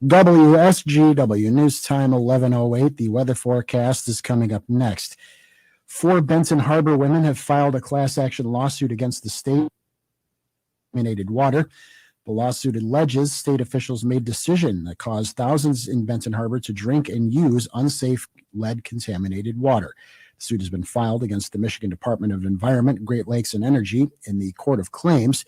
WSGW News Time, 11:08. The weather forecast is coming up next. 4 Benton Harbor women have filed a class action lawsuit against the state contaminated water. The lawsuit alleges state officials made a decision that caused thousands in Benton Harbor to drink and use unsafe lead-contaminated water. The suit has been filed against the Michigan Department of Environment, Great Lakes, and Energy in the Court of Claims.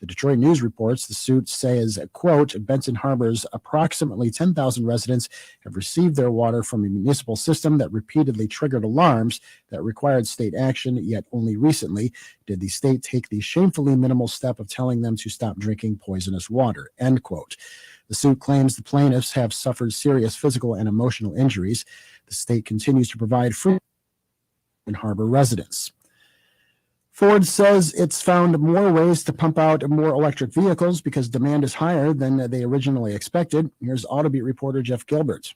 The Detroit News reports the suit says, quote, Benson Harbor's approximately 10,000 residents have received their water from a municipal system that repeatedly triggered alarms that required state action, yet only recently did the state take the shamefully minimal step of telling them to stop drinking poisonous water, end quote. The suit claims the plaintiffs have suffered serious physical and emotional injuries. The state continues to provide free in Harbor residents. Ford says it's found more ways to pump out more electric vehicles because demand is higher than they originally expected. Here's Autobeat reporter Jeff Gilbert.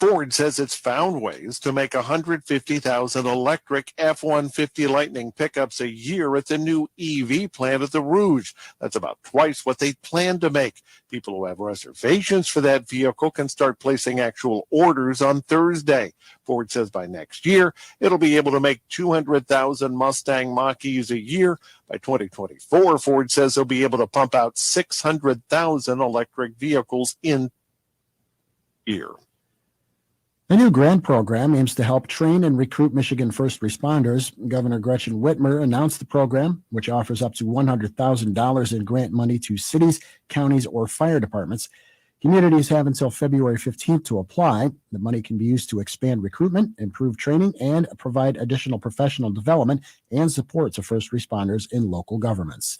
Ford says it's found ways to make 150,000 electric F-150 Lightning pickups a year at the new EV plant at the Rouge. That's about twice what they planned to make. People who have reservations for that vehicle can start placing actual orders on Thursday. Ford says by next year, it'll be able to make 200,000 Mustang Mach-E's a year. By 2024, Ford says they'll be able to pump out 600,000 electric vehicles in a year. The new grant program aims to help train and recruit Michigan first responders. Governor Gretchen Whitmer announced the program, which offers up to $100,000 in grant money to cities, counties, or fire departments. Communities have until February 15th to apply. The money can be used to expand recruitment, improve training, and provide additional professional development and support to first responders in local governments.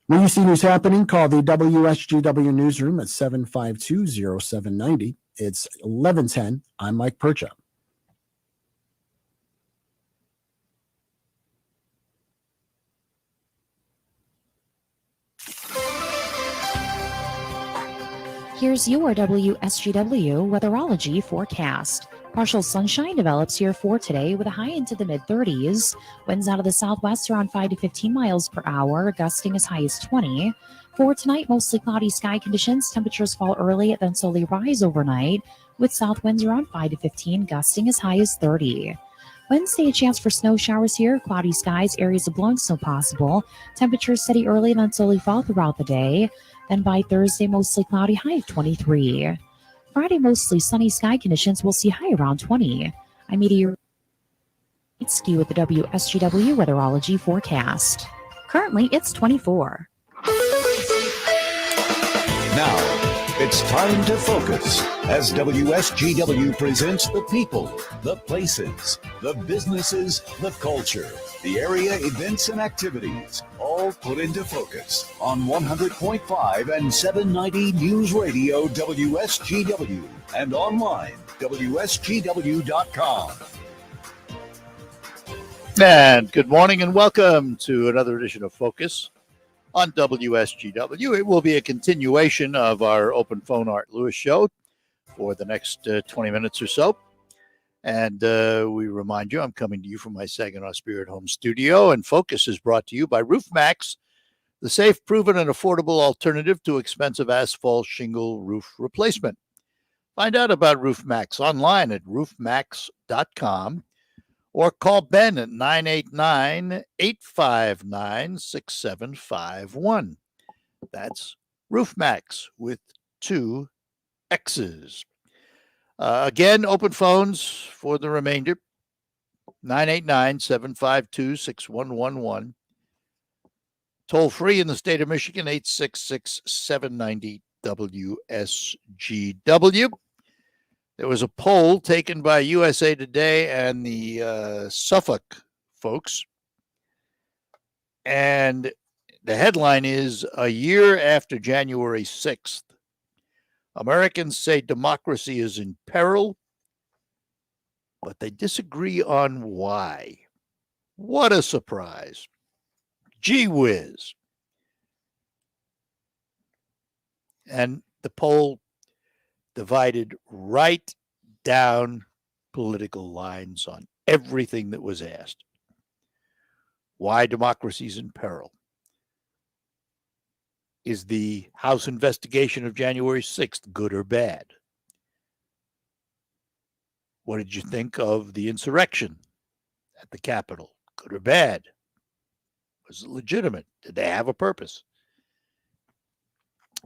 When you see news happening, call the WSGW newsroom at 752-0790. It's 1110. I'm Mike Percha. Here's your WSGW Weatherology Forecast. Partial sunshine develops here for today with a high into the mid-30s. Winds out of the southwest around 5 to 15 miles per hour, gusting as high as 20. For tonight, mostly cloudy sky conditions. Temperatures fall early, then slowly rise overnight, with south winds around 5 to 15, gusting as high as 30. Wednesday, a chance for snow showers here. Cloudy skies, areas of blowing snow possible. Temperatures steady early, then slowly fall throughout the day. Then by Thursday, mostly cloudy, high of 23. Friday, mostly sunny sky conditions. We'll see high around 20. I'm meteorologist Ski with the WSGW Weatherology Forecast. Currently, it's 24. Now, it's time to focus as WSGW presents the people, the places, the businesses, the culture, the area events and activities, all put into focus on 100.5 and 790 News Radio WSGW and online WSGW.com. And good morning and welcome to another edition of Focus on WSGW. It will be a continuation of our Open Phone Art Lewis show for the next 20 minutes or so. And we remind you, I'm coming to you from my Saginaw Spirit Home studio, and Focus is brought to you by RoofMax, the safe, proven, and affordable alternative to expensive asphalt shingle roof replacement. Find out about RoofMax online at roofmax.com or call Ben at 989-859-6751. That's RoofMax with 2 X's. Again, open phones for the remainder, 989-752-6111. Toll free in the state of Michigan, 866-790-WSGW. There was a poll taken by USA Today and the Suffolk folks, and the headline is, "A year after January 6th, Americans say democracy is in peril, but they disagree on why." What a surprise. Gee whiz. And the poll divided right down political lines on everything that was asked. Why democracy is in peril. Is the House investigation of January 6th good or bad? What did you think of the insurrection at the Capitol? Good or bad? Was it legitimate? Did they have a purpose?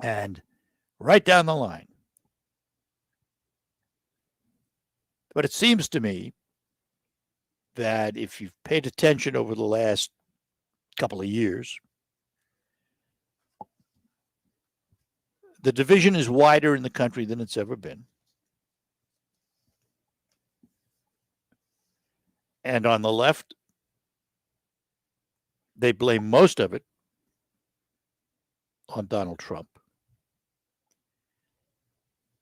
And right down the line. But it seems to me that if you've paid attention over the last couple of years, The division is wider in the country than it's ever been. And on the left, they blame most of it on Donald Trump.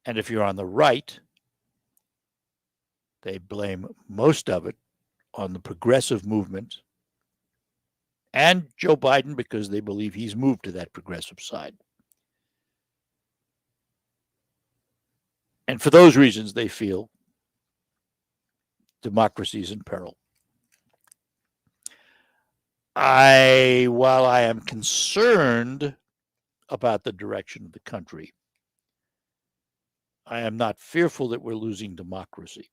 And if you're on the right, they blame most of it on the progressive movement and Joe Biden because they believe he's moved to that progressive side. And for those reasons, they feel democracy is in peril. While I am concerned about the direction of the country, I am not fearful that we're losing democracy.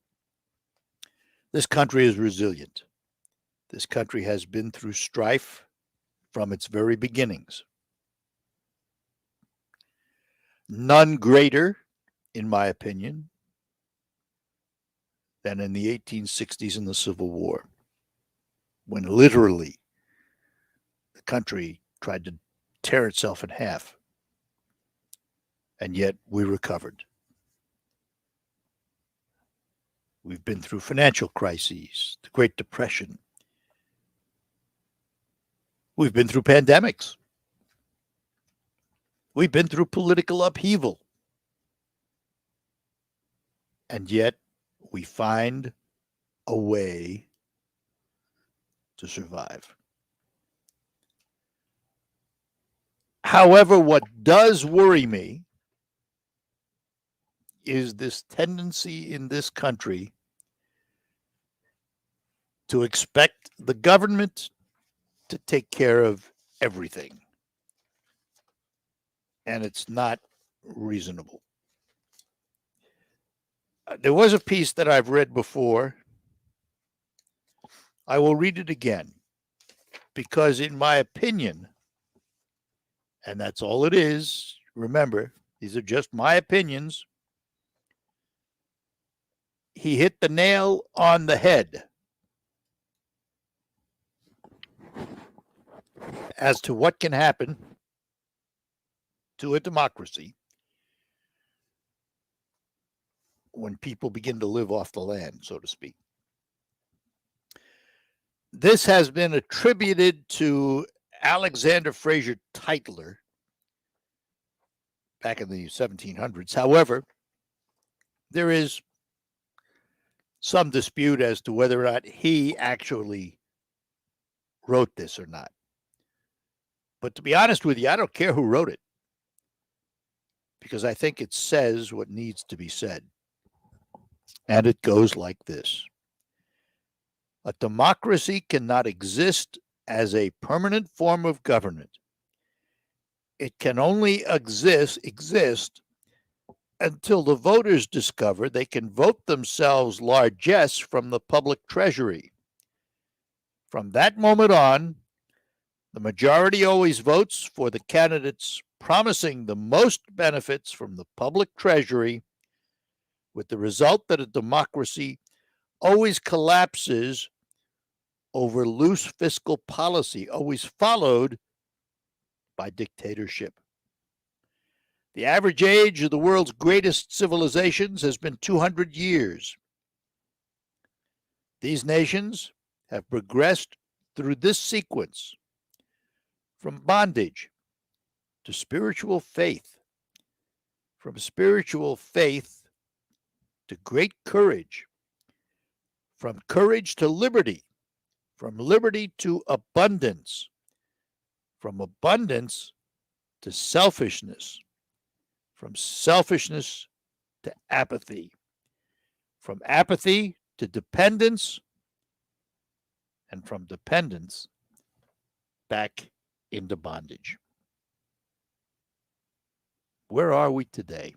This country is resilient. This country has been through strife from its very beginnings. None greater, in my opinion, than in the 1860s in the Civil War, when literally the country tried to tear itself in half, and yet we recovered. We've been through financial crises, the Great Depression. We've been through pandemics. We've been through political upheaval. And yet we find a way to survive. However, what does worry me is this tendency in this country to expect the government to take care of everything. And it's not reasonable. There was a piece that I've read before. I will read it again because, in my opinion, and that's all it is, remember, these are just my opinions, he hit the nail on the head as to what can happen to a democracy when people begin to live off the land, so to speak. This has been attributed to Alexander Fraser Tytler back in the 1700s. However, there is some dispute as to whether or not he actually wrote this or not. But to be honest with you, I don't care who wrote it, because I think it says what needs to be said. And it goes like this. A democracy cannot exist as a permanent form of government. It can only exist until the voters discover they can vote themselves largesse from the public treasury. From that moment on, the majority always votes for the candidates promising the most benefits from the public treasury, with the result that a democracy always collapses over loose fiscal policy, always followed by dictatorship. The average age of the world's greatest civilizations has been 200 years. These nations have progressed through this sequence from bondage to spiritual faith, from spiritual faith to great courage, from courage to liberty, from liberty to abundance, from abundance to selfishness, from selfishness to apathy, from apathy to dependence, and from dependence back into bondage. Where are we today?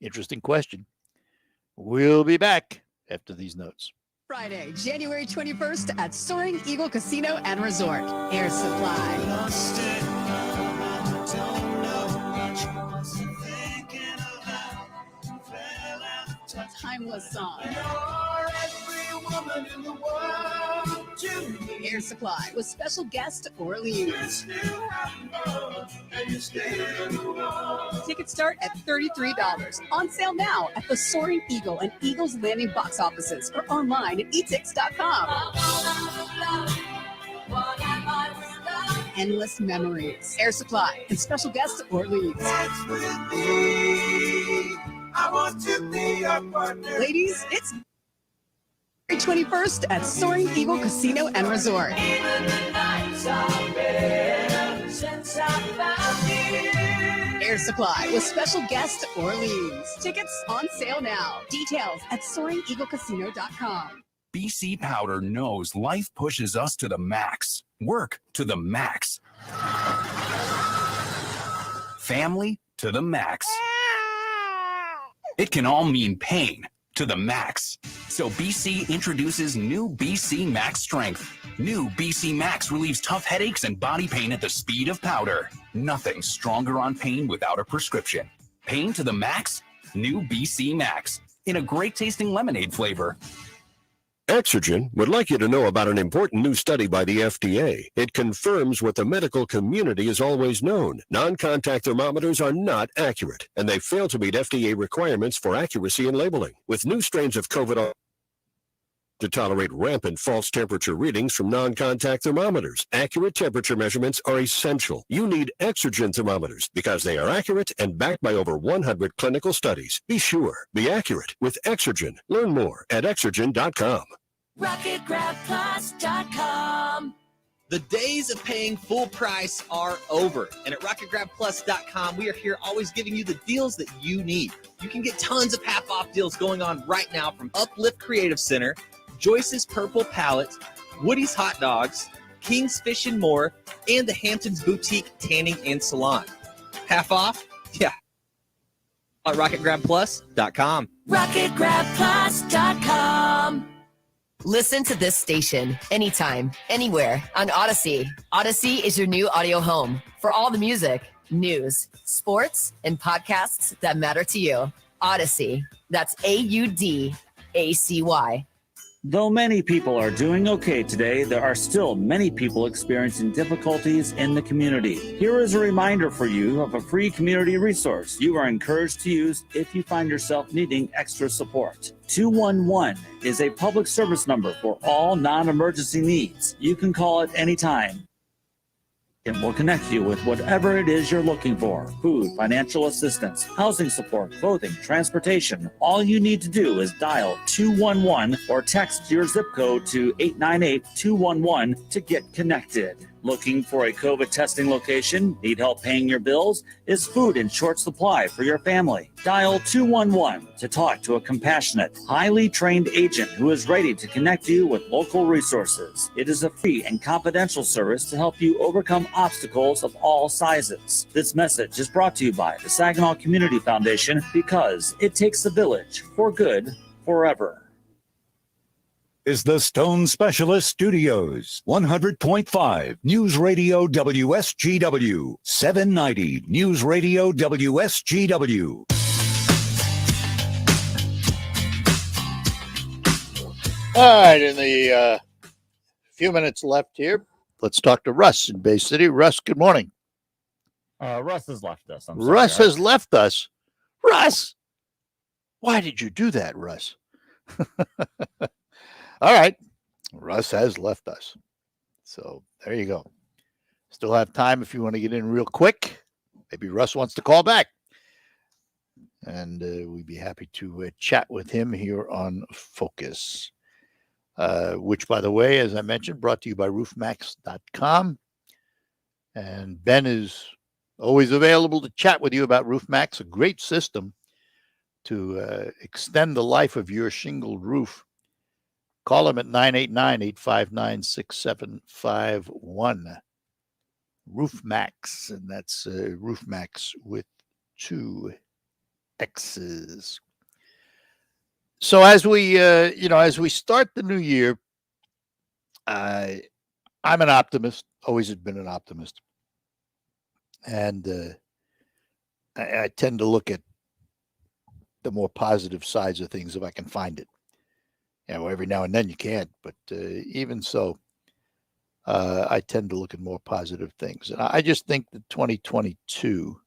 Interesting question. We'll be back after these notes. Friday, January 21st at Soaring Eagle Casino and Resort. Air Supply. Timeless song. You're every woman in the world. Air Supply with special guest Orleans. Tickets start at $33. On sale now at the Soaring Eagle and Eagle's Landing box offices or online at etix.com. Endless memories. Air Supply and special guest Orleans. I want to be your partner. Ladies, it's February 21st at Soaring Eagle Casino and Resort. Air Supply with special guest Orleans. Tickets on sale now. Details at SoaringEagleCasino.com. BC Powder knows life pushes us to the max. Work to the max. Family to the max. It can all mean pain to the max. So BC introduces new BC Max Strength. New BC Max relieves tough headaches and body pain at the speed of powder. Nothing stronger on pain without a prescription. Pain to the max? New BC Max. In a great tasting lemonade flavor. Exergen would like you to know about an important new study by the FDA. It confirms what the medical community has always known. Non-contact thermometers are not accurate, and they fail to meet FDA requirements for accuracy in labeling. With new strains of COVID to tolerate rampant false temperature readings from non-contact thermometers, accurate temperature measurements are essential. You need Exergen thermometers because they are accurate and backed by over 100 clinical studies. Be sure, be accurate with Exergen. Learn more at Exergen.com. RocketGrabPlus.com. The days of paying full price are over. And at RocketGrabPlus.com, we are here always giving you the deals that you need. You can get tons of half-off deals going on right now from Uplift Creative Center, Joyce's Purple Palette, Woody's Hot Dogs, King's Fish and More, and the Hamptons Boutique Tanning and Salon. Half off? Yeah. At RocketGrabPlus.com. RocketGrabPlus.com. Listen to this station anytime, anywhere on Odyssey. Odyssey is your new audio home for all the music, news, sports, and podcasts that matter to you. Odyssey. That's AUDACY. Though many people are doing okay today, there are still many people experiencing difficulties in the community. Here is a reminder for you of a free community resource you are encouraged to use if you find yourself needing extra support. 211 is a public service number for all non-emergency needs. You can call it anytime. It will connect you with whatever it is you're looking for: food, financial assistance, housing support, clothing, transportation. All you need to do is dial 211 or text your zip code to 898-211 to get connected. Looking for a COVID testing location? Need help paying your bills? Is food in short supply for your family? Dial 211 to talk to a compassionate, highly trained agent who is ready to connect you with local resources. It is a free and confidential service to help you overcome obstacles of all sizes. This message is brought to you by the Saginaw Community Foundation, because it takes a village for good forever. Is the Stone Specialist Studios, 100.5 News Radio WSGW, 790 News Radio WSGW. All right, in the few minutes left here, let's talk to Russ in Bay City. Russ, good morning. Russ has left us. Russ has left us. Russ, why did you do that, Russ? All right. Russ has left us. So there you go. Still have time if you want to get in real quick. Maybe Russ wants to call back. And we'd be happy to chat with him here on Focus, which, by the way, as I mentioned, brought to you by roofmax.com. And Ben is always available to chat with you about RoofMax, a great system to extend the life of your shingled roof. Call him at 989-859-6751. RoofMax, and that's RoofMax with 2 X's. So as we, as we start the new year, I'm an optimist. Always have been an optimist, and I tend to look at the more positive sides of things if I can find it. Every now and then you can't, but even so, I tend to look at more positive things. And I just think that 2022,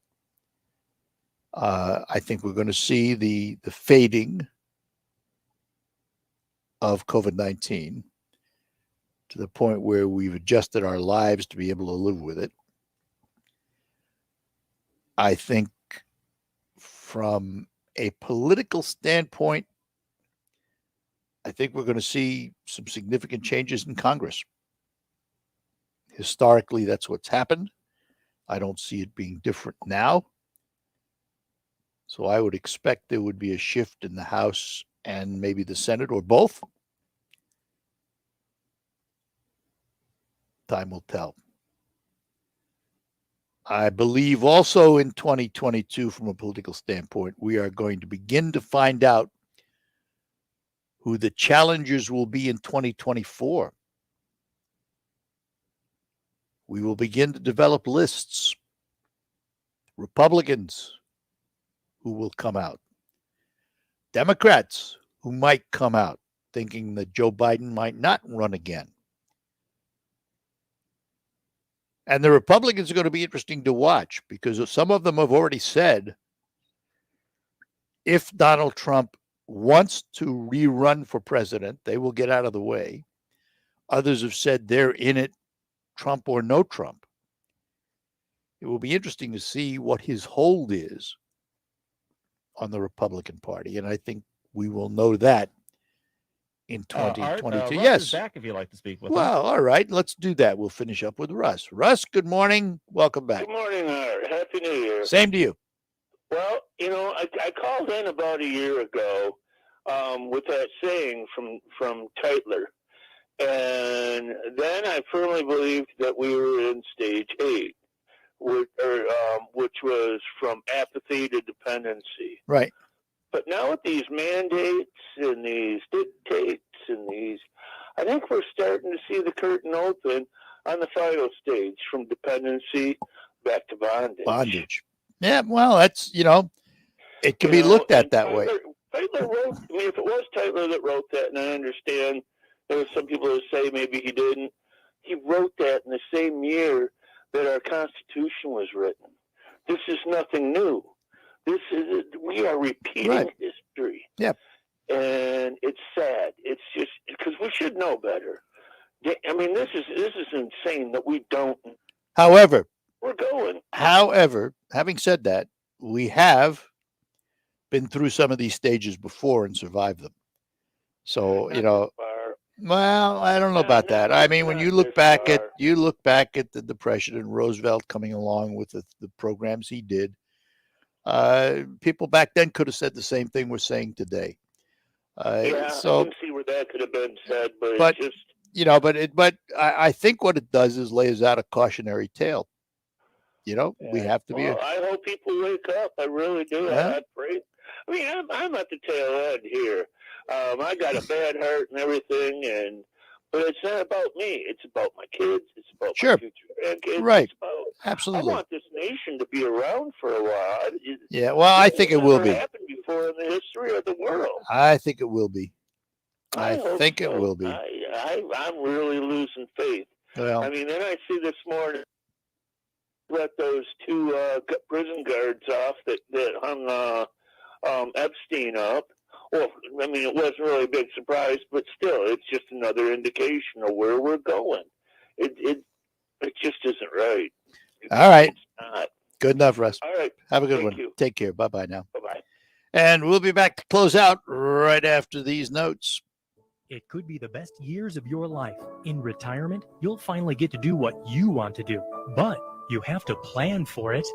I think we're going to see the fading of COVID-19 to the point where we've adjusted our lives to be able to live with it. I think from a political standpoint, I think we're going to see some significant changes in Congress. Historically, that's what's happened. I don't see it being different now. So I would expect there would be a shift in the House and maybe the Senate or both. Time will tell. I believe also in 2022, from a political standpoint, we are going to begin to find out who the challengers will be in 2024. We will begin to develop lists. Republicans who will come out. Democrats who might come out thinking that Joe Biden might not run again. And the Republicans are going to be interesting to watch because some of them have already said if Donald Trump wants to rerun for president, they will get out of the way. Others have said they're in it, Trump or no Trump. It will be interesting to see what his hold is on the Republican Party. And I think we will know that in 2022. Russ Yes. is back if you'd like to speak with him. Well, all right. Let's do that. We'll finish up with Russ. Russ, good morning. Welcome back. Good morning, Art. Happy New Year. Same to you. Well, I called in about a year ago with that saying from Tytler. And then I firmly believed that we were in stage 8, which was from apathy to dependency. Right. But now with these mandates and these dictates and these, I think we're starting to see the curtain open on the final stage from dependency back to bondage. Bondage. Yeah, well, that's, it can be looked at that way. Tytler wrote, if it was Tytler that wrote that, and I understand there were some people who say maybe he didn't, he wrote that in the same year that our Constitution was written. This is nothing new. We are repeating history. Yep. And it's sad. It's just because we should know better. I mean, this is insane that we don't. However, we're going. However, having said that, we have been through some of these stages before and survived them. So, well, I don't know about that. I mean, when you look back at the Depression and Roosevelt coming along with the programs he did, people back then could have said the same thing we're saying today. So I can see where that could have been said, but it's just but I think what it does is lays out a cautionary tale. We have to be. I hope people wake up. I really do. Yeah. I pray. I mean, I'm at the tail end here. I got a bad heart and everything, but it's not about me. It's about my kids. It's about my future grandkids. Right. It's about, Absolutely. I want this nation to be around for a while. Yeah. Well, I think it will be. Happened before in the history of the world. I think it will be. I think it will be. I'm really losing faith. Well, I mean, then I see this morning let those 2 prison guards off that hung Epstein up. Well, I mean, it wasn't really a big surprise, but still, it's just another indication of where we're going. It just isn't right. All right. It's not. Good enough, Russ. All right. Have a good Thank one. you. Take care. Bye-bye now. Bye-bye. And we'll be back to close out right after these notes. It could be the best years of your life. In retirement, you'll finally get to do what you want to do, but you have to plan for it.